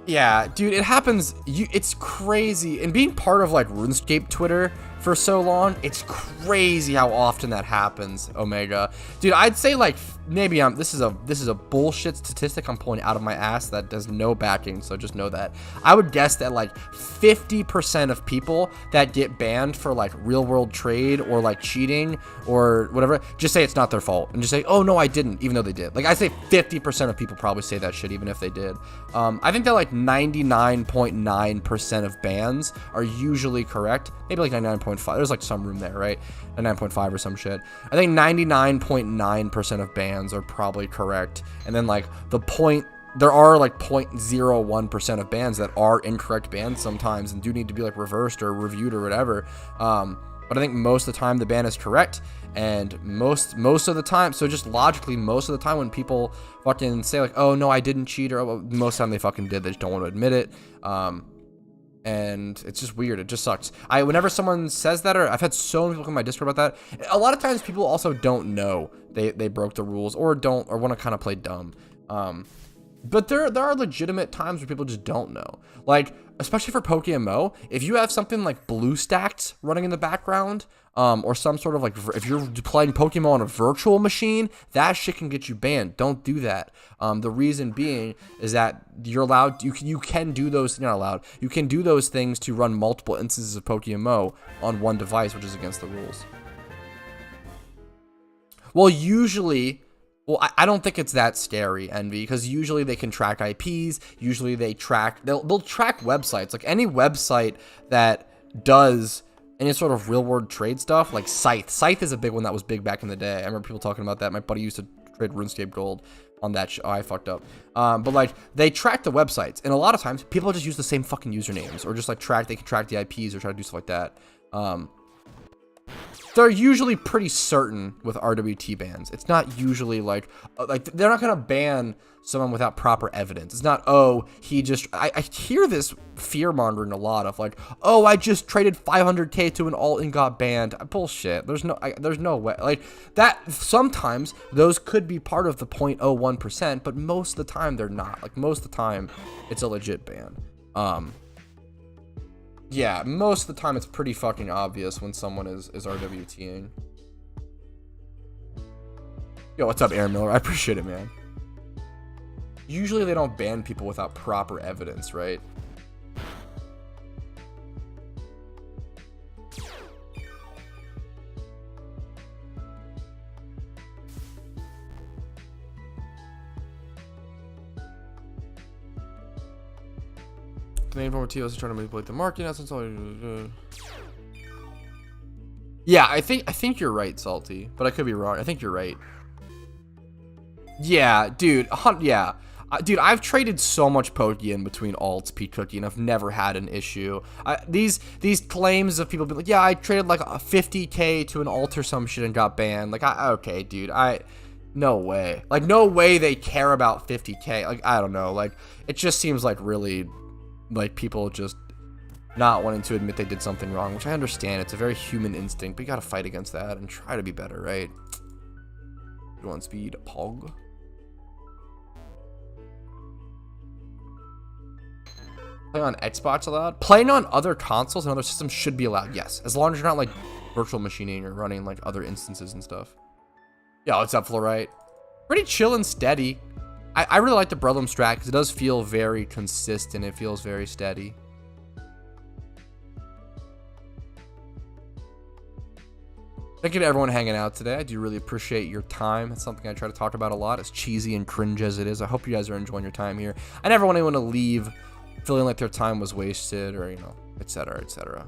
yeah, dude, it happens. It's crazy. And being part of like RuneScape Twitter for so long, it's crazy how often that happens, Omega. Dude, I'd say like maybe this is a bullshit statistic I'm pulling out of my ass that does no backing, so just know that. I would guess that like 50% of people that get banned for like real world trade or like cheating or whatever, just say it's not their fault and just say, oh no, I didn't, even though they did. Like, I say 50% of people probably say that shit even if they did. I think that like 99.9% of bans are usually correct. Maybe like 99.5. There's like some room there, right? 99.5 or some shit. I think 99.9% of bans are probably correct. And then like there are like 0.01% of bans that are incorrect bans sometimes and do need to be like reversed or reviewed or whatever. But I think most of the time the ban is correct, and most of the time, so just logically, most of the time when people fucking say like, oh no, I didn't cheat, or oh, most of the time they fucking did, they just don't want to admit it. And it's just weird. It just sucks. Whenever someone says that, or I've had so many people in my Discord about that, a lot of times people also don't know they broke the rules or want to kind of play dumb. But there are legitimate times where people just don't know. Like, especially for PokeMMO, if you have something like blue stacked running in the background, or some sort of like, if you're playing Pokemon on a virtual machine, that shit can get you banned. Don't do that. The reason being is that you're allowed, you can do those, you're not allowed, you can do those things to run multiple instances of PokeMMO on one device, which is against the rules. Well, usually, I don't think it's that scary, Envy, because usually they can track IPs. Usually they'll track websites. Like any website that does any sort of real world trade stuff, like Scythe. Scythe is a big one that was big back in the day. I remember people talking about that. My buddy used to trade RuneScape Gold on that. Oh, I fucked up. But like they track the websites, and a lot of times people just use the same fucking usernames, or just like they can track the IPs or try to do stuff like that. They're usually pretty certain with RWT bans. It's not usually like they're not gonna ban someone without proper evidence. It's not, oh, he just, I hear this fear mongering a lot of like, oh, I just traded 500k to an alt and got banned. Bullshit. There's no way. Like that, sometimes those could be part of the 0.01%, but most of the time they're not. Like most of the time it's a legit ban. Yeah, most of the time it's pretty fucking obvious when someone is RWTing. Yo, what's up, Aaron Miller? I appreciate it, man. Usually they don't ban people without proper evidence, right? The main form of TOS is trying to manipulate the market. That's all. Yeah, I think you're right, Salty, but I could be wrong. I think you're right. Yeah, dude. Yeah, dude. I've traded so much Pokeyen between alts, Pete Cookie, and I've never had an issue. These claims of people being like, yeah, I traded like a 50k to an alt or some shit and got banned. Like, okay, dude. No way. Like, no way they care about 50k. Like, I don't know. Like, it just seems like really. Like people just not wanting to admit they did something wrong, which I understand. It's a very human instinct, but you gotta fight against that and try to be better, right? Good one, speed, Pog. Playing on Xbox allowed? Playing on other consoles and other systems should be allowed, yes. As long as you're not like virtual machining or running like other instances and stuff. Yeah, what's up, Fluorite? Pretty chill and steady. I really like the Breloom strat because it does feel very consistent. It feels very steady. Thank you to everyone hanging out today. I do really appreciate your time. It's something I try to talk about a lot, as cheesy and cringe as it is. I hope you guys are enjoying your time here. I never want anyone to leave feeling like their time was wasted or, you know, etc., etc.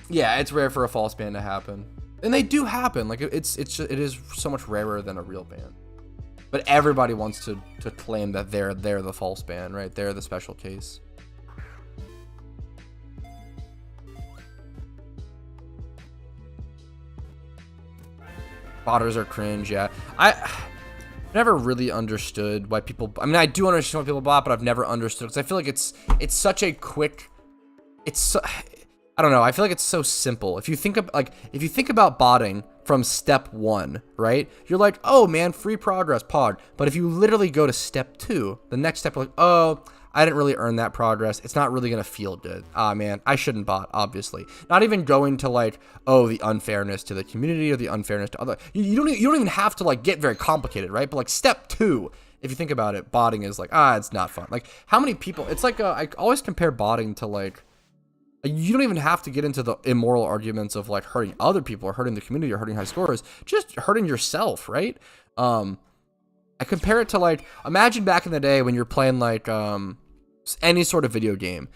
Yeah, it's rare for a false ban to happen. And they do happen. Like it is so much rarer than a real ban. But everybody wants to claim that they're the false ban, right? They're the special case. Botters are cringe, yeah. I never really understood why people. I mean, I do understand why people bot, but I've never understood because I feel like it's such a quick. I don't know. I feel like it's so simple. If you think of if you think about botting from step 1, right? You're like, oh man, free progress, pog. But if you literally go to step 2, the next step, you're like, oh, I didn't really earn that progress. It's not really gonna feel good. Ah man, I shouldn't bot. Obviously, not even going to like, oh, the unfairness to the community or the unfairness to other. You don't even have to like get very complicated, right? But like step 2. If you think about it, botting is like, it's not fun. Like how many people? It's like I always compare botting to like. You don't even have to get into the immoral arguments of like hurting other people or hurting the community or hurting high scorers, just hurting yourself, right? I compare it to like, imagine back in the day when you're playing like any sort of video game,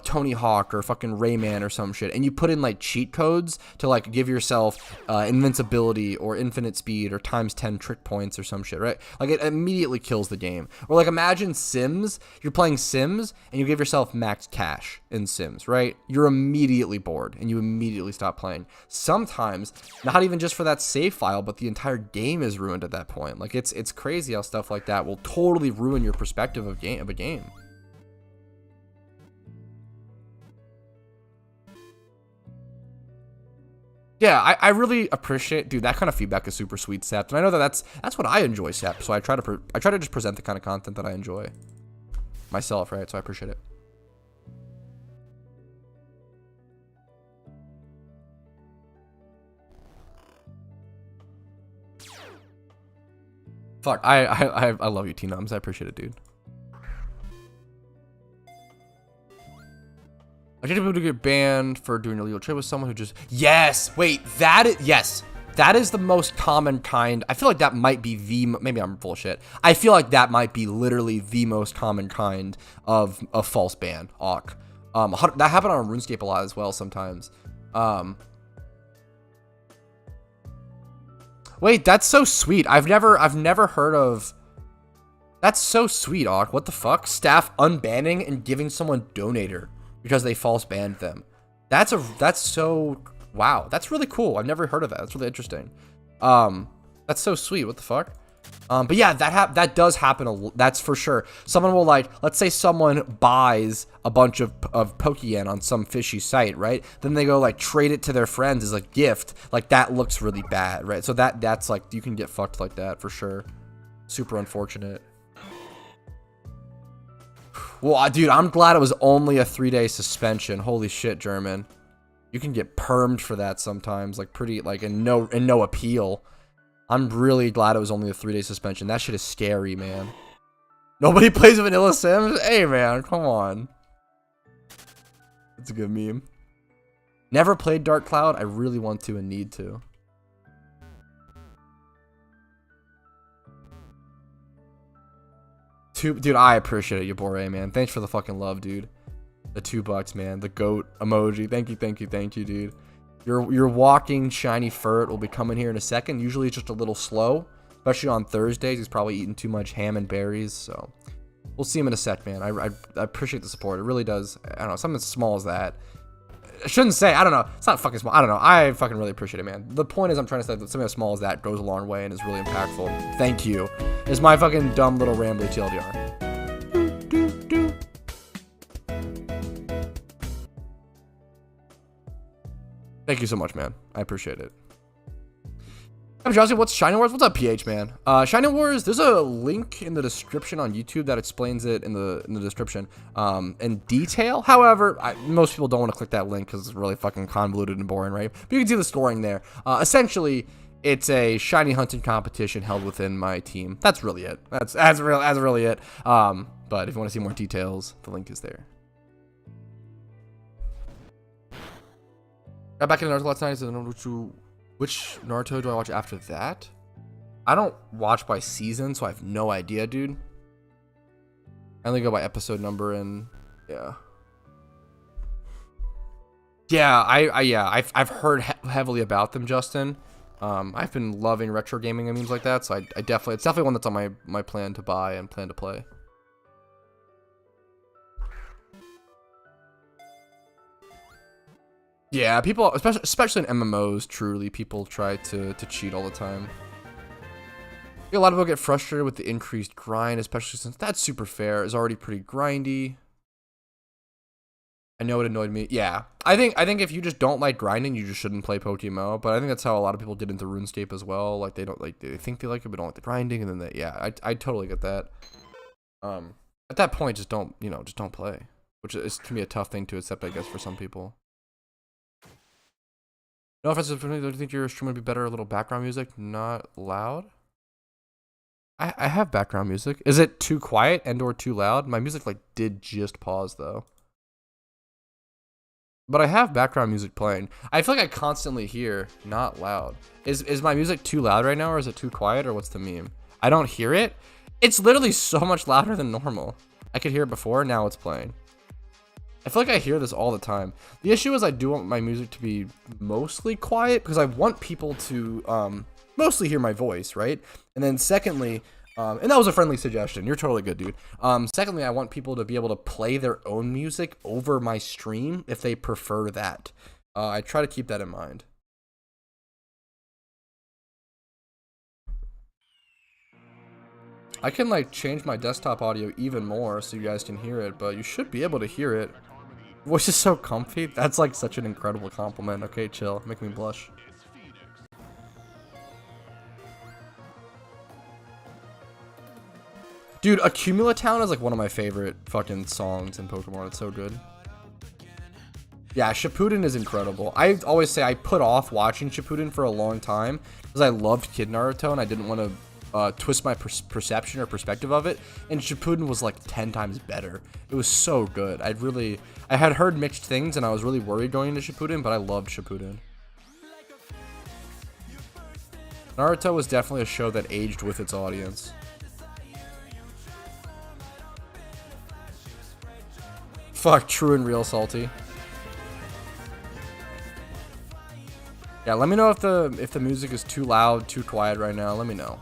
Tony Hawk or fucking Rayman or some shit, and you put in like cheat codes to like give yourself invincibility or infinite speed or ×10 trick points or some shit, right? Like it immediately kills the game. Or like imagine Sims, you're playing Sims and you give yourself max cash in Sims, right? You're immediately bored and you immediately stop playing. Sometimes not even just for that save file, but the entire game is ruined at that point. Like it's crazy how stuff like that will totally ruin your perspective of a game. Yeah, I really appreciate, dude. That kind of feedback is super sweet, Sap, and I know that's what I enjoy, Sap. So I try to just present the kind of content that I enjoy myself, right? So I appreciate it. Fuck, I love you, T-Nums. I appreciate it, dude. I think people to get banned for doing illegal trade with someone who just... Yes! Wait, yes! That is the most common kind. I feel like that might be the... Maybe I'm bullshit. I feel like that might be literally the most common kind of false ban. Awk. That happened on RuneScape a lot as well sometimes. Wait, that's so sweet. I've never heard of... That's so sweet, Awk. What the fuck? Staff unbanning and giving someone donator because they false banned them. That's so... Wow, that's really cool. I've never heard of that. That's really interesting. That's so sweet. What the fuck? But yeah, that does happen. That's for sure. Someone will, like, let's say someone buys a bunch of Pokeyen on some fishy site, right? Then they go like trade it to their friends as a gift. Like that looks really bad, right? So that's like, you can get fucked like that for sure. Super unfortunate. Well, dude, I'm glad it was only a 3-day suspension. Holy shit, German. You can get permed for that sometimes, like pretty, like, and no appeal. I'm really glad it was only a 3-day suspension. That shit is scary, man. Nobody plays Vanilla Sims? Hey, man, come on. It's a good meme. Never played Dark Cloud. I really want to and need to. Dude, I appreciate it, Yabore, man. Thanks for the fucking love, dude. The $2, man. The goat emoji. Thank you, dude. Your walking shiny furt will be coming here in a second. Usually it's just a little slow, especially on Thursdays. He's probably eating too much ham and berries, so we'll see him in a sec, man. I appreciate the support. It really does. I don't know, something as small as that. I shouldn't say. I don't know. It's not fucking small. I don't know. I fucking really appreciate it, man. The point is, I'm trying to say that something as small as that goes a long way and is really impactful. Thank you. Is my fucking dumb little rambly TLDR. Thank you so much, man. I appreciate it. I'm Jossie. What's Shiny Wars? What's up, PH, man? Shiny Wars, there's a link in the description on YouTube that explains it in the description in detail. However, most people don't want to click that link because it's really fucking convoluted and boring, right? But you can see the scoring there. Essentially, it's a shiny hunting competition held within my team. That's really it. That's really it. But if you want to see more details, the link is there. Got back in Naruto last night. So which Naruto do I watch after that? I don't watch by season, so I have no idea, dude. I only go by episode number and yeah. Yeah, I've heard heavily about them, Justin. I've been loving retro gaming and memes like that, so I definitely, it's definitely one that's on my plan to buy and plan to play. Yeah, people, especially in MMOs, truly, people try to cheat all the time. A lot of people get frustrated with the increased grind, especially since that's super fair. Is already pretty grindy. I know it annoyed me. Yeah, I think if you just don't like grinding, you just shouldn't play PokeMMO. But I think that's how a lot of people did into RuneScape as well. Like they think they like it, but don't like the grinding, and then yeah, I totally get that. At that point, just don't play, which can be a tough thing to accept, I guess, for some people. No offense, do you think your stream would be better a little background music, not loud? I have background music. Is it too quiet and or too loud? My music like did just pause though. But I have background music playing. I feel like I constantly hear not loud. Is my music too loud right now, or is it too quiet, or what's the meme? I don't hear it. It's literally so much louder than normal. I could hear it before, now it's playing. I feel like I hear this all the time. The issue is I do want my music to be mostly quiet because I want people to mostly hear my voice, right? And then secondly, and that was a friendly suggestion. You're totally good, dude. Secondly, I want people to be able to play their own music over my stream if they prefer that. I try to keep that in mind. I can like change my desktop audio even more so you guys can hear it, but you should be able to hear it. Voice is so comfy. That's like such an incredible compliment. Okay, chill. Make me blush. Dude, Accumulatown is like one of my favorite fucking songs in Pokemon. It's so good. Yeah, Shippuden is incredible. I always say I put off watching Shippuden for a long time because I loved Kid Naruto and I didn't want to twist my perception or perspective of it, and Shippuden was like 10 times better. It was so good. I had heard mixed things, and I was really worried going into Shippuden, but I loved Shippuden. Naruto was definitely a show that aged with its audience. Fuck, true and real salty. Yeah, let me know if the music is too loud, too quiet right now. Let me know.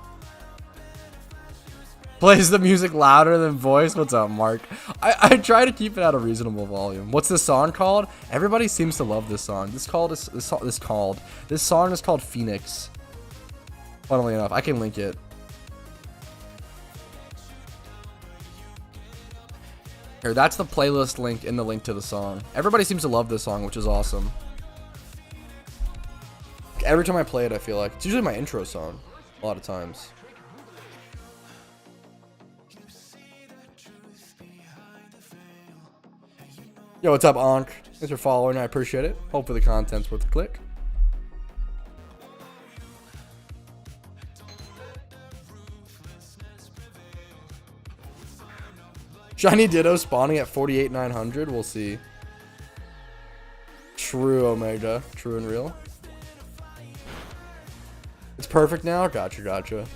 Plays the music louder than voice. What's up, Mark? I try to keep it at a reasonable volume. What's this song called? Everybody seems to love this song. This song is called Phoenix. Funnily enough, I can link it. Here, that's the playlist link in the link to the song. Everybody seems to love this song, which is awesome. Every time I play it, I feel like it's usually my intro song. A lot of times. Yo, what's up, Ankh? Thanks for following. I appreciate it. Hopefully the content's worth a click. Shiny Ditto spawning at 48,900. We'll see. True, Omega. True and real. It's perfect now? Gotcha.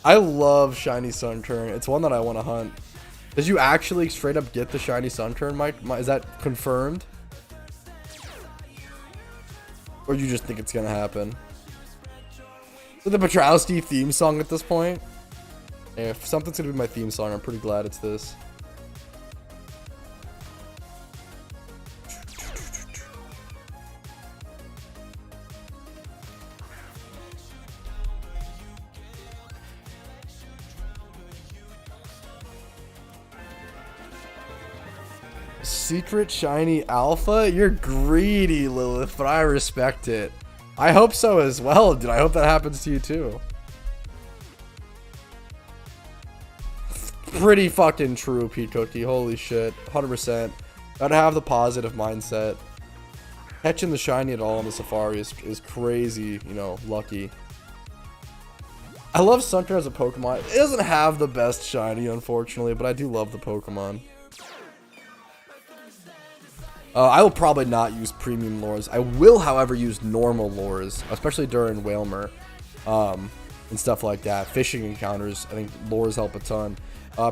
I love Shiny Sunturn. It's one that I want to hunt. Did you actually straight up get the Shiny Sunturn, Mike? Is that confirmed? Or you just think it's gonna happen? So the Petrowski theme song at this point? If something's gonna be my theme song, I'm pretty glad it's this. Secret Shiny Alpha? You're greedy, Lilith, but I respect it. I hope so as well, dude. I hope that happens to you too. Pretty fucking true, Pete Cookie. Holy shit. 100%. Gotta have the positive mindset. Catching the shiny at all in the Safari is crazy, you know, lucky. I love Sunturn as a Pokemon. It doesn't have the best shiny, unfortunately, but I do love the Pokemon. I will probably not use premium lures. I will, however, use normal lures, especially during Whalmer, and stuff like that. Fishing encounters, I think lures help a ton.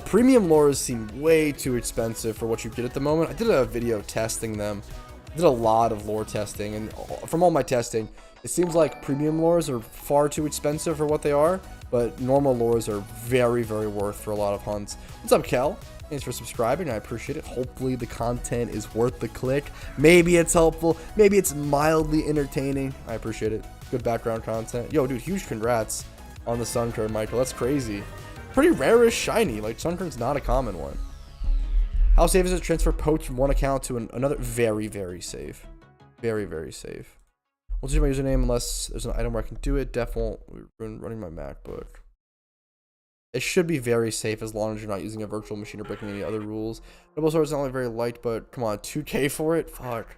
Premium lures seem way too expensive for what you get at the moment. I did a video testing them. I did a lot of lure testing, and from all my testing, it seems like premium lures are far too expensive for what they are, but normal lures are very, very worth for a lot of hunts. What's up, Kel? Thanks for subscribing. I appreciate it. Hopefully the content is worth the click. Maybe it's helpful. Maybe it's mildly entertaining. I appreciate it. Good background content. Yo, dude, huge congrats on the Sunturn, Michael. That's crazy. Pretty rare-ish shiny. Like, Sunturn's not a common one. How safe is it to transfer poke from one account to another? Very, very safe. Very, very safe. Won't use my username unless there's an item where I can do it. Def won't running my MacBook. It should be very safe as long as you're not using a virtual machine or breaking any other rules. Double sword is not only very light, but come on, 2K for it? Fuck.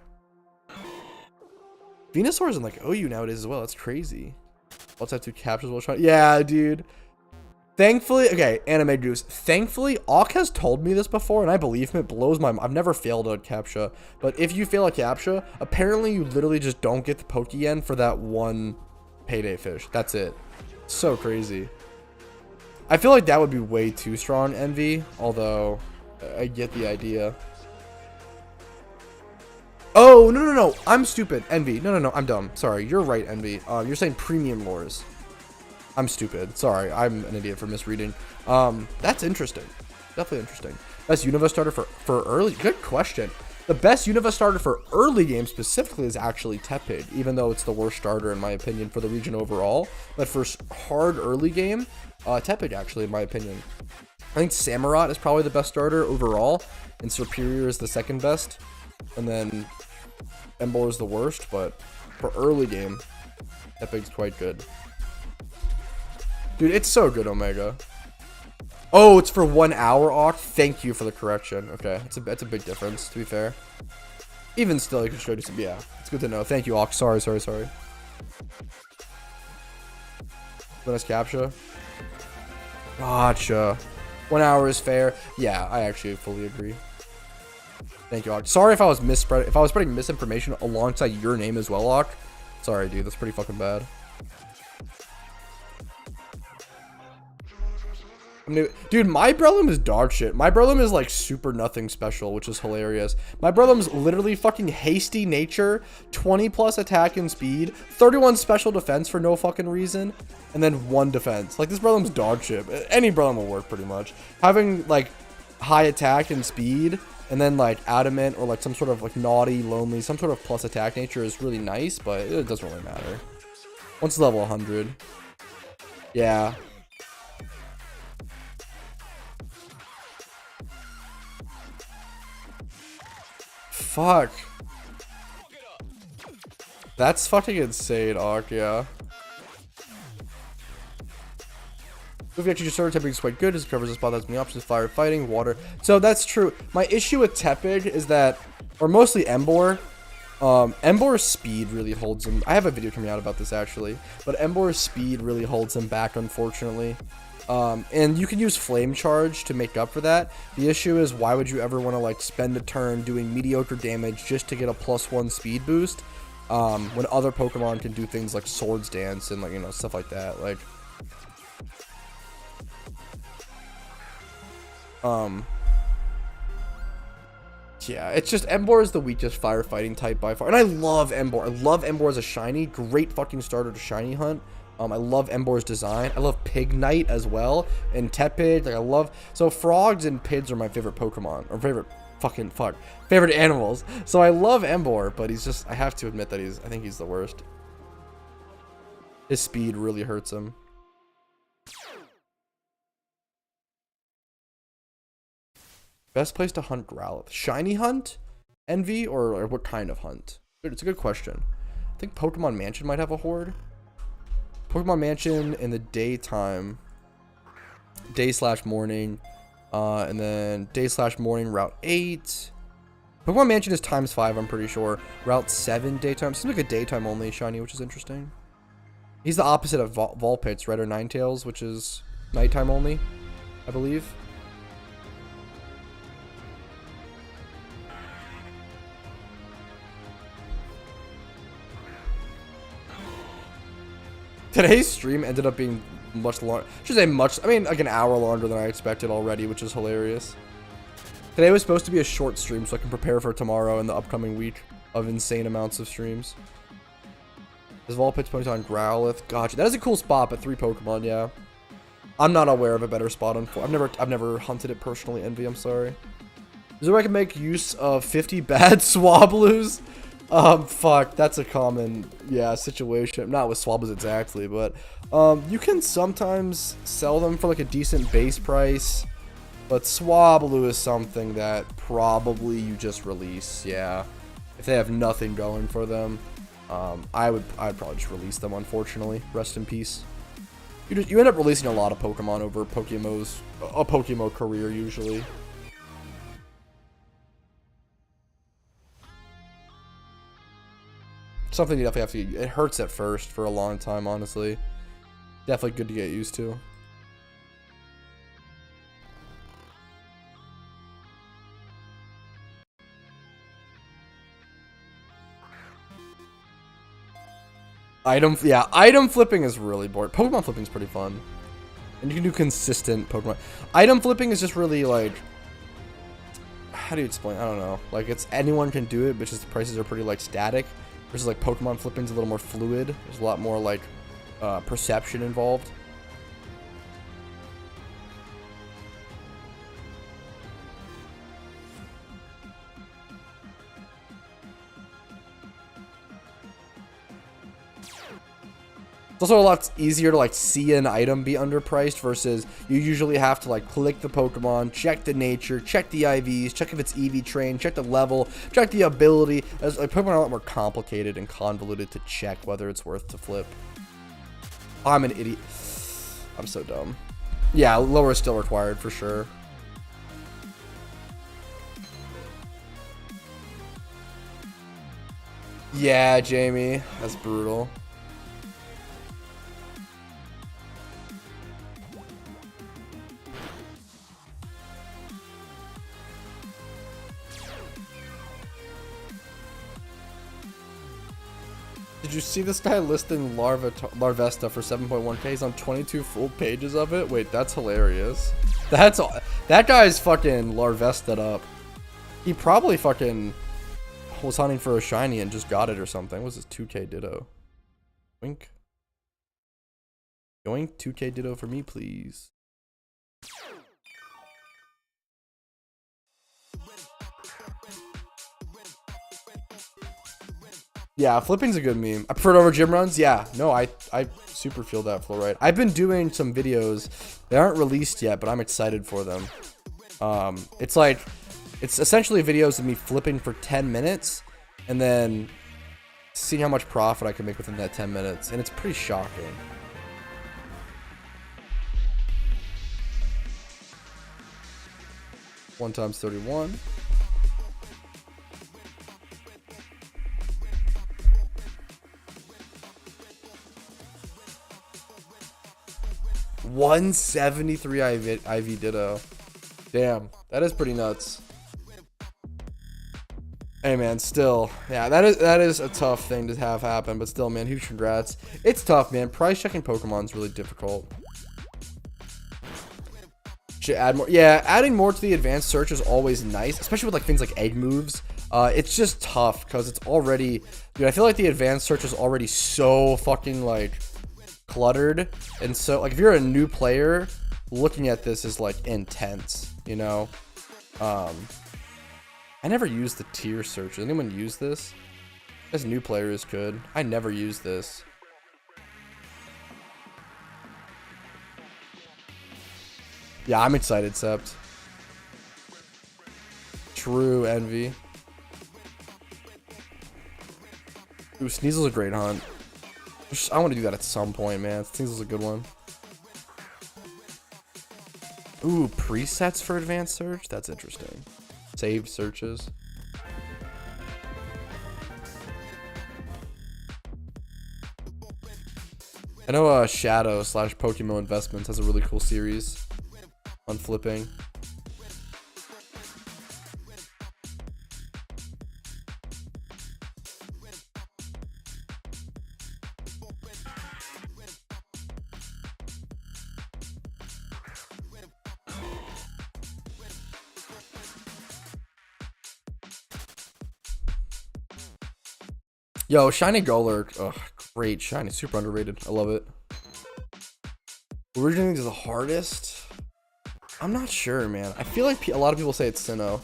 Venusaur is in like OU nowadays as well. That's crazy. Let's have 2 captures while trying. Yeah, dude. Thankfully, okay, Anime Goose. Thankfully, Auk has told me this before, and I believe him. It blows my mind. I've never failed a captcha, but if you fail a captcha, apparently you literally just don't get the Pokeyen for that one payday fish. That's it. So crazy. I feel like that would be way too strong, Envy, although I get the idea. Oh, no. I'm stupid, Envy. No. I'm dumb. Sorry. You're right, Envy. You're saying premium lures. I'm stupid. Sorry. I'm an idiot for misreading. That's interesting. Definitely interesting. Best Unova starter for early? Good question. The best Unova starter for early game specifically is actually Tepig, even though it's the worst starter in my opinion for the region overall. But for hard early game, Tepig actually in my opinion. I think Samurott is probably the best starter overall, and Superior is the second best, and then Emboar is the worst. But for early game, Tepig's quite good. Dude, it's so good, Omega. Oh, it's for 1 hour, Auk. Thank you for the correction. Okay, that's a big difference, to be fair. Even still, you can show you some. Yeah, it's good to know. Thank you, Auk. Sorry. Bonus captcha. Gotcha. 1 hour is fair. Yeah, I actually fully agree. Thank you, Ock. Sorry if I was spreading misinformation alongside your name as well, Ock. Sorry, dude. That's pretty fucking bad. Dude, my Brelum is dog shit. My Brelum is like super nothing special, which is hilarious. My Brelum's literally fucking hasty nature, 20 plus attack and speed, 31 special defense for no fucking reason, and then 1 defense. Like, this Brelum's dog shit. Any Brelum will work pretty much. Having like high attack and speed, and then like adamant or like some sort of like naughty, lonely, some sort of plus attack nature is really nice, but it doesn't really matter. Once level 100. Yeah. Fuck. That's fucking insane, Ark, yeah. If you actually just started, Tepig is quite good. It covers a spot that has many options: fire, fighting, water. So that's true. My issue with Tepig is that, or mostly Emboar, Emboar's speed really holds him. I have a video coming out about this actually, but Emboar's speed really holds him back, unfortunately. And you can use Flame Charge to make up for that. The issue is, why would you ever want to like spend a turn doing mediocre damage just to get a +1 speed boost, when other Pokemon can do things like Swords Dance and like, you know, stuff like that. Like, yeah, it's just Emboar is the weakest firefighting type by far, and I love Emboar. I love Emboar as a shiny. Great fucking starter to shiny hunt. I love Emboar's design. I love Pignite as well, and Tepig. Like, I love, so frogs and pids are my favorite Pokemon, or favorite animals. So I love Emboar, but he's just, I have to admit that I think he's the worst. His speed really hurts him. Best place to hunt Growlithe? Shiny hunt? Envy? Or what kind of hunt? It's a good question. I think Pokemon Mansion might have a horde. Pokemon Mansion in the daytime. Day/morning. And then day/morning, Route 8. Pokemon Mansion is ×5, I'm pretty sure. Route 7, daytime. Seems like a daytime only shiny, which is interesting. He's the opposite of Vulpix, right? Or Ninetales, which is nighttime only, I believe. Today's stream ended up being much longer. I mean, like an hour longer than I expected already, which is hilarious. Today was supposed to be a short stream so I can prepare for tomorrow and the upcoming week of insane amounts of streams. Is Vulpix Ponyta on Growlithe? Gotcha. That is a cool spot, but 3 Pokemon, yeah. I'm not aware of a better spot on 4. I've never hunted it personally, Envy, I'm sorry. Is there a way I can make use of 50 bad Swablues? Fuck, that's a common, yeah, situation. Not with Swablues exactly, but, you can sometimes sell them for like a decent base price, but Swablu is something that probably you just release, yeah. If they have nothing going for them, I'd probably just release them, unfortunately. Rest in peace. You end up releasing a lot of Pokemon over a PokeMMO career, usually. Something you definitely have to, it hurts at first for a long time, honestly. Definitely good to get used to. Item flipping is really boring. Pokemon flipping is pretty fun. And you can do consistent Pokemon. Item flipping is just really like, how do you explain? I don't know. Like, it's anyone can do it, but just the prices are pretty like static. Versus like Pokemon flipping's a little more fluid. There's a lot more like perception involved. It's also a lot easier to like see an item be underpriced versus you usually have to like click the Pokemon, check the nature, check the IVs, check if it's EV trained, check the level, check the ability. As like Pokemon are a lot more complicated and convoluted to check whether it's worth to flip. I'm an idiot. I'm so dumb. Yeah, lower is still required for sure. Yeah, Jamie, that's brutal. Did you see this guy listing Larvesta for 7.1k? He's on 22 full pages of it. Wait, that's hilarious. That guy's fucking Larvested up. He probably fucking was hunting for a shiny and just got it or something. What was his 2k Ditto? Wink. Yoink, 2k Ditto for me, please. Yeah, flipping's a good meme. I prefer it over gym runs. Yeah, no, I super feel that flow right. I've been doing some videos. They aren't released yet, but I'm excited for them. It's essentially videos of me flipping for 10 minutes and then seeing how much profit I can make within that 10 minutes. And it's pretty shocking. One times 31. $173 IV Ditto. Damn, that is pretty nuts. Hey man, still, yeah, that is a tough thing to have happen, but still, man, huge congrats. It's tough, man. Price checking Pokemon is really difficult. Should add more. Yeah, adding more to the advanced search is always nice, especially with like things like egg moves. It's just tough because it's already, dude, I feel like the advanced search is already so fucking like cluttered, and so like if you're a new player, looking at this is like intense, you know. I never used the tier search. Does anyone use this? As new players could. I never used this. Yeah, I'm excited, Sept. True envy. Ooh, Sneasel's a great hunt. I want to do that at some point, man. Sneasel's a good one. Ooh, presets for advanced search? That's interesting. Saved searches. I know Shadow / PokeMMO Investments has a really cool series on flipping. Yo, Shiny Golurk. Ugh, great. Shiny, super underrated. I love it. Originally the hardest? I'm not sure, man. I feel like a lot of people say it's Sinnoh. I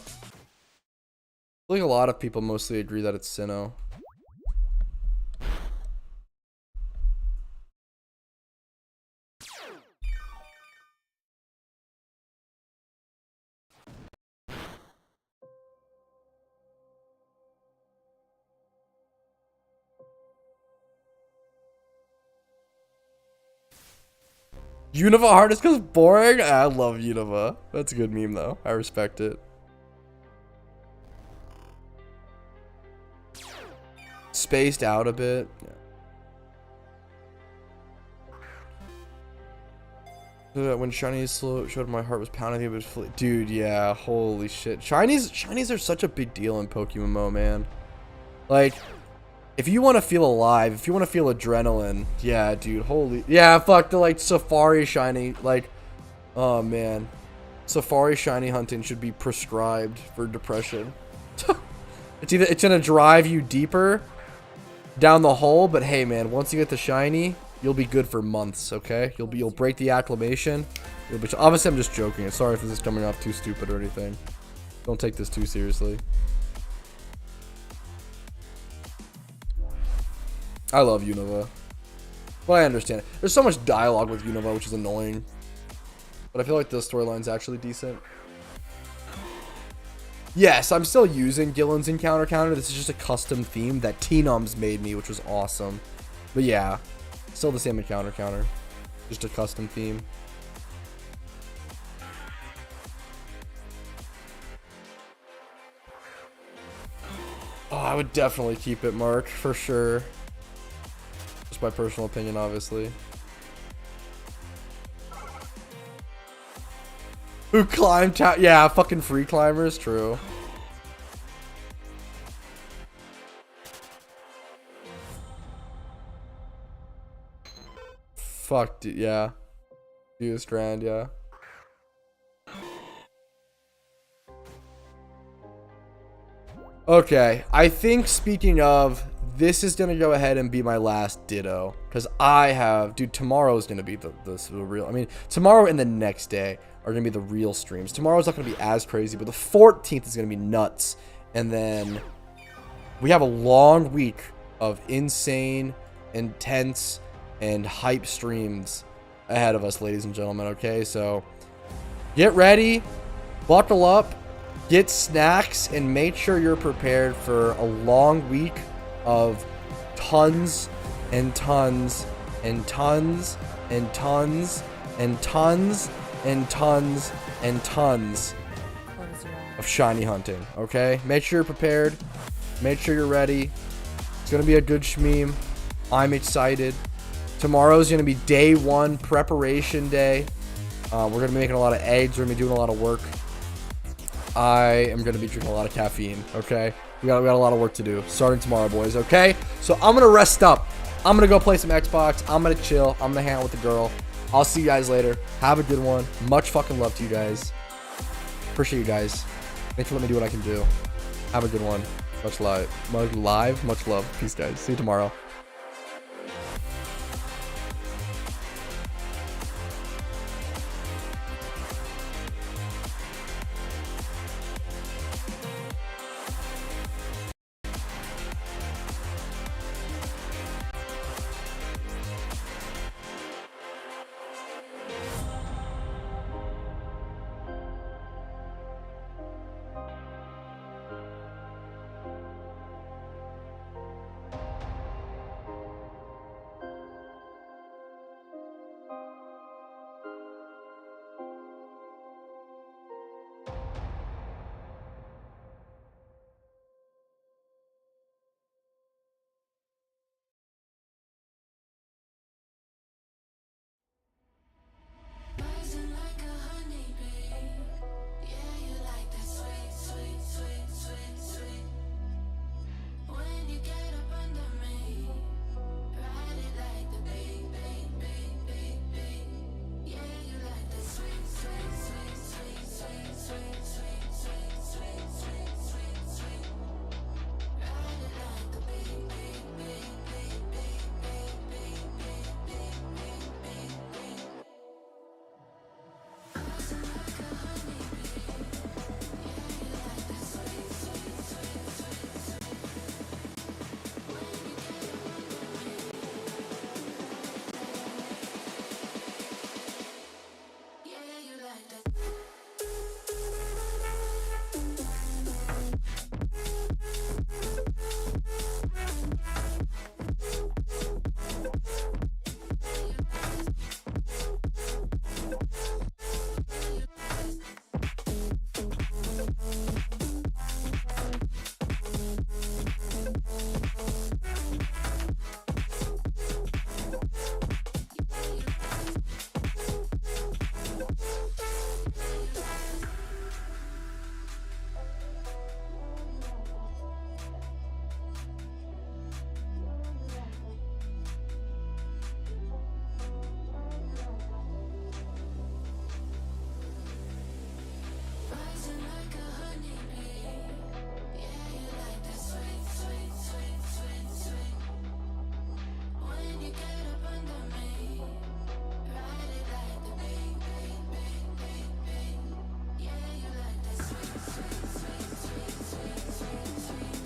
feel like a lot of people mostly agree that it's Sinnoh. Unova hardest because boring? I love Unova. That's a good meme though. I respect it. Spaced out a bit. Yeah. When Shinies showed my heart was pounding, it was dude, yeah, holy shit. Shinies are such a big deal in PokeMMO, man. Like, if you want to feel alive, if you want to feel adrenaline, yeah, dude, holy, yeah, fuck, the like Safari Shiny, like, oh man, Safari Shiny hunting should be prescribed for depression. It's gonna drive you deeper down the hole, but hey, man, once you get the shiny, you'll be good for months. Okay, you'll break the acclimation. You'll be obviously, I'm just joking. Sorry if this is coming off too stupid or anything. Don't take this too seriously. I love Unova, but I understand it. There's so much dialogue with Unova, which is annoying. But I feel like the storyline's actually decent. Yes, I'm still using Gillen's Encounter Counter. This is just a custom theme that T-Nums made me, which was awesome. But yeah, still the same Encounter Counter. Just a custom theme. Oh, I would definitely keep it, Mark, for sure. Just my personal opinion, obviously. Who climbed out? Yeah, fucking free climbers, true. Fuck, yeah. Do strand, yeah. Okay, I think speaking of, this is gonna go ahead and be my last Ditto, because I have, dude, tomorrow's gonna be the real, I mean, tomorrow and the next day are gonna be the real streams. Tomorrow's not gonna be as crazy, but the 14th is gonna be nuts, and then we have a long week of insane, intense, and hype streams ahead of us, ladies and gentlemen, okay? So, get ready, buckle up, get snacks, and make sure you're prepared for a long week of tons and tons and tons and tons and tons and tons and tons of shiny hunting, okay? Make sure you're prepared. Make sure you're ready. It's going to be a good shmeem. I'm excited. Tomorrow's going to be day 1, preparation day. We're going to be making a lot of eggs. We're going to be doing a lot of work. I am going to be drinking a lot of caffeine, okay? We got a lot of work to do starting tomorrow, boys, okay? So I'm going to rest up. I'm going to go play some Xbox. I'm going to chill. I'm going to hang out with the girl. I'll see you guys later. Have a good one. Much fucking love to you guys. Appreciate you guys. Thanks for letting me do what I can do. Have a good one. Much love. Peace, guys. See you tomorrow.